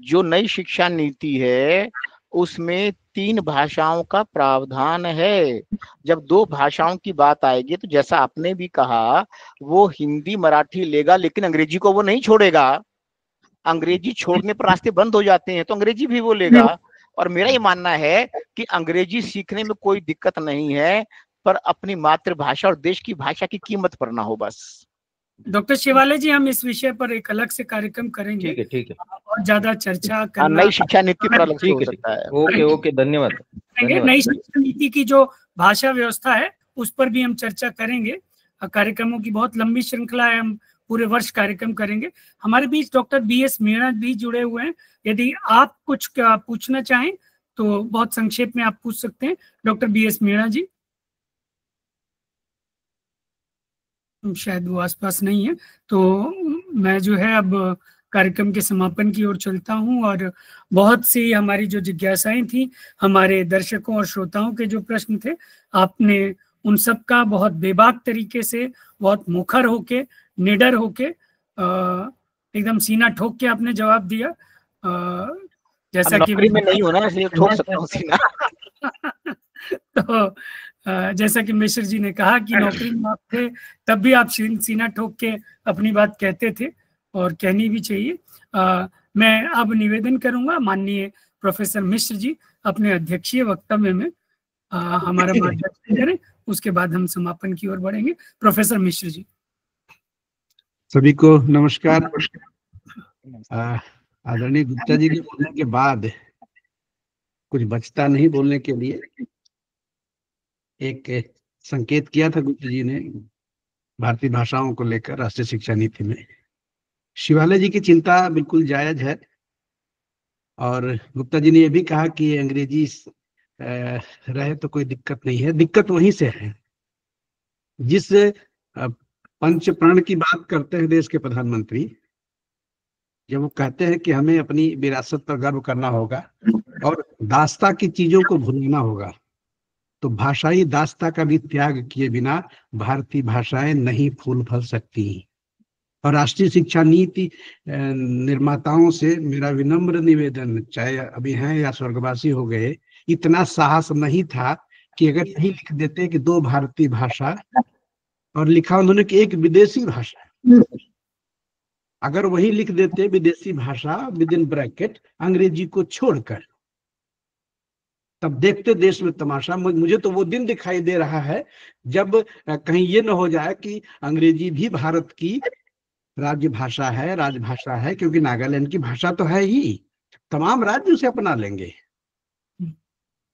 जो नई शिक्षा नीति है उसमें 3 भाषाओं का प्रावधान है। जब 2 भाषाओं की बात आएगी तो जैसा आपने भी कहा, वो हिंदी मराठी लेगा, लेकिन अंग्रेजी को वो नहीं छोड़ेगा। अंग्रेजी छोड़ने पर रास्ते बंद हो जाते हैं, तो अंग्रेजी भी वो लेगा। और मेरा ये मानना है कि अंग्रेजी सीखने में कोई दिक्कत नहीं है, पर अपनी मातृभाषा और देश की भाषा की कीमत पर ना हो बस। डॉक्टर शिवाले जी, हम इस विषय पर एक अलग से कार्यक्रम करेंगे। ठीक है। और ज्यादा चर्चा करना, नई शिक्षा नीति पर अलग से हो सकता है। ओके, धन्यवाद। नई शिक्षा नीति की जो भाषा व्यवस्था है उस पर भी हम चर्चा करेंगे। कार्यक्रमों की बहुत लंबी श्रृंखला है, हम पूरे वर्ष कार्यक्रम करेंगे। हमारे बीच डॉक्टर BS मीणा भी जुड़े हुए हैं। यदि आप कुछ पूछना चाहें तो बहुत संक्षेप में आप पूछ सकते हैं। डॉक्टर BS मीणा जी, शायद वो आसपास नहीं है, तो मैं जो है अब कार्यक्रम के समापन की ओर चलता हूं। और बहुत सी हमारी जो जिज्ञासाएं थी, हमारे दर्शकों और श्रोताओं के जो प्रश्न थे, आपने उन सब का बहुत बेबाक तरीके से, बहुत मुखर होके, निडर होके, एकदम सीना ठोक के आपने जवाब दिया। जैसा कि में नहीं होना, इसलिए ठोक सकता हूं सीना। तो जैसा कि मिश्र जी ने कहा कि नौकरी में आप थे तब भी आप सीना ठोक के अपनी बात कहते थे, और कहनी भी चाहिए। मैं अब निवेदन करूंगा, माननीय प्रोफेसर मिश्र जी अपने अध्यक्षीय वक्तव्य में हमारा मार्गदर्शन करें, उसके बाद हम समापन की ओर बढ़ेंगे। प्रोफेसर मिश्र जी। सभी को नमस्कार। आदरणीय गुप्ता जी के बोलने के बाद कुछ बचता नहीं बोलने के लिए। एक संकेत किया था गुप्ता जी ने भारतीय भाषाओं को लेकर राष्ट्रीय शिक्षा नीति में। शिवालय जी की चिंता बिल्कुल जायज है, और गुप्ता जी ने यह भी कहा कि अंग्रेजी रहे तो कोई दिक्कत नहीं है। दिक्कत वहीं से है जिस पंच प्रण की बात करते हैं देश के प्रधानमंत्री, जब वो कहते हैं कि हमें अपनी विरासत पर गर्व करना होगा और दास्ता की चीजों को भूलना होगा, तो भाषाई दास्ता का भी त्याग किए बिना भारतीय भाषाएं नहीं फूल फल सकती। और राष्ट्रीय शिक्षा नीति निर्माताओं से मेरा विनम्र निवेदन, चाहे अभी हैं या स्वर्गवासी हो गए, इतना साहस नहीं था कि अगर यही लिख देते कि 2 भारतीय भाषा, और लिखा उन्होंने कि एक विदेशी भाषा, अगर वही लिख देते विदेशी भाषा विद इन ब्रैकेट अंग्रेजी को छोड़कर, तब देखते देश में तमाशा। मुझे तो वो दिन दिखाई दे रहा है जब कहीं ये न हो जाए कि अंग्रेजी भी भारत की राज्य भाषा है, राजभाषा है, क्योंकि नागालैंड की भाषा तो है ही, तमाम राज्य उसे अपना लेंगे।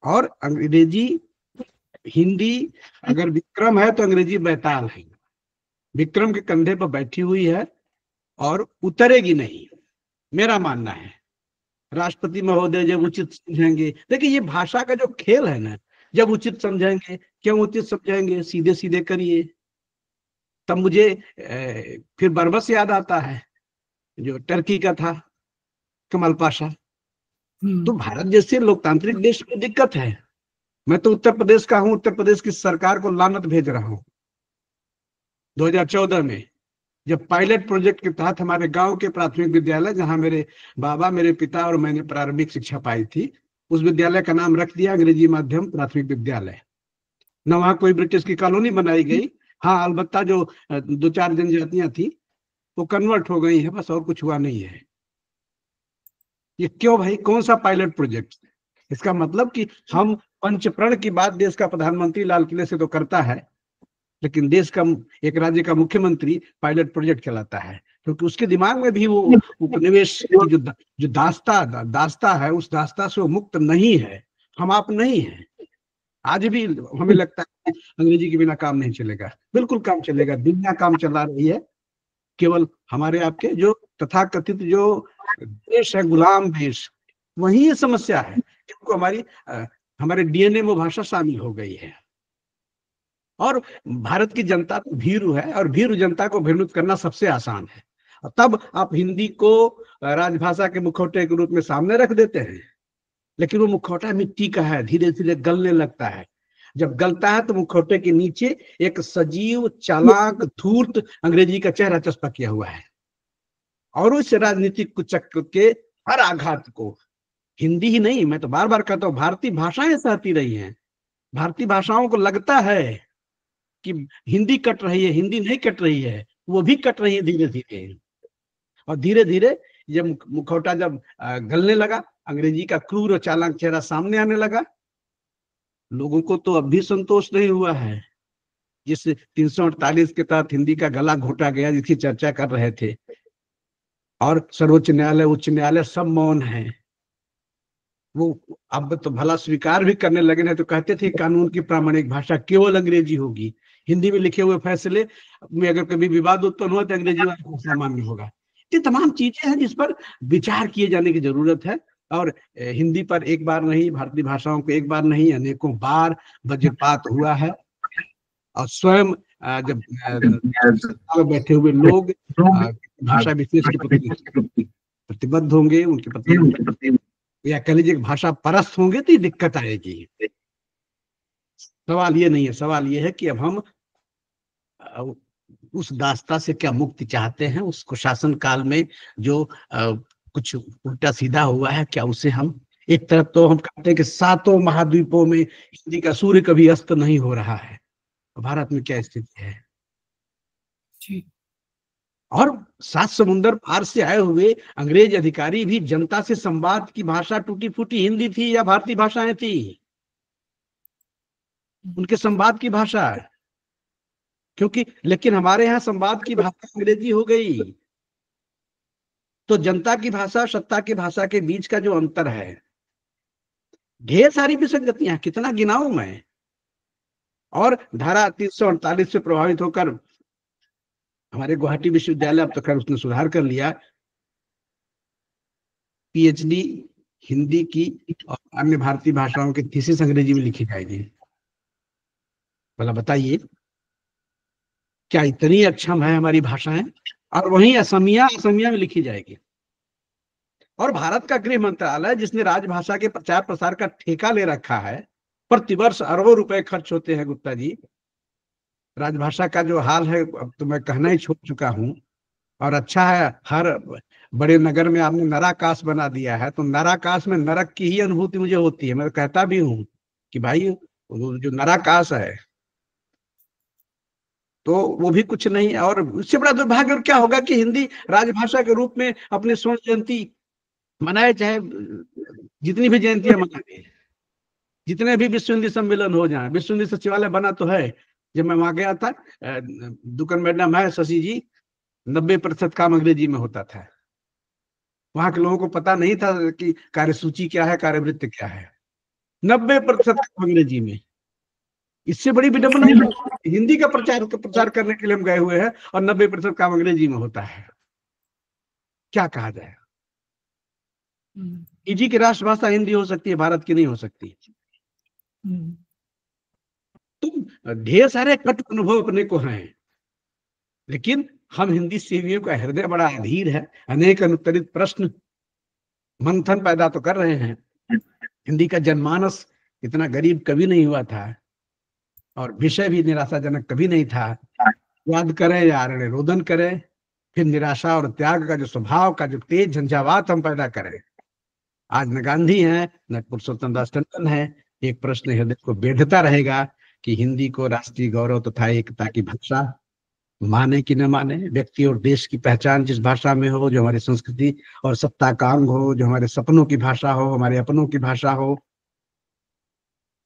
और अंग्रेजी, हिंदी अगर विक्रम है तो अंग्रेजी बैताल है, विक्रम के कंधे पर बैठी हुई है और उतरेगी नहीं, मेरा मानना है। राष्ट्रपति महोदय जब उचित समझेंगे, देखिए ये भाषा का जो खेल है ना, जब उचित समझेंगे, क्यों उचित समझेंगे, सीधे सीधे करिए। तब मुझे फिर बरबस याद आता है जो टर्की का था, कमल पाशा। तो भारत जैसे लोकतांत्रिक देश में दिक्कत है। मैं तो उत्तर प्रदेश का हूं, उत्तर प्रदेश की सरकार को लानत भेज रहा हूं। 2014 में जब पायलट प्रोजेक्ट के तहत हमारे गांव के प्राथमिक विद्यालय, जहां मेरे बाबा, मेरे पिता और मैंने प्रारंभिक शिक्षा पाई थी, उस विद्यालय का नाम रख दिया अंग्रेजी माध्यम प्राथमिक विद्यालय। न वहां कोई ब्रिटिश की कॉलोनी बनाई गई, हाँ अलबत्ता जो 2-4 जनजातियां थी वो कन्वर्ट हो गई है, बस और कुछ हुआ नहीं है। ये क्यों भाई, कौन सा पायलट प्रोजेक्ट? इसका मतलब कि हम पंचप्रण की बात देश का प्रधानमंत्री लाल किले से तो करता है, लेकिन देश का एक राज्य का मुख्यमंत्री पायलट प्रोजेक्ट चलाता है, क्योंकि उसके दिमाग में भी वो उपनिवेश की जो दास्ता है, उस दास्ता से वो मुक्त नहीं है। हम आप नहीं है। आज भी हमें लगता है अंग्रेजी के बिना काम नहीं चलेगा। बिल्कुल काम चलेगा। दुनिया काम चला रही है, केवल हमारे आपके जो तथाकथित जो देश है, गुलाम देश, वही ये समस्या है, क्योंकि हमारे डीएनए में भाषा शामिल हो गई है। और भारत की जनता तो भीरू है, और भीरू जनता को भ्रमित करना सबसे आसान है। तब आप हिंदी को राजभाषा के मुखौटे के रूप में सामने रख देते हैं, लेकिन वो मुखौटा मिट्टी का है, धीरे धीरे गलने लगता है। जब गलता है तो मुखौटे के नीचे एक सजीव, चालाक, धूर्त अंग्रेजी का चेहरा चस्पा किया हुआ है, और उस राजनीतिक कुचक्र के हर आघात को हिंदी ही नहीं, मैं तो बार बार कहता हूँ, भारतीय भाषाएं सहती रही हैं। भारतीय भाषाओं को लगता है कि हिंदी कट रही है, हिंदी नहीं कट रही है, वो भी कट रही है धीरे धीरे। और धीरे धीरे जब मुखौटा जब गलने लगा, अंग्रेजी का क्रूर और चालाक चेहरा सामने आने लगा, लोगों को तो अब भी संतोष नहीं हुआ है। जिस 348 के तहत हिंदी का गला घोटा गया, जिसकी चर्चा कर रहे थे, और सर्वोच्च न्यायालय, उच्च न्यायालय सब मौन है। वो अब तो भला स्वीकार भी करने लगे, नहीं तो कहते थे कानून की प्रामाणिक भाषा केवल अंग्रेजी होगी। हिंदी में लिखे हुए फैसले में अगर कभी विवाद उत्पन्न हुआ तो अंग्रेजी वाला फैसला मान्य होगा। ये तमाम चीजें हैं जिस पर विचार किए जाने की जरूरत है। और हिंदी पर एक बार नहीं, भारतीय भाषाओं को एक बार नहीं, अनेकों बार वज्रपात हुआ है। और स्वयं जब बैठे हुए लोग भाषा विशेष के प्रति प्रतिबद्ध होंगे, उनके प्रति या कह लीजिए भाषा परस्त होंगे, तो ये दिक्कत आएगी। सवाल ये नहीं है, सवाल ये है कि अब हम उस दास्ता से क्या मुक्ति चाहते हैं, उसको शासन काल में जो कुछ उल्टा सीधा हुआ है, क्या उसे हम, एक तरफ तो हम कहते हैं कि 7 महाद्वीपों में हिंदी का सूर्य कभी अस्त नहीं हो रहा है, भारत में क्या स्थिति है जी। और 7 समुंदर पार से आए हुए अंग्रेज अधिकारी भी जनता से संवाद की भाषा टूटी फूटी हिंदी थी या भारतीय भाषाएं थी? उनके संवाद की भाषा, क्योंकि लेकिन हमारे यहाँ संवाद की भाषा अंग्रेजी हो गई। तो जनता की भाषा, सत्ता की भाषा के बीच का जो अंतर है, ढेर सारी विसंगतियां, कितना गिनाऊं मैं। और धारा 348 से प्रभावित होकर हमारे गुवाहाटी विश्वविद्यालय, अब तो खैर उसने सुधार कर लिया, पीएचडी हिंदी की और अन्य भारतीय भाषाओं की थीसिस अंग्रेजी में लिखी जाएगी। भला बताइए, क्या इतनी अक्षम है हमारी भाषाएं? और वहीं असमिया में लिखी जाएगी। और भारत का गृह मंत्रालय, जिसने राजभाषा के प्रचार प्रसार का ठेका ले रखा है, प्रतिवर्ष अरबों रुपए खर्च होते हैं गुप्ता जी। राजभाषा का जो हाल है अब तो मैं कहना ही छोड़ चुका हूं। और अच्छा है, हर बड़े नगर में आपने नराकाश बना दिया है, तो नराकाश में नरक की ही अनुभूति मुझे होती है। मैं कहता भी हूँ कि भाई जो नराकाश है तो वो भी कुछ नहीं। और उससे बड़ा दुर्भाग्य और क्या होगा कि हिंदी राजभाषा के रूप में अपने स्वर्ण जयंती मनाए, चाहे जितनी भी जयंतियां मनाए, जितने भी विश्व हिंदी सम्मेलन हो जाए। विश्व हिंदी सचिवालय बना तो है, जब मैं वहां गया था, दुकान मैडम है शशि जी, 90% काम अंग्रेजी में होता था। वहां के लोगों को पता नहीं था कि कार्यसूची क्या है, कार्यवृत्ति क्या है। 90% काम अंग्रेजी में। इससे बड़ी विडंबना हिंदी का प्रचार करने के लिए हम गए हुए हैं और 90% काम अंग्रेजी में होता है। क्या कहा जाए? इजी की राष्ट्रभाषा हिंदी हो सकती है, भारत की नहीं हो सकती। तो ढेर सारे कट अनुभव अपने को हैं, लेकिन हम हिंदी सेवियों का हृदय बड़ा अधीर है। अनेक अनुत्तरित प्रश्न मंथन पैदा तो कर रहे हैं। हिंदी का जनमानस इतना गरीब कभी नहीं हुआ था, और विषय भी निराशाजनक कभी नहीं था। याद करें या रोदन करें, फिर निराशा और त्याग का जो स्वभाव का जो तेज झंझावात हम पैदा करें। आज न गांधी है, न पुरुषोत्तम दास टंडन है। एक प्रश्न हृदय को बेधता रहेगा कि हिंदी को राष्ट्रीय गौरव तथा एकता की भाषा माने कि न माने। व्यक्ति और देश की पहचान जिस भाषा में हो, जो हमारी संस्कृति और सत्ता का अंग हो, जो हमारे सपनों की भाषा हो, हमारे अपनों की भाषा हो।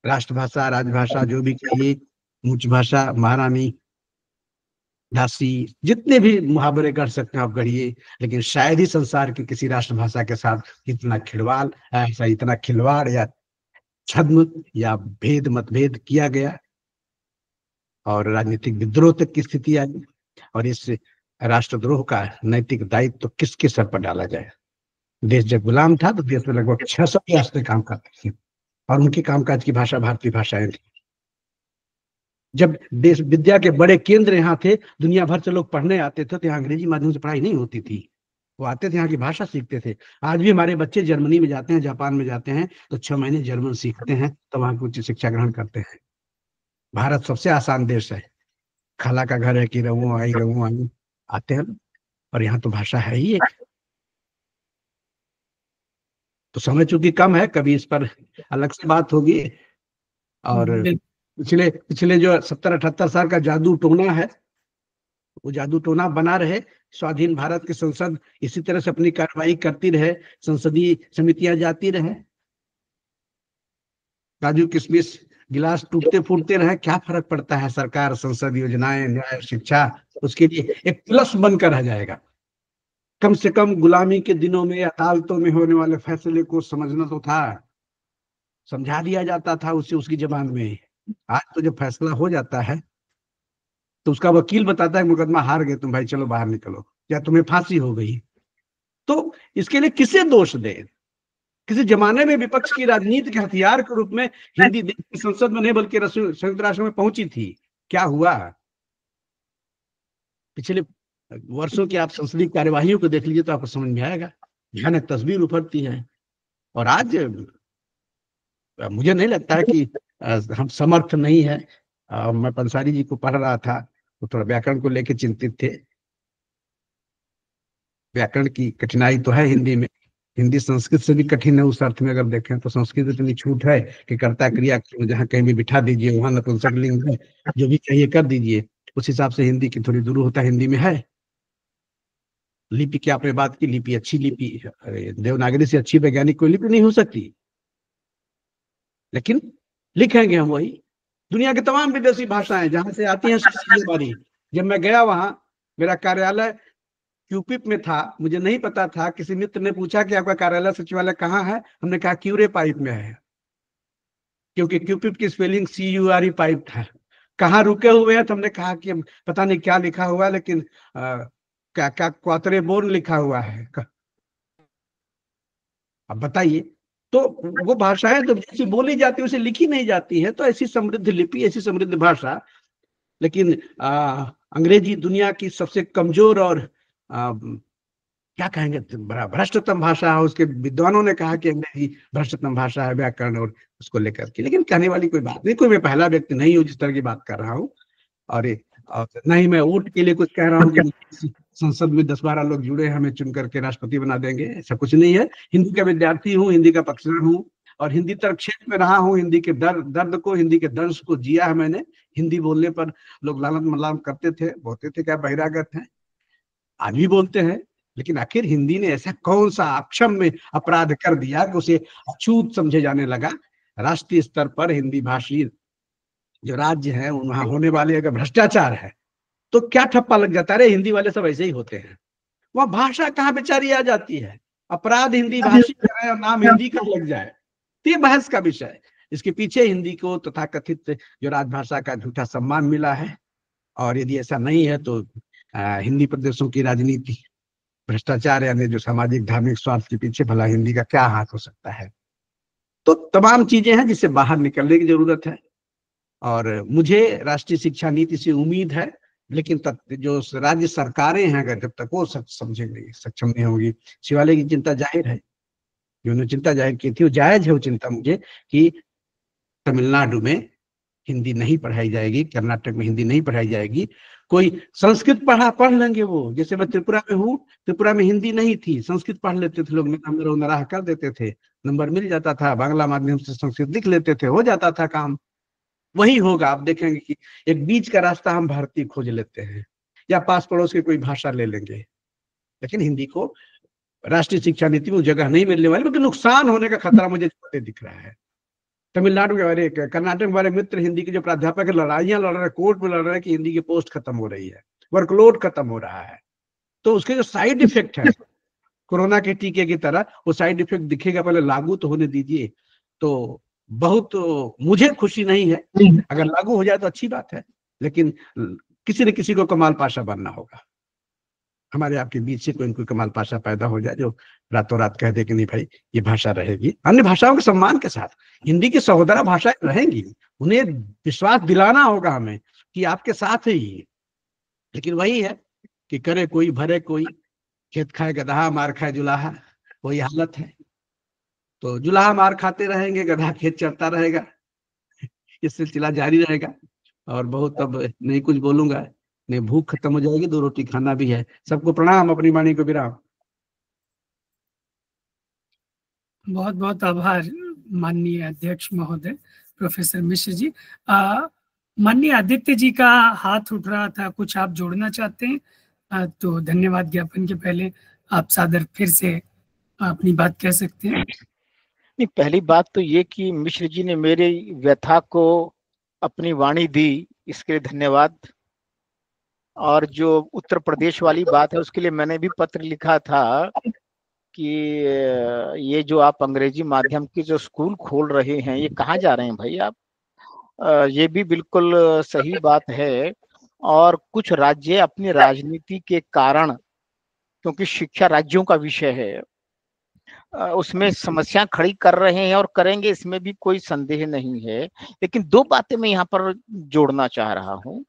राष्ट्रभाषा, राजभाषा, जो भी कहिए, ऊंच भाषा, महारानी, दासी, जितने भी मुहावरे कर सकते हैं आप गढ़िए, लेकिन शायद ही संसार की किसी राष्ट्रभाषा के साथ इतना खिलवाड़, ऐसा इतना खिलवाड़ या छद्म या भेद मतभेद किया गया और राजनीतिक विद्रोह तक की स्थिति आई। और इस राष्ट्रद्रोह का नैतिक दायित्व तो किसके सर पर डाला जाए? देश जब गुलाम था तो देश में लगभग 600 रियासतें काम करती थी और उनके कामकाज की भाषा भारतीय भाषाएं थी। जब देश विद्या के बड़े केंद्र यहाँ थे, दुनिया भर से लोग पढ़ने आते थे, तो यहाँ अंग्रेजी माध्यम से पढ़ाई नहीं होती थी, वो आते थे यहाँ की भाषा सीखते थे। आज भी हमारे बच्चे जर्मनी में जाते हैं, जापान में जाते हैं तो 6 महीने जर्मन सीखते हैं, तो वहां की उच्च शिक्षा ग्रहण करते हैं। भारत सबसे आसान देश है, खाला का घर है कि रहूं आई आते हैं, और यहाँ तो भाषा है ही एक। तो समय चूंकि कम है, कभी इस पर अलग से बात होगी। और पिछले जो 70-78 साल का जादू टोना है, वो जादू टोना बना रहे, स्वाधीन भारत की संसद इसी तरह से अपनी कार्रवाई करती रहे, संसदीय समितियां जाती रहे, काजू किशमिश गिलास टूटते फूटते रहे, क्या फर्क पड़ता है? सरकार, संसद, योजनाएं, न्याय, शिक्षा उसके लिए एक प्लस बनकर रह जाएगा। कम से कम गुलामी के दिनों में अदालतों में होने वाले फैसले को समझना तो था, समझा दिया जाता था उससे उसकी जबान में। आज तो जब फैसला हो जाता है तो उसका वकील बताता है मुकदमा हार गए तुम, भाई चलो बाहर निकलो, या तुम्हें फांसी हो गई। तो इसके लिए किसे दोष दे? किसी जमाने में विपक्ष की राजनीति के हथियार के रूप में हिंदी देश की संसद में नहीं बल्कि संयुक्त राष्ट्र में पहुंची थी। क्या हुआ? पिछले वर्षों की आप संसदीय कार्यवाहियों को देख लीजिए तो आपको समझ में आएगा, भयानक तस्वीर उभरती है। और आज मुझे नहीं लगता है कि हम समर्थ नहीं है। मैं पंसारी जी को पढ़ रहा था तो थोड़ा व्याकरण को लेकर चिंतित थे। व्याकरण की कठिनाई तो है हिंदी में, हिंदी संस्कृत से भी कठिन है उस अर्थ में अगर देखें तो। संस्कृत इतनी छूट है कि कर्ता क्रिया जहाँ कहीं भी बिठा दीजिए वहां नपुंसक लिंग है, जो भी चाहिए कर दीजिए। उस हिसाब से हिंदी की थोड़ी दूर होता हिंदी में है। लिपि की आपने बात की, लिपि अच्छी लिपि, देवनागरी से अच्छी वैज्ञानिक कोई लिपि नहीं हो सकती, लेकिन लिखेंगे हम वही। दुनिया के तमाम विदेशी भाषाएं जहां से आती हैं हमारी। जब मैं गया वहां, मेरा कार्यालय क्यूपिप में था, मुझे नहीं पता था, किसी मित्र ने पूछा कि आपका कार्यालय सचिवालय कहाँ है? हमने कहा क्यूरे पाइप में है, क्योंकि क्यूपिप की स्पेलिंग CURE पाइप था। कहाँ रुके हुए हैं? तो हमने कहा कि पता नहीं क्या लिखा हुआ है, लेकिन क्या क्वातरे बोर्न लिखा हुआ है। अब बताइए, तो वो भाषाएं तो जैसी बोली जाती है उसे लिखी नहीं जाती है। तो ऐसी समृद्ध लिपि, ऐसी समृद्ध भाषा, लेकिन अंग्रेजी दुनिया की सबसे कमजोर और क्या कहेंगे भ्रष्टतम भाषा है। उसके विद्वानों ने कहा कि अंग्रेजी भ्रष्टतम भाषा है व्याकरण और उसको लेकर के, लेकिन कहने वाली कोई बात नहीं। कोई मैं पहला व्यक्ति नहीं हूँ जिस तरह की बात कर रहा हूँ, और न ही मैं वोट के लिए कुछ कह रहा हूँ कि संसद में 10-12 लोग जुड़े हमें चुन करके राष्ट्रपति बना देंगे, ऐसा कुछ नहीं है। हिंदी का विद्यार्थी हूँ, हिंदी का पक्षधर हूँ और हिंदी तरफ क्षेत्र में रहा हूँ। हिंदी के दर्द को, हिंदी के दर्श को जिया है मैंने। हिंदी बोलने पर लोग लालत मलाम करते थे, बोलते थे क्या बहिरागत है, आज भी बोलते हैं। लेकिन आखिर हिंदी ने ऐसा कौन सा अक्षम में अपराध कर दिया कि उसे अछूत समझे जाने लगा? राष्ट्रीय स्तर पर हिंदी भाषी जो राज्य है वहां होने वाले अगर भ्रष्टाचार है तो क्या ठप्पा लग जाता है? हिंदी वाले सब ऐसे ही होते हैं। वह भाषा कहाँ बेचारी आ जाती है? अपराध हिंदी भाषी का और नाम हिंदी का लग जाए, तो ये बहस का विषय है। इसके पीछे हिंदी को तथाकथित जो राजभाषा का झूठा सम्मान मिला है, और यदि ऐसा नहीं है तो हिंदी प्रदेशों की राजनीति, भ्रष्टाचार यानी जो सामाजिक धार्मिक स्वार्थ के पीछे भला हिंदी का क्या हाथ हो सकता है? तो तमाम चीजें हैं जिससे बाहर निकलने की जरूरत है। और मुझे राष्ट्रीय शिक्षा नीति से उम्मीद है, लेकिन जो राज्य सरकारें हैं अगर जब तक वो समझेंगे, सक्षम नहीं होगी। शिवालय की चिंता जाहिर है, जो उन्होंने चिंता जाहिर की थी वो जायज है। वो चिंता मुझे कि तमिलनाडु में हिंदी नहीं पढ़ाई जाएगी, कर्नाटक में हिंदी नहीं पढ़ाई जाएगी, कोई संस्कृत पढ़ लेंगे वो। जैसे मैं त्रिपुरा में हूँ, त्रिपुरा में हिंदी नहीं थी, संस्कृत पढ़ लेते थे लोग, नराह कर देते थे, नंबर मिल जाता था, बांग्ला माध्यम से संस्कृत लिख लेते थे, हो जाता था काम। वही होगा, आप देखेंगे कि एक बीच का रास्ता हम भारतीय खोज लेते हैं, या पास पड़ोस की कोई भाषा ले लेंगे, लेकिन हिंदी को राष्ट्रीय शिक्षा नीति में जगह नहीं मिलने वाली, बल्कि नुकसान होने का खतरा मुझे दिख रहा है। तमिलनाडु के बारे, कर्नाटक के बारे मित्र हिंदी के जो प्राध्यापक लड़ाइयां लड़ रहे, कोर्ट में लड़ रहे कि हिंदी की पोस्ट खत्म हो रही है, वर्कलोड खत्म हो रहा है। तो उसके जो साइड इफेक्ट है कोरोना के टीके की तरह, वो साइड इफेक्ट दिखेगा, पहले लागू तो होने दीजिए। तो बहुत मुझे खुशी नहीं है, अगर लागू हो जाए तो अच्छी बात है, लेकिन किसी न किसी को कमाल पाशा बनना होगा। हमारे आपके बीच से कोई न कोई कमाल पाशा पैदा हो जाए जो रातों रात कह दे कि नहीं भाई ये भाषा रहेगी, अन्य भाषाओं के सम्मान के साथ हिंदी की सहोदरा भाषाएं रहेंगी, उन्हें विश्वास दिलाना होगा हमें कि आपके साथ ही। लेकिन वही है कि करे कोई भरे कोई, खेत खाए गदहा मार खाए जुलाहा, वही हालत है। तो जुलाहा मार खाते रहेंगे, गधा खेत चढ़ता रहेगा, ये सिलसिला जारी रहेगा। और बहुत अब नहीं कुछ बोलूंगा, नहीं भूख खत्म हो जाएगी, 2 रोटी खाना भी है। सबको प्रणाम, अपनी वाणी को विराम। बहुत बहुत आभार माननीय अध्यक्ष महोदय प्रोफेसर मिश्र जी। माननीय आदित्य जी का हाथ उठ रहा था, कुछ आप जोड़ना चाहते हैं? तो धन्यवाद ज्ञापन के पहले आप सादर फिर से अपनी बात कह सकते हैं। नहीं, पहली बात तो ये कि मिश्र जी ने मेरे व्यथा को अपनी वाणी दी, इसके लिए धन्यवाद। और जो उत्तर प्रदेश वाली बात है उसके लिए मैंने भी पत्र लिखा था कि ये जो आप अंग्रेजी माध्यम के जो स्कूल खोल रहे हैं ये कहाँ जा रहे हैं भाई आप। ये भी बिल्कुल सही बात है। और कुछ राज्य अपनी राजनीति के कारण, क्योंकि शिक्षा राज्यों का विषय है, उसमें समस्या खड़ी कर रहे हैं और करेंगे, इसमें भी कोई संदेह नहीं है। लेकिन 2 बातें मैं यहाँ पर जोड़ना चाह रहा हूँ।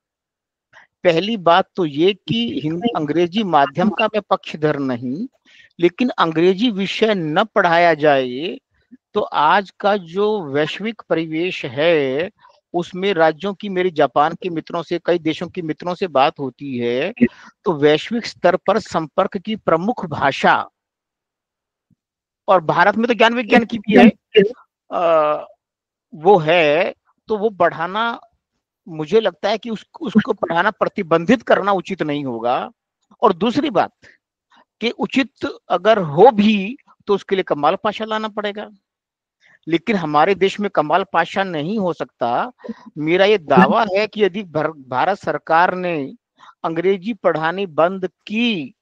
पहली बात तो ये कि अंग्रेजी माध्यम का मैं पक्षधर नहीं, लेकिन अंग्रेजी विषय न पढ़ाया जाए तो आज का जो वैश्विक परिवेश है उसमें राज्यों की, मेरी जापान के मित्रों से, कई देशों के मित्रों से बात होती है, तो वैश्विक स्तर पर संपर्क की प्रमुख भाषा, और भारत में तो ज्ञान विज्ञान की भी है, वो है, तो वो बढ़ाना, मुझे लगता है कि उसको पढ़ाना, प्रतिबंधित करना उचित नहीं होगा। और दूसरी बात कि उचित अगर हो भी तो उसके लिए कमाल पाशा लाना पड़ेगा, लेकिन हमारे देश में कमाल पाशा नहीं हो सकता। मेरा ये दावा है कि यदि भारत सरकार ने अंग्रेजी पढ़ानी बंद की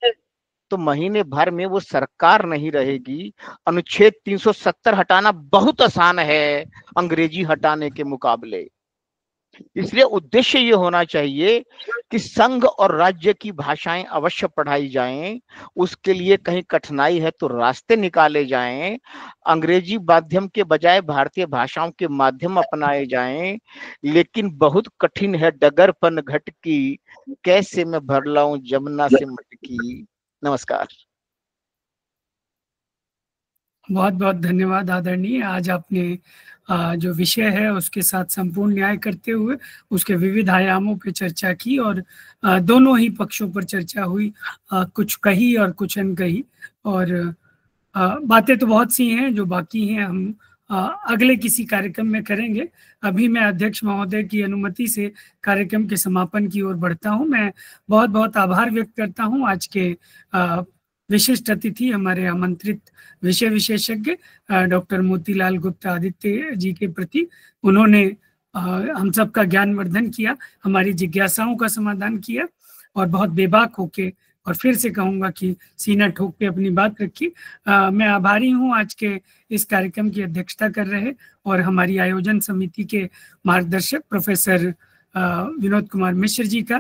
तो महीने भर में वो सरकार नहीं रहेगी। अनुच्छेद 370 हटाना बहुत आसान है अंग्रेजी हटाने के मुकाबले। इसलिए उद्देश्य ये होना चाहिए कि संघ और राज्य की भाषाएं अवश्य पढ़ाई जाएं, उसके लिए कहीं कठिनाई है तो रास्ते निकाले जाएं, अंग्रेजी माध्यम के बजाय भारतीय भाषाओं के माध्यम अपनाए जाएं। लेकिन बहुत कठिन है डगरपन घट की, कैसे मैं भर लाऊं जमुना से मटकी। नमस्कार। बहुत बहुत धन्यवाद आदरणीय। आज आपने जो विषय है उसके साथ संपूर्ण न्याय करते हुए उसके विविध आयामों पे चर्चा की, और दोनों ही पक्षों पर चर्चा हुई, कुछ कही और कुछ अनकही, और बातें तो बहुत सी हैं जो बाकी हैं, हम अगले किसी कार्यक्रम में करेंगे। अभी मैं अध्यक्ष महोदय की अनुमति से कार्यक्रम के समापन की ओर बढ़ता हूं। मैं बहुत बहुत आभार व्यक्त करता हूं आज के विशिष्ट अतिथि, हमारे आमंत्रित विषय विशेषज्ञ डॉक्टर मोतीलाल गुप्ता आदित्य जी के प्रति। उन्होंने हम सबका ज्ञानवर्धन किया, हमारी जिज्ञासाओं का समाधान किया, और बहुत बेबाक होके, और फिर से कहूँगा कि सीना ठोक के अपनी बात रखी। मैं आभारी हूँ आज के इस कार्यक्रम की अध्यक्षता कर रहे और हमारी आयोजन समिति के मार्गदर्शक प्रोफेसर विनोद कुमार मिश्र जी का,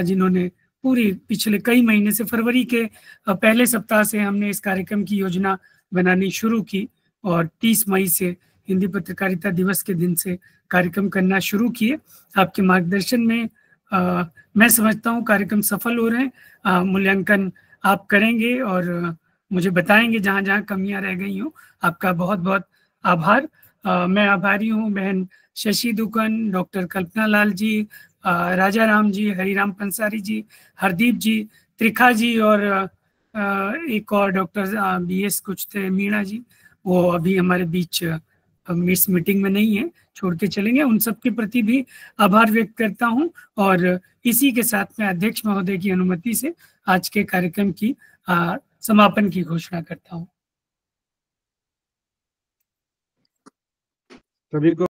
जिन्होंने पूरी पिछले कई महीने से, फरवरी के पहले सप्ताह से हमने इस कार्यक्रम की योजना बनानी शुरू की, और 30 मई से हिंदी पत्रकारिता दिवस के दिन से कार्यक्रम करना शुरू किए। आपके मार्गदर्शन में मैं समझता हूँ कार्यक्रम सफल हो रहे हैं। मूल्यांकन आप करेंगे और मुझे बताएंगे जहाँ जहाँ कमियां रह गई हों। आपका बहुत बहुत आभार। मैं आभारी हूँ बहन शशि दुकन, डॉक्टर कल्पना लाल जी, राजा राम जी, हरिराम पंसारी जी, हरदीप जी, त्रिखा जी, और एक और डॉक्टर BS कुछ थे, मीणा जी, वो अभी हमारे बीच इस मीटिंग में नहीं है, छोड़ के चलेंगे। उन सब के प्रति भी आभार व्यक्त करता हूं, और इसी के साथ मैं अध्यक्ष महोदय की अनुमति से आज के कार्यक्रम की समापन की घोषणा करता हूं। सभी को